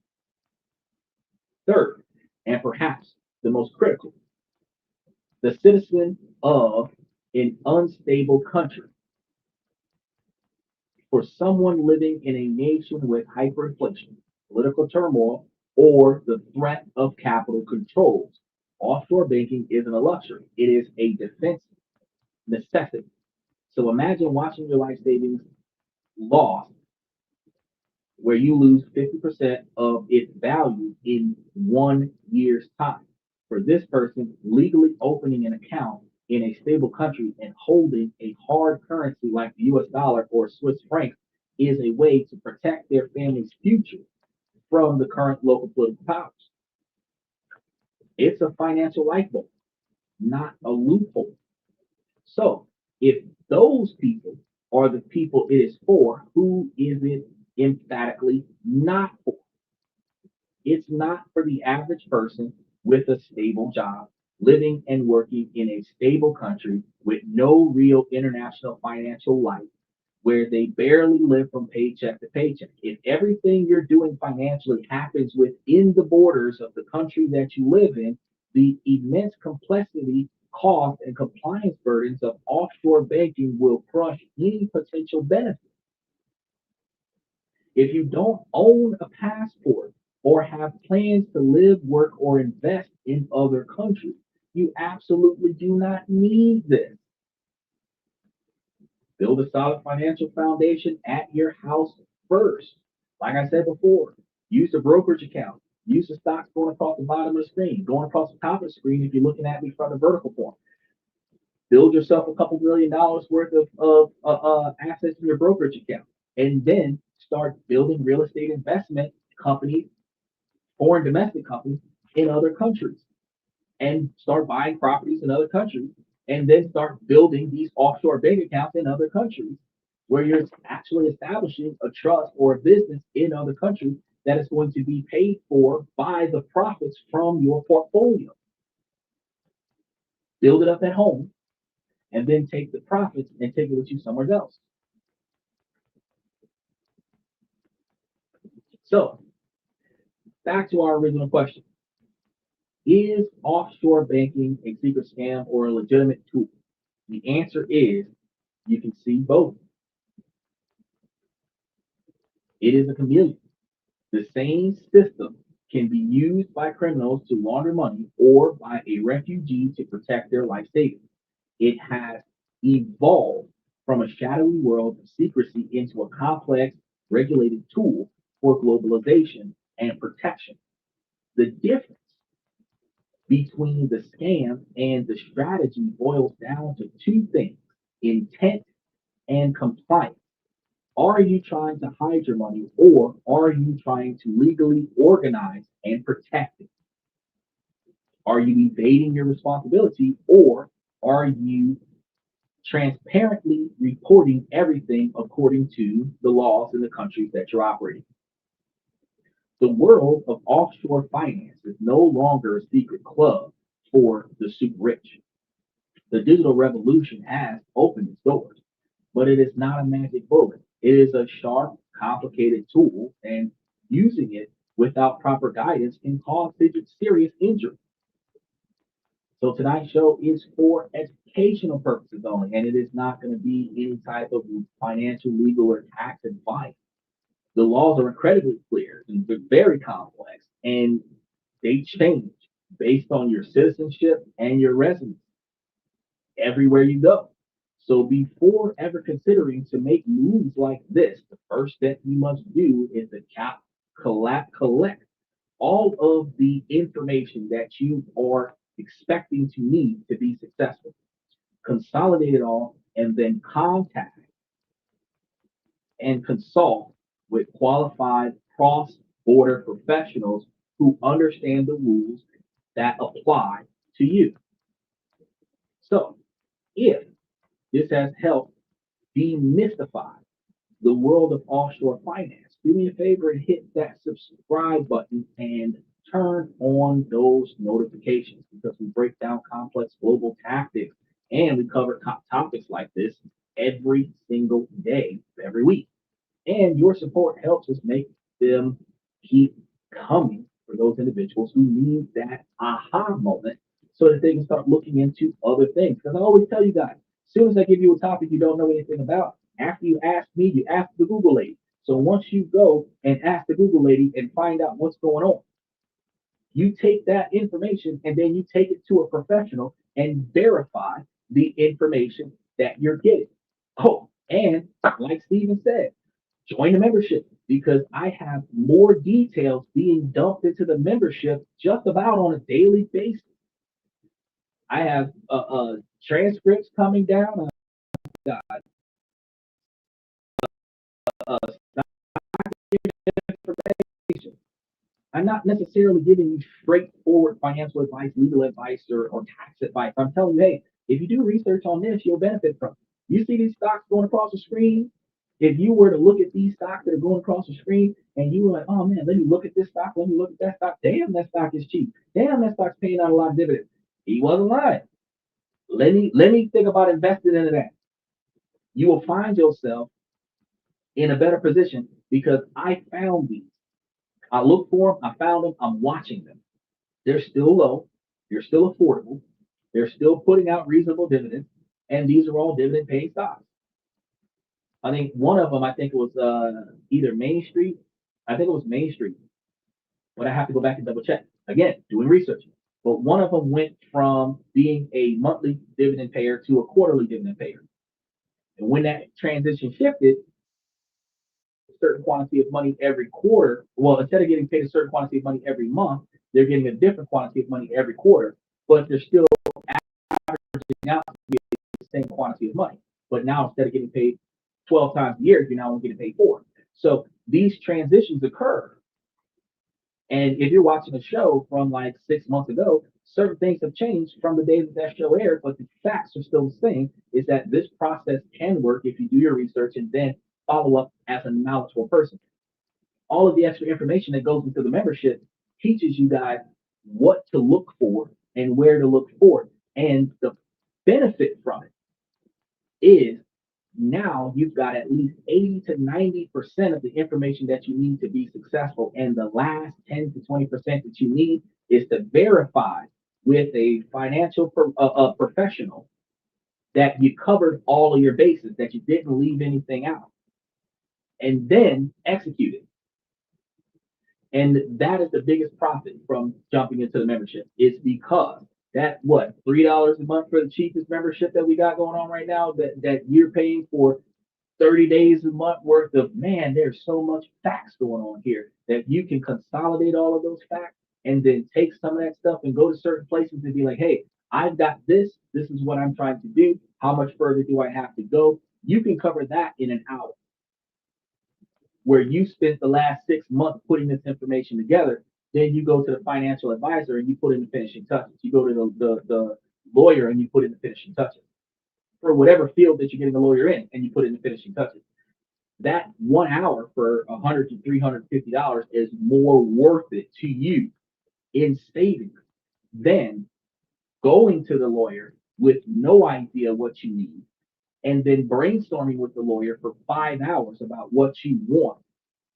Third, and perhaps the most critical, the citizen of an unstable country. For someone living in a nation with hyperinflation, political turmoil, or the threat of capital controls, offshore banking isn't a luxury. It is a defense necessity. So imagine watching your life savings lost where you lose 50% of its value in 1 year's time. For this person, legally opening an account in a stable country and holding a hard currency like the US dollar or Swiss franc is a way to protect their family's future from the current local political powers. It's a financial lifeboat, not a loophole. So, if those people are the people it is for, who is it emphatically not for? It's not for the average person with a stable job, living and working in a stable country with no real international financial life, where they barely live from paycheck to paycheck. If everything you're doing financially happens within the borders of the country that you live in, the immense complexity, cost, and compliance burdens of offshore banking will crush any potential benefit. If you don't own a passport or have plans to live, work, or invest in other countries, you absolutely do not need this. Build a solid financial foundation at your house first. Like I said before, use a brokerage account. Use the stocks going across the bottom of the screen, going across the top of the screen if you're looking at me from the vertical form. Build yourself a couple $1 million worth of assets in your brokerage account, and then start building real estate investment companies, foreign domestic companies in other countries, and start buying properties in other countries, and then start building these offshore bank accounts in other countries where you're actually establishing a trust or a business in other countries that is going to be paid for by the profits from your portfolio. Build it up at home and then take the profits and take it with you somewhere else. So, back to our original question. Is offshore banking a secret scam or a legitimate tool? The answer is you can see both. It is a chameleon. The same system can be used by criminals to launder money or by a refugee to protect their life savings. It has evolved from a shadowy world of secrecy into a complex, regulated tool for globalization and protection. The difference between the scam and the strategy boils down to two things: intent and compliance. Are you trying to hide your money, or are you trying to legally organize and protect it? Are you evading your responsibility, or are you transparently reporting everything according to the laws in the countries that you're operating? The world of offshore finance is no longer a secret club for the super rich. The digital revolution has opened its doors, but it is not a magic bullet. It is a sharp, complicated tool, and using it without proper guidance can cause serious injury. So tonight's show is for educational purposes only, and it is not going to be any type of financial, legal, or tax advice. The laws are incredibly clear and they're very complex, and they change based on your citizenship and your residence everywhere you go. So before ever considering to make moves like this, the first step you must do is to collect all of the information that you are expecting to need to be successful. Consolidate it all and then contact and consult with qualified cross-border professionals who understand the rules that apply to you. So, if this has helped demystify the world of offshore finance, do me a favor and hit that subscribe button and turn on those notifications, because we break down complex global tactics and we cover top topics like this every single day, every week. And your support helps us make them keep coming for those individuals who need that aha moment so that they can start looking into other things. Because I always tell you guys, as soon as I give you a topic you don't know anything about, after you ask me, you ask the Google lady. So once you go and ask the Google lady and find out what's going on, you take that information and then you take it to a professional and verify the information that you're getting. Oh, and like Steven said, join the membership, because I have more details being dumped into the membership just about on a daily basis. I have transcripts coming down. I've got information. I'm not necessarily giving you straightforward financial advice, legal advice, or tax advice. I'm telling you, hey, if you do research on this, you'll benefit from it. You see these stocks going across the screen? If you were to look at these stocks that are going across the screen and you were like, oh man, let me look at this stock, let me look at that stock. Damn, that stock is cheap. Damn, that stock's paying out a lot of dividends. He wasn't lying. Let me think about investing into that. You will find yourself in a better position because I found these. I looked for them, I found them, I'm watching them. They're still low, they're still affordable, they're still putting out reasonable dividends, and these are all dividend paying stocks. I think one of them, I think it was either Main Street. I think it was Main Street, but I have to go back and double check. Again, doing research. But one of them went from being a monthly dividend payer to a quarterly dividend payer. And when that transition shifted, a certain quantity of money every quarter, well, instead of getting paid a certain quantity of money every month, they're getting a different quantity of money every quarter, but they're still averaging out to be the same quantity of money. But now instead of getting paid 12 times a year, you're now only getting paid 4. So these transitions occur. And if you're watching a show from like 6 months ago, certain things have changed from the day that that show aired, but the facts are still the same, is that this process can work if you do your research and then follow up as a knowledgeable person. All of the extra information that goes into the membership teaches you guys what to look for and where to look for it. And the benefit from it is now you've got at least 80 to 90% of the information that you need to be successful. And the last 10 to 20% that you need is to verify with a financial professional that you covered all of your bases, that you didn't leave anything out, and then execute it. And that is the biggest profit from jumping into the membership. It's because that what $3 a month for the cheapest membership that we got going on right now, that you're paying for 30 days a month worth of, man, there's so much facts going on here that you can consolidate all of those facts and then take some of that stuff and go to certain places and be like, hey, I've got this. This is what I'm trying to do. How much further do I have to go? You can cover that in an hour, where you spent the last 6 months putting this information together. Then you go to the financial advisor and you put in the finishing touches. You go to the lawyer and you put in the finishing touches for whatever field that you're getting a lawyer in, and you put in the finishing touches. That 1 hour for $100 to $350 is more worth it to you in savings than going to the lawyer with no idea what you need and then brainstorming with the lawyer for 5 hours about what you want.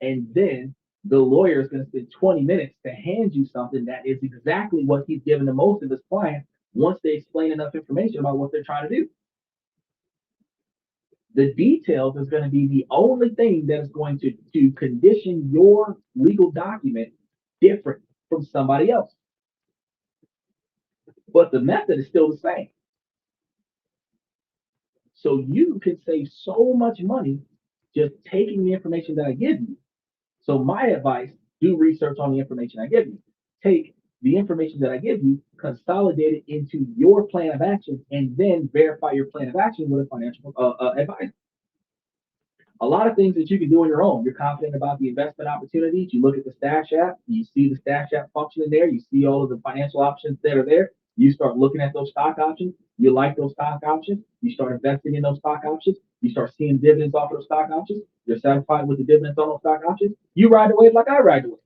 And then the lawyer is going to spend 20 minutes to hand you something that is exactly what he's given to most of his clients once they explain enough information about what they're trying to do. The details is going to be the only thing that is going to condition your legal document different from somebody else. But the method is still the same. So you can save so much money just taking the information that I give you. So my advice, do research on the information I give you. Take the information that I give you, consolidate it into your plan of action, and then verify your plan of action with a financial advisor. A lot of things that you can do on your own. You're confident about the investment opportunities. You look at the Stash app, you see the Stash app function in there. You see all of the financial options that are there. You start looking at those stock options. You like those stock options. You start investing in those stock options. You start seeing dividends off of those stock options. You're satisfied with the dividends on those stock options. You ride the wave like I ride the wave.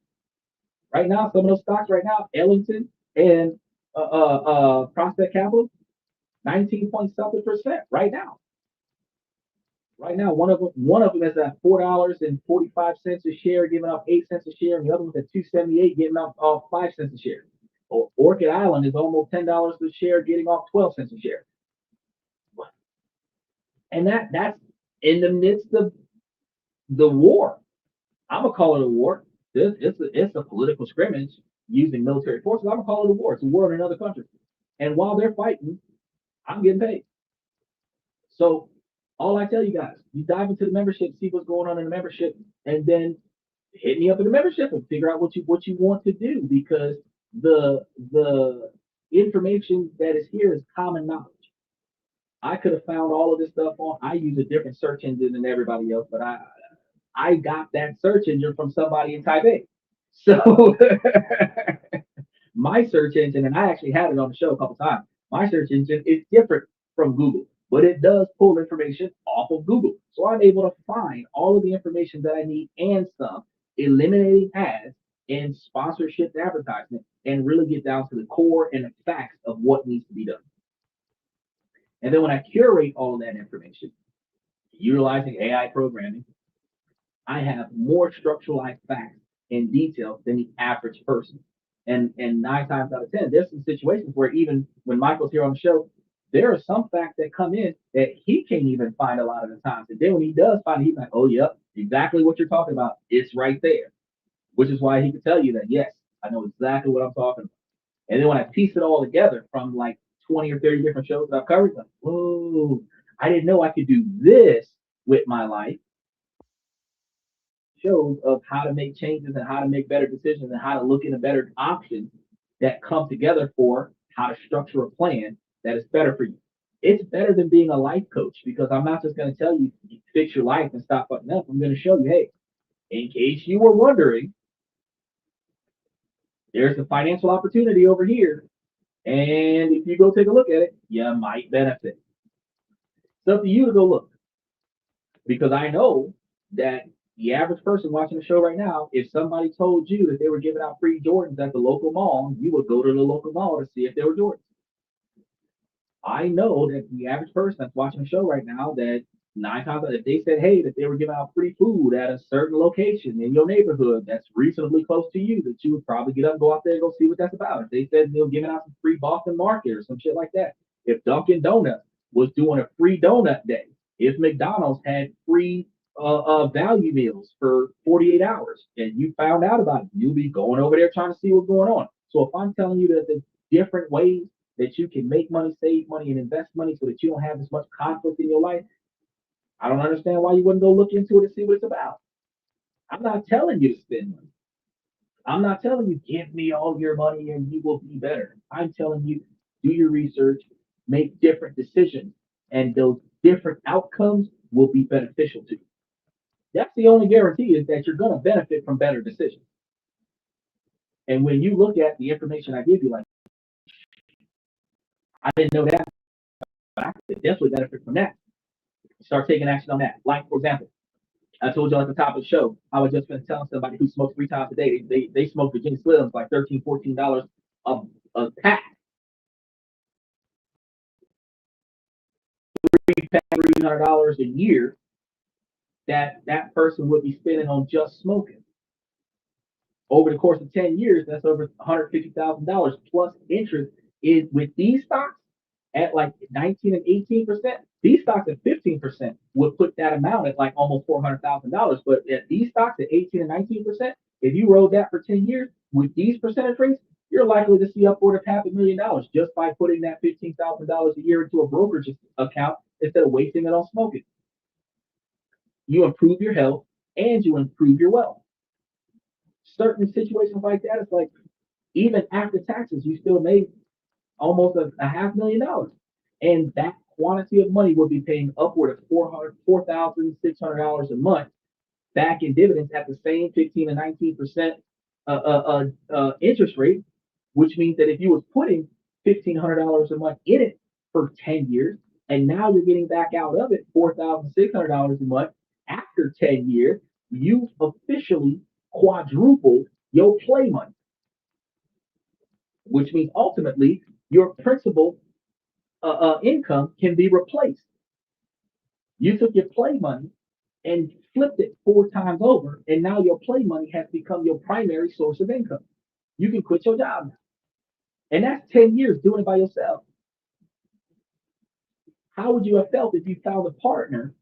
Right now, some of those stocks right now, Ellington and Prospect Capital, 19 point something percent right now. Right now, one of them is at $4.45 a share, giving up 8 cents a share, and the other one's at 278, getting off 5 cents a share. Or Orchid Island is almost $10 a share, getting off 12 cents a share. And that's in the midst of the war. I'm gonna call it a war. It's a political scrimmage using military forces. I'm gonna call it a war. It's a war in another country. And while they're fighting, I'm getting paid. So all I tell you guys, you dive into the membership, see what's going on in the membership, and then hit me up in the membership and figure out what you want to do, because the information that is here is common knowledge. I could have found all of this stuff on. I use a different search engine than everybody else, but I got that search engine from somebody in Taipei. So my search engine, and I actually had it on the show a couple times. My search engine is different from Google, but it does pull information off of Google. So I'm able to find all of the information that I need and some, eliminating ads and sponsorship advertisement, and really get down to the core and the facts of what needs to be done. And then when I curate all of that information, utilizing AI programming, I have more structuralized facts and details than the average person. And 9 times out of 10, there's some situations where even when Michael's here on the show, there are some facts that come in that he can't even find a lot of the times. And then when he does find it, he's like, oh, yep, exactly what you're talking about. It's right there. Which is why he can tell you that, yes, I know exactly what I'm talking about. And then when I piece it all together from like 20 or 30 different shows that I've covered, like, whoa, I didn't know I could do this with my life. Shows of how to make changes and how to make better decisions and how to look into better options that come together for how to structure a plan that is better for you. It's better than being a life coach, because I'm not just going to tell you fix your life and stop fucking up. I'm going to show you, hey, in case you were wondering, there's a financial opportunity over here. And if you go take a look at it, you might benefit. It's up to you to go look. Because I know that the average person watching the show right now, if somebody told you that they were giving out free Jordans at the local mall, you would go to the local mall to see if they were Jordans. I know that the average person that's watching the show right now, that 9 times if they said, hey, that they were giving out free food at a certain location in your neighborhood that's reasonably close to you, that you would probably get up and go out there and go see what that's about. If they said they were giving out some free Boston Market or some shit like that. If Dunkin' Donuts was doing a free donut day, if McDonald's had free value meals for 48 hours and you found out about it, you'll be going over there trying to see what's going on. So if I'm telling you that there's different ways that you can make money, save money, and invest money so that you don't have as much conflict in your life, I don't understand why you wouldn't go look into it and see what it's about. I'm not telling you to spend money. I'm not telling you give me all your money and you will be better. I'm telling you do your research, make different decisions, and those different outcomes will be beneficial to you. That's the only guarantee, is that you're going to benefit from better decisions. And when you look at the information I give you, like, I didn't know that, but I could definitely benefit from that. Start taking action on that. Like, for example, I told you at the top of the show, I was just been telling somebody who smokes 3 times a day, they smoke Virginia Slims like $13, $14 a pack. $300 a year that person would be spending on just smoking. Over the course of 10 years, that's over $150,000 plus interest is with these stocks at like 19 and 18%. These stocks at 15% would put that amount at like almost $400,000. But at these stocks at 18 and 19%, if you rode that for 10 years with these percentage rates, you're likely to see upward of $500,000 just by putting that $15,000 a year into a brokerage account instead of wasting it on smoking. You improve your health and you improve your wealth. Certain situations like that, it's like even after taxes, you still made almost a $500,000. And that quantity of money will be paying upward of $4,600 a month back in dividends at the same 15 and 19% interest rate, which means that if you was putting $1,500 a month in it for 10 years, and now you're getting back out of it $4,600 a month after 10 years. You've officially quadrupled your play money, which means ultimately your principal income can be replaced. You took your play money and flipped it 4 times over, and now your play money has become your primary source of income. You can quit your job now. And that's 10 years doing it by yourself. How would you have felt if you found a partner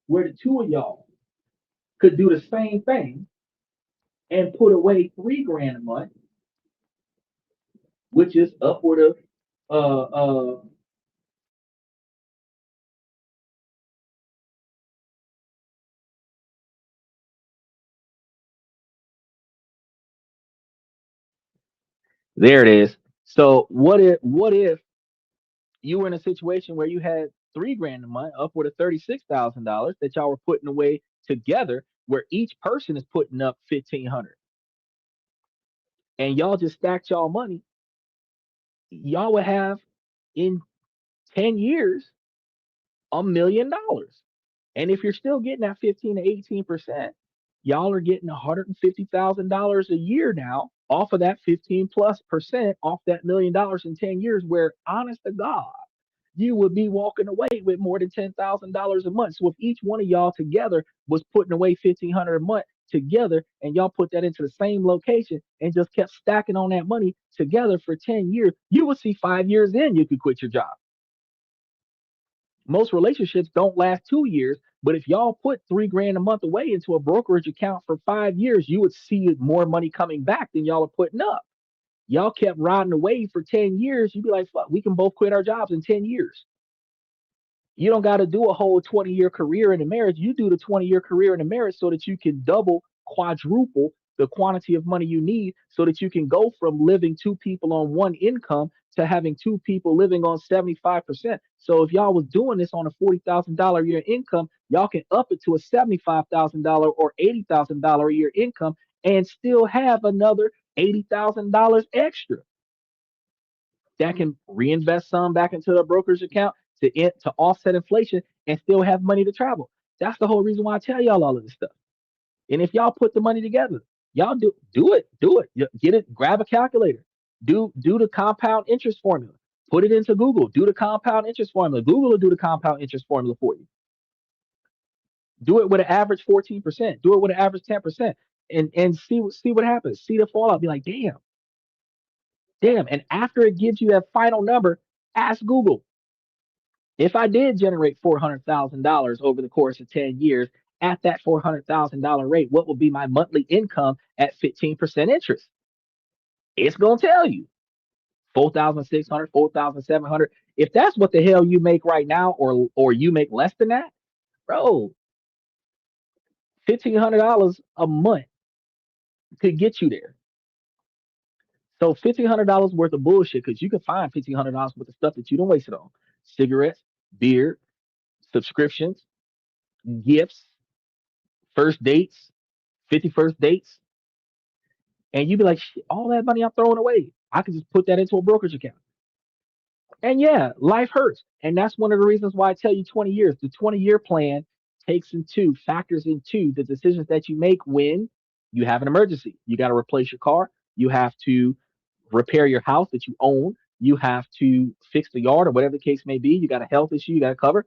where the two of y'all could do the same thing and put away 3 grand a month, which is upward of there it is. So what if you were in a situation where you had 3 grand a month, upward of $36,000 that y'all were putting away together, where each person is putting up 1,500, and y'all just stacked y'all money, y'all would have in 10 years $1 million. And if you're still getting that 15 to 18%, y'all are getting $150,000 a year now off of that 15+% off that $1 million in 10 years, where honest to God, you would be walking away with more than $10,000 a month. So if each one of y'all together was putting away 1,500 a month together, and y'all put that into the same location and just kept stacking on that money together for 10 years, you would see 5 years in you could quit your job. Most relationships don't last 2 years, but if y'all put 3 grand a month away into a brokerage account for 5 years, you would see more money coming back than y'all are putting up. Y'all kept riding away for 10 years. You'd be like, fuck, we can both quit our jobs in 10 years. You don't got to do a whole 20-year career in a marriage. You do the 20-year career in a marriage so that you can double, quadruple the quantity of money you need, so that you can go from living 2 people on one income to having 2 people living on 75%. So if y'all was doing this on a $40,000 a year income, y'all can up it to a $75,000 or $80,000 a year income and still have another $80,000 extra that can reinvest some back into the brokerage account to offset inflation and still have money to travel. That's the whole reason why I tell y'all all of this stuff. And if y'all put the money together, y'all do it. Get it, grab a calculator. Do the compound interest formula. Put it into Google. Do the compound interest formula. Google will do the compound interest formula for you. Do it with an average 14%. Do it with an average 10%. And see what happens. See the fallout. Be like, damn. And after it gives you that final number, ask Google, if I did generate $400,000 over the course of 10 years at that $400,000 rate, what would be my monthly income at 15% interest? It's going to tell you 4,600, 4,700. If that's what the hell you make right now, or you make less than that, bro, $1,500 a month could get you there. So $1,500 worth of bullshit, because you can find $1,500 worth of stuff that you don't waste it on: cigarettes, beer, subscriptions, gifts, first dates, 51st dates. And you'd be like, shit, all that money I'm throwing away, I could just put that into a brokerage account. And yeah, life hurts. And that's one of the reasons why I tell you 20 years. The 20-year plan factors into the decisions that you make when you have an emergency. You got to replace your car. You have to repair your house that you own. You have to fix the yard or whatever the case may be. You got a health issue you got to cover.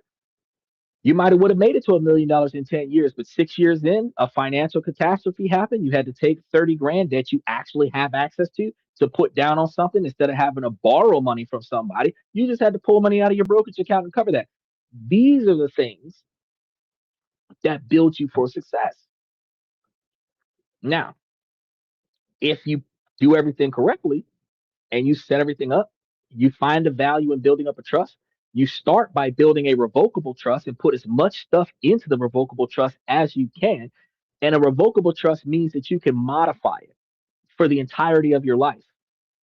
You might have would have made it to $1 million in 10 years, but 6 years in, a financial catastrophe happened. You had to take 30 grand that you actually have access to put down on something instead of having to borrow money from somebody. You just had to pull money out of your brokerage account and cover that. These are the things that build you for success. Now, if you do everything correctly and you set everything up, you find the value in building up a trust. You start by building a revocable trust and put as much stuff into the revocable trust as you can. And a revocable trust means that you can modify it for the entirety of your life.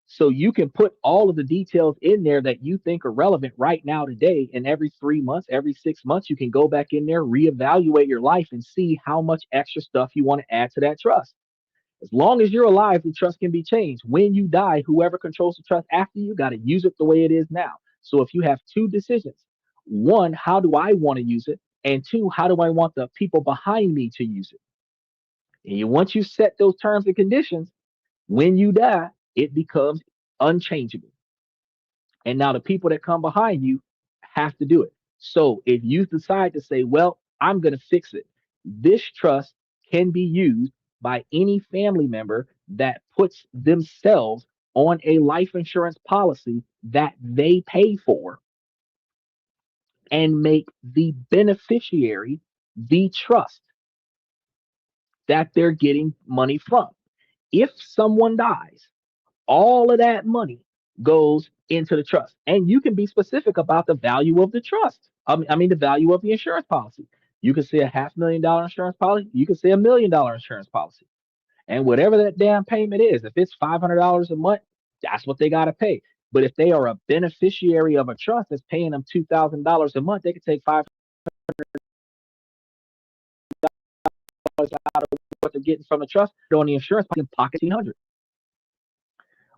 So you can put all of the details in there that you think are relevant right now today. And every 3 months, every 6 months, you can go back in there, reevaluate your life, and see how much extra stuff you want to add to that trust. As long as you're alive, the trust can be changed. When you die, whoever controls the trust after you got to use it the way it is now. So if you have two decisions, one, how do I want to use it? And two, how do I want the people behind me to use it? And once you set those terms and conditions, when you die, it becomes unchangeable. And now the people that come behind you have to do it. So if you decide to say, well, I'm going to fix it, this trust can be used by any family member that puts themselves on a life insurance policy that they pay for and make the beneficiary the trust that they're getting money from. If someone dies, all of that money goes into the trust. And you can be specific about the value of the trust. I mean, the value of the insurance policy. You can say $500,000 insurance policy. You can say $1 million insurance policy. And whatever that damn payment is, if it's $500 a month, that's what they got to pay. But if they are a beneficiary of a trust that's paying them $2,000 a month, they can take $500 out of what they're getting from the trust on the insurance policy and pocket 100.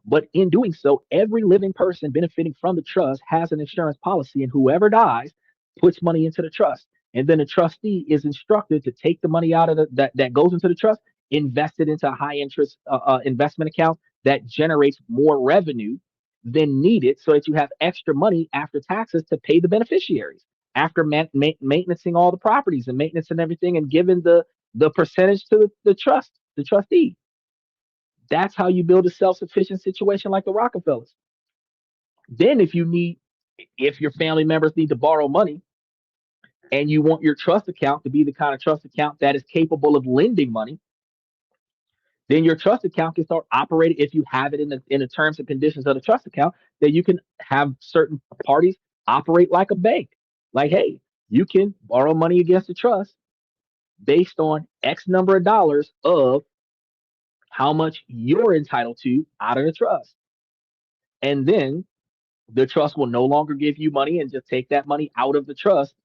But in doing so, every living person benefiting from the trust has an insurance policy, and whoever dies puts money into the trust. And then the trustee is instructed to take the money out of that goes into the trust, invest it into a high interest investment account that generates more revenue than needed, so that you have extra money after taxes to pay the beneficiaries, after maintaining all the properties and maintenance and everything, and giving the percentage to the trustee. That's how you build a self-sufficient situation like the Rockefellers. Then if your family members need to borrow money and you want your trust account to be the kind of trust account that is capable of lending money, then your trust account can start operating. If you have it in the terms and conditions of the trust account, that you can have certain parties operate like a bank. Like, hey, you can borrow money against the trust based on X number of dollars of how much you're entitled to out of the trust. And then the trust will no longer give you money and just take that money out of the trust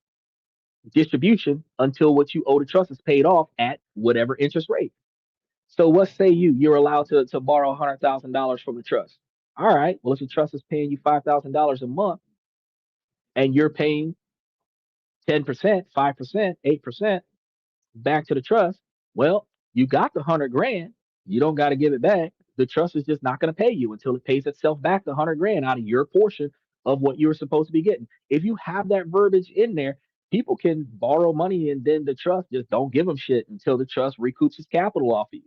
distribution until what you owe the trust is paid off at whatever interest rate. So what say you're allowed to borrow $100,000 from the trust. All right. Well, if the trust is paying you $5,000 a month and you're paying 10%, 5%, 8% back to the trust, well, you got the 100 grand. You don't got to give it back. The trust is just not going to pay you until it pays itself back the 100 grand out of your portion of what you were supposed to be getting. If you have that verbiage in there, people can borrow money and then the trust just don't give them shit until the trust recoups its capital off of you.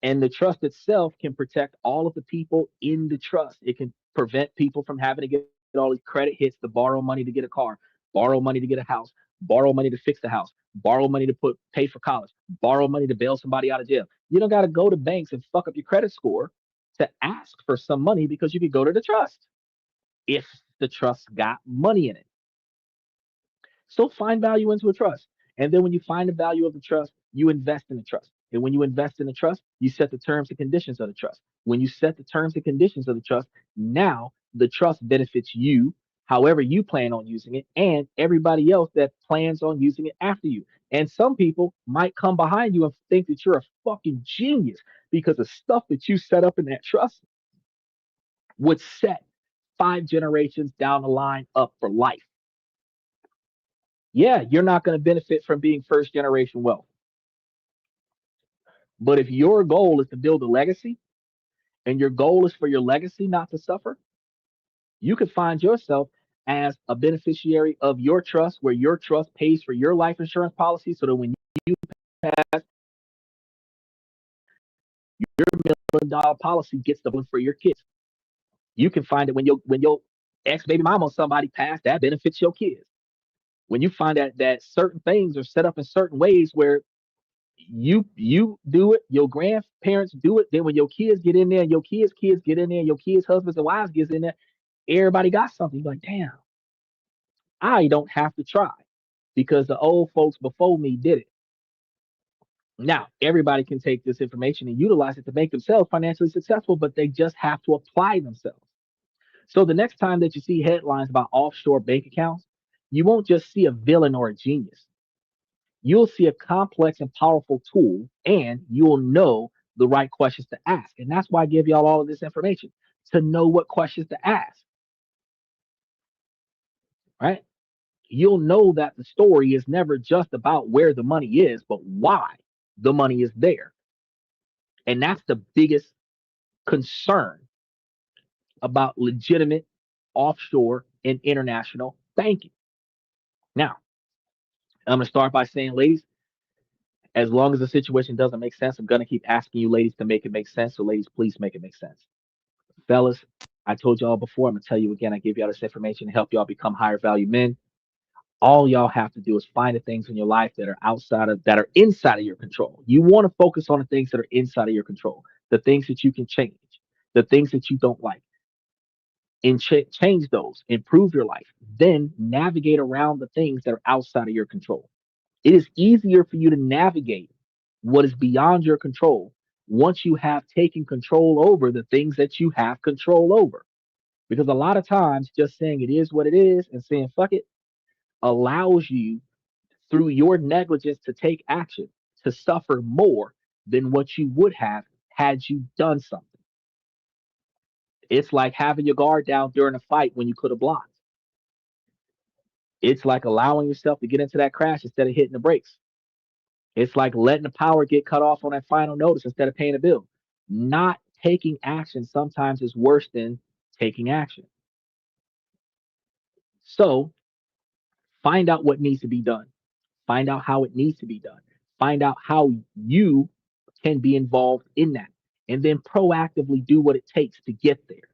And the trust itself can protect all of the people in the trust. It can prevent people from having to get all these credit hits to borrow money to get a car, borrow money to get a house, borrow money to fix the house, borrow money to pay for college, borrow money to bail somebody out of jail. You don't got to go to banks and fuck up your credit score to ask for some money, because you could go to the trust if the trust got money in it. So find value into a trust. And then when you find the value of the trust, you invest in the trust. And when you invest in the trust, you set the terms and conditions of the trust. When you set the terms and conditions of the trust, now the trust benefits you, however you plan on using it, and everybody else that plans on using it after you. And some people might come behind you and think that you're a fucking genius because the stuff that you set up in that trust would set 5 generations down the line up for life. Yeah, you're not going to benefit from being first generation wealth. But if your goal is to build a legacy and your goal is for your legacy not to suffer, you could find yourself as a beneficiary of your trust, where your trust pays for your life insurance policy, so that when you pass, your $1 million policy gets the one for your kids. You can find it when your ex baby mama or somebody passed, that benefits your kids. When you find that certain things are set up in certain ways where you do it, your grandparents do it, then when your kids get in there, and your kids get in there, and your kids husbands and wives get in there, everybody got something. You're like, damn, I don't have to try because the old folks before me did it. Now everybody can take this information and utilize it to make themselves financially successful, but they just have to apply themselves. So the next time that you see headlines about offshore bank accounts, you won't just see a villain or a genius. You'll see a complex and powerful tool, and you'll know the right questions to ask. And that's why I give y'all all of this information, to know what questions to ask. Right? You'll know that the story is never just about where the money is, but why the money is there. And that's the biggest concern about legitimate offshore and international banking. Now, I'm going to start by saying, ladies, as long as the situation doesn't make sense, I'm going to keep asking you ladies to make it make sense. So ladies, please make it make sense. Fellas, I told y'all before, I'm going to tell you again, I give y'all this information to help y'all become higher value men. All y'all have to do is find the things in your life that are inside of your control. You want to focus on the things that are inside of your control, the things that you can change, the things that you don't like, and change those, improve your life, then navigate around the things that are outside of your control. It is easier for you to navigate what is beyond your control once you have taken control over the things that you have control over. Because a lot of times just saying it is what it is and saying fuck it allows you, through your negligence, to take action, to suffer more than what you would have had you done something. It's like having your guard down during a fight when you could have blocked. It's like allowing yourself to get into that crash instead of hitting the brakes. It's like letting the power get cut off on that final notice instead of paying a bill. Not taking action sometimes is worse than taking action. So find out what needs to be done. Find out how it needs to be done. Find out how you can be involved in that. And then proactively do what it takes to get there.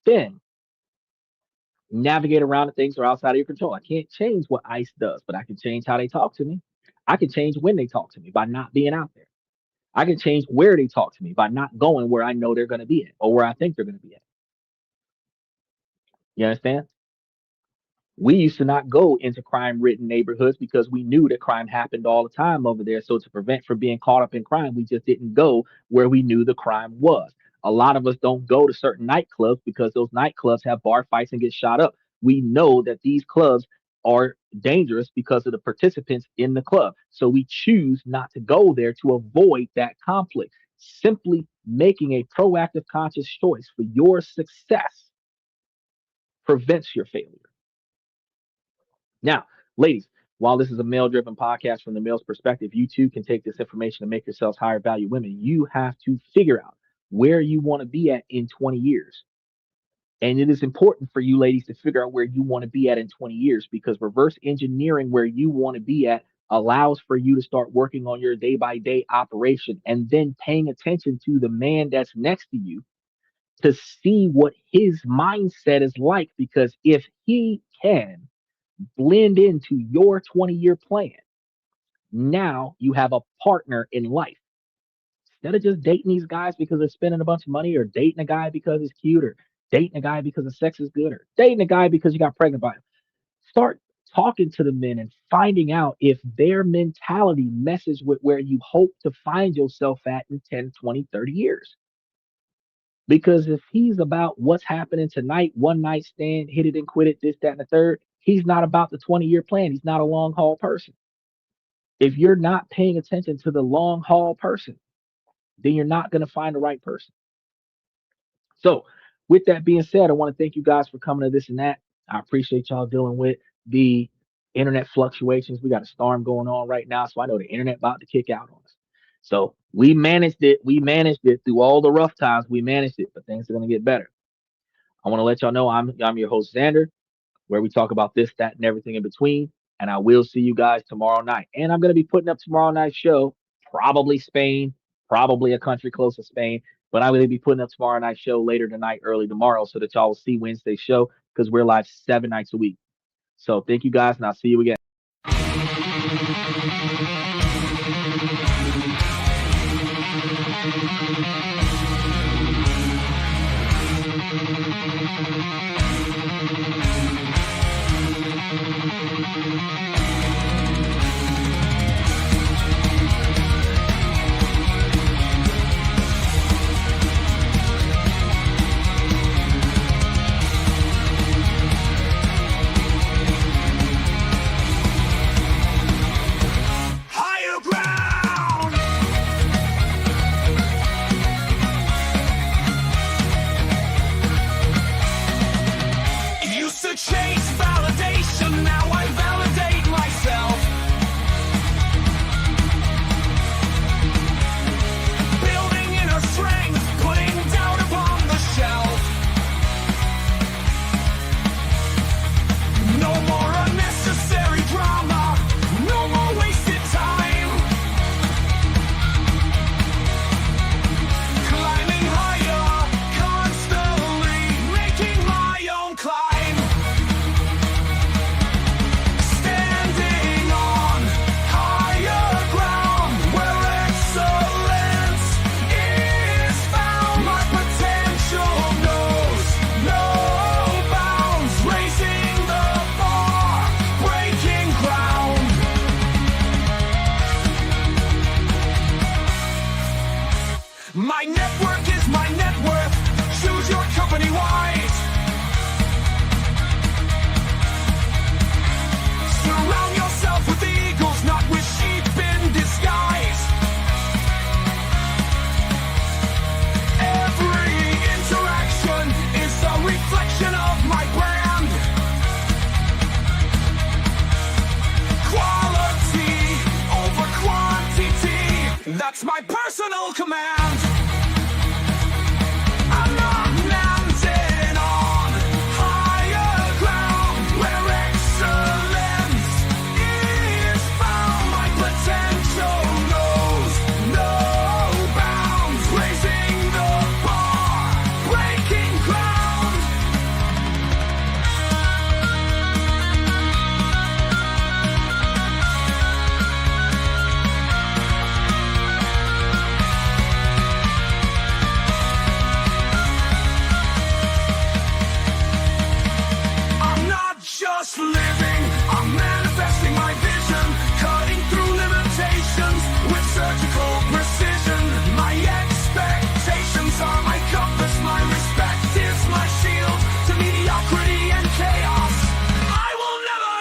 Then navigate around the things that are outside of your control. I can't change what ICE does, but I can change how they talk to me. I can change when they talk to me by not being out there. I can change where they talk to me by not going where I know they're going to be at or where I think they're going to be at. You understand? We used to not go into crime-ridden neighborhoods because we knew that crime happened all the time over there. So to prevent from being caught up in crime, we just didn't go where we knew the crime was. A lot of us don't go to certain nightclubs because those nightclubs have bar fights and get shot up. We know that these clubs are dangerous because of the participants in the club. So we choose not to go there to avoid that conflict. Simply making a proactive, conscious choice for your success prevents your failure. Now, ladies, while this is a male-driven podcast from the male's perspective, you too can take this information and make yourselves higher value women. You have to figure out where you want to be at in 20 years. And it is important for you ladies to figure out where you want to be at in 20 years, because reverse engineering where you want to be at allows for you to start working on your day-by-day operation and then paying attention to the man that's next to you to see what his mindset is like. Because if he can blend into your 20-year plan, now you have a partner in life. Instead of just dating these guys because they're spending a bunch of money, or dating a guy because he's cute, or dating a guy because the sex is good, or dating a guy because you got pregnant by him. Start talking to the men and finding out if their mentality messes with where you hope to find yourself at in 10, 20, 30 years. Because if he's about what's happening tonight, one night stand, hit it and quit it, this, that, and the third, he's not about the 20-year plan. He's not a long haul person. If you're not paying attention to the long haul person, then you're not going to find the right person. So with that being said, I want to thank you guys for coming to this and that. I appreciate y'all dealing with the internet fluctuations. We got a storm going on right now, so I know the internet about to kick out on us. So we managed it. We managed it through all the rough times. We managed it, but things are going to get better. I want to let y'all know I'm your host, Xander, where we talk about this, that, and everything in between. And I will see you guys tomorrow night. And I'm going to be putting up tomorrow night's show, probably Spain, probably a country close to Spain. But I'm going to be putting up tomorrow night's show later tonight, early tomorrow, so that y'all will see Wednesday's show, because we're live 7 nights a week. So thank you guys, and I'll see you again. Higher ground. That's my personal command. I'm not mounted on higher ground where excellence is found. My potential knows no bounds, raising the bar, breaking ground. I'm not just living, I'm manifesting my vision, cutting through limitations with surgical precision. My expectations are my compass, my respect is my shield to mediocrity and chaos. I will never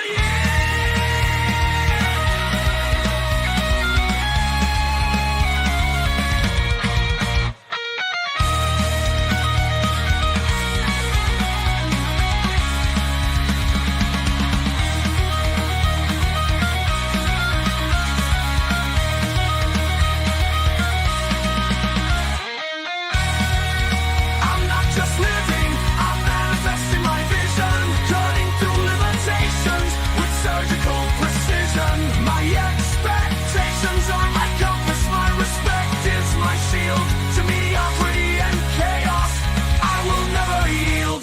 I'm not just living, I'm manifesting my vision, cutting through limitations with surgical precision. My expectations are my compass, my respect is my shield to mediocrity and chaos. I will never yield.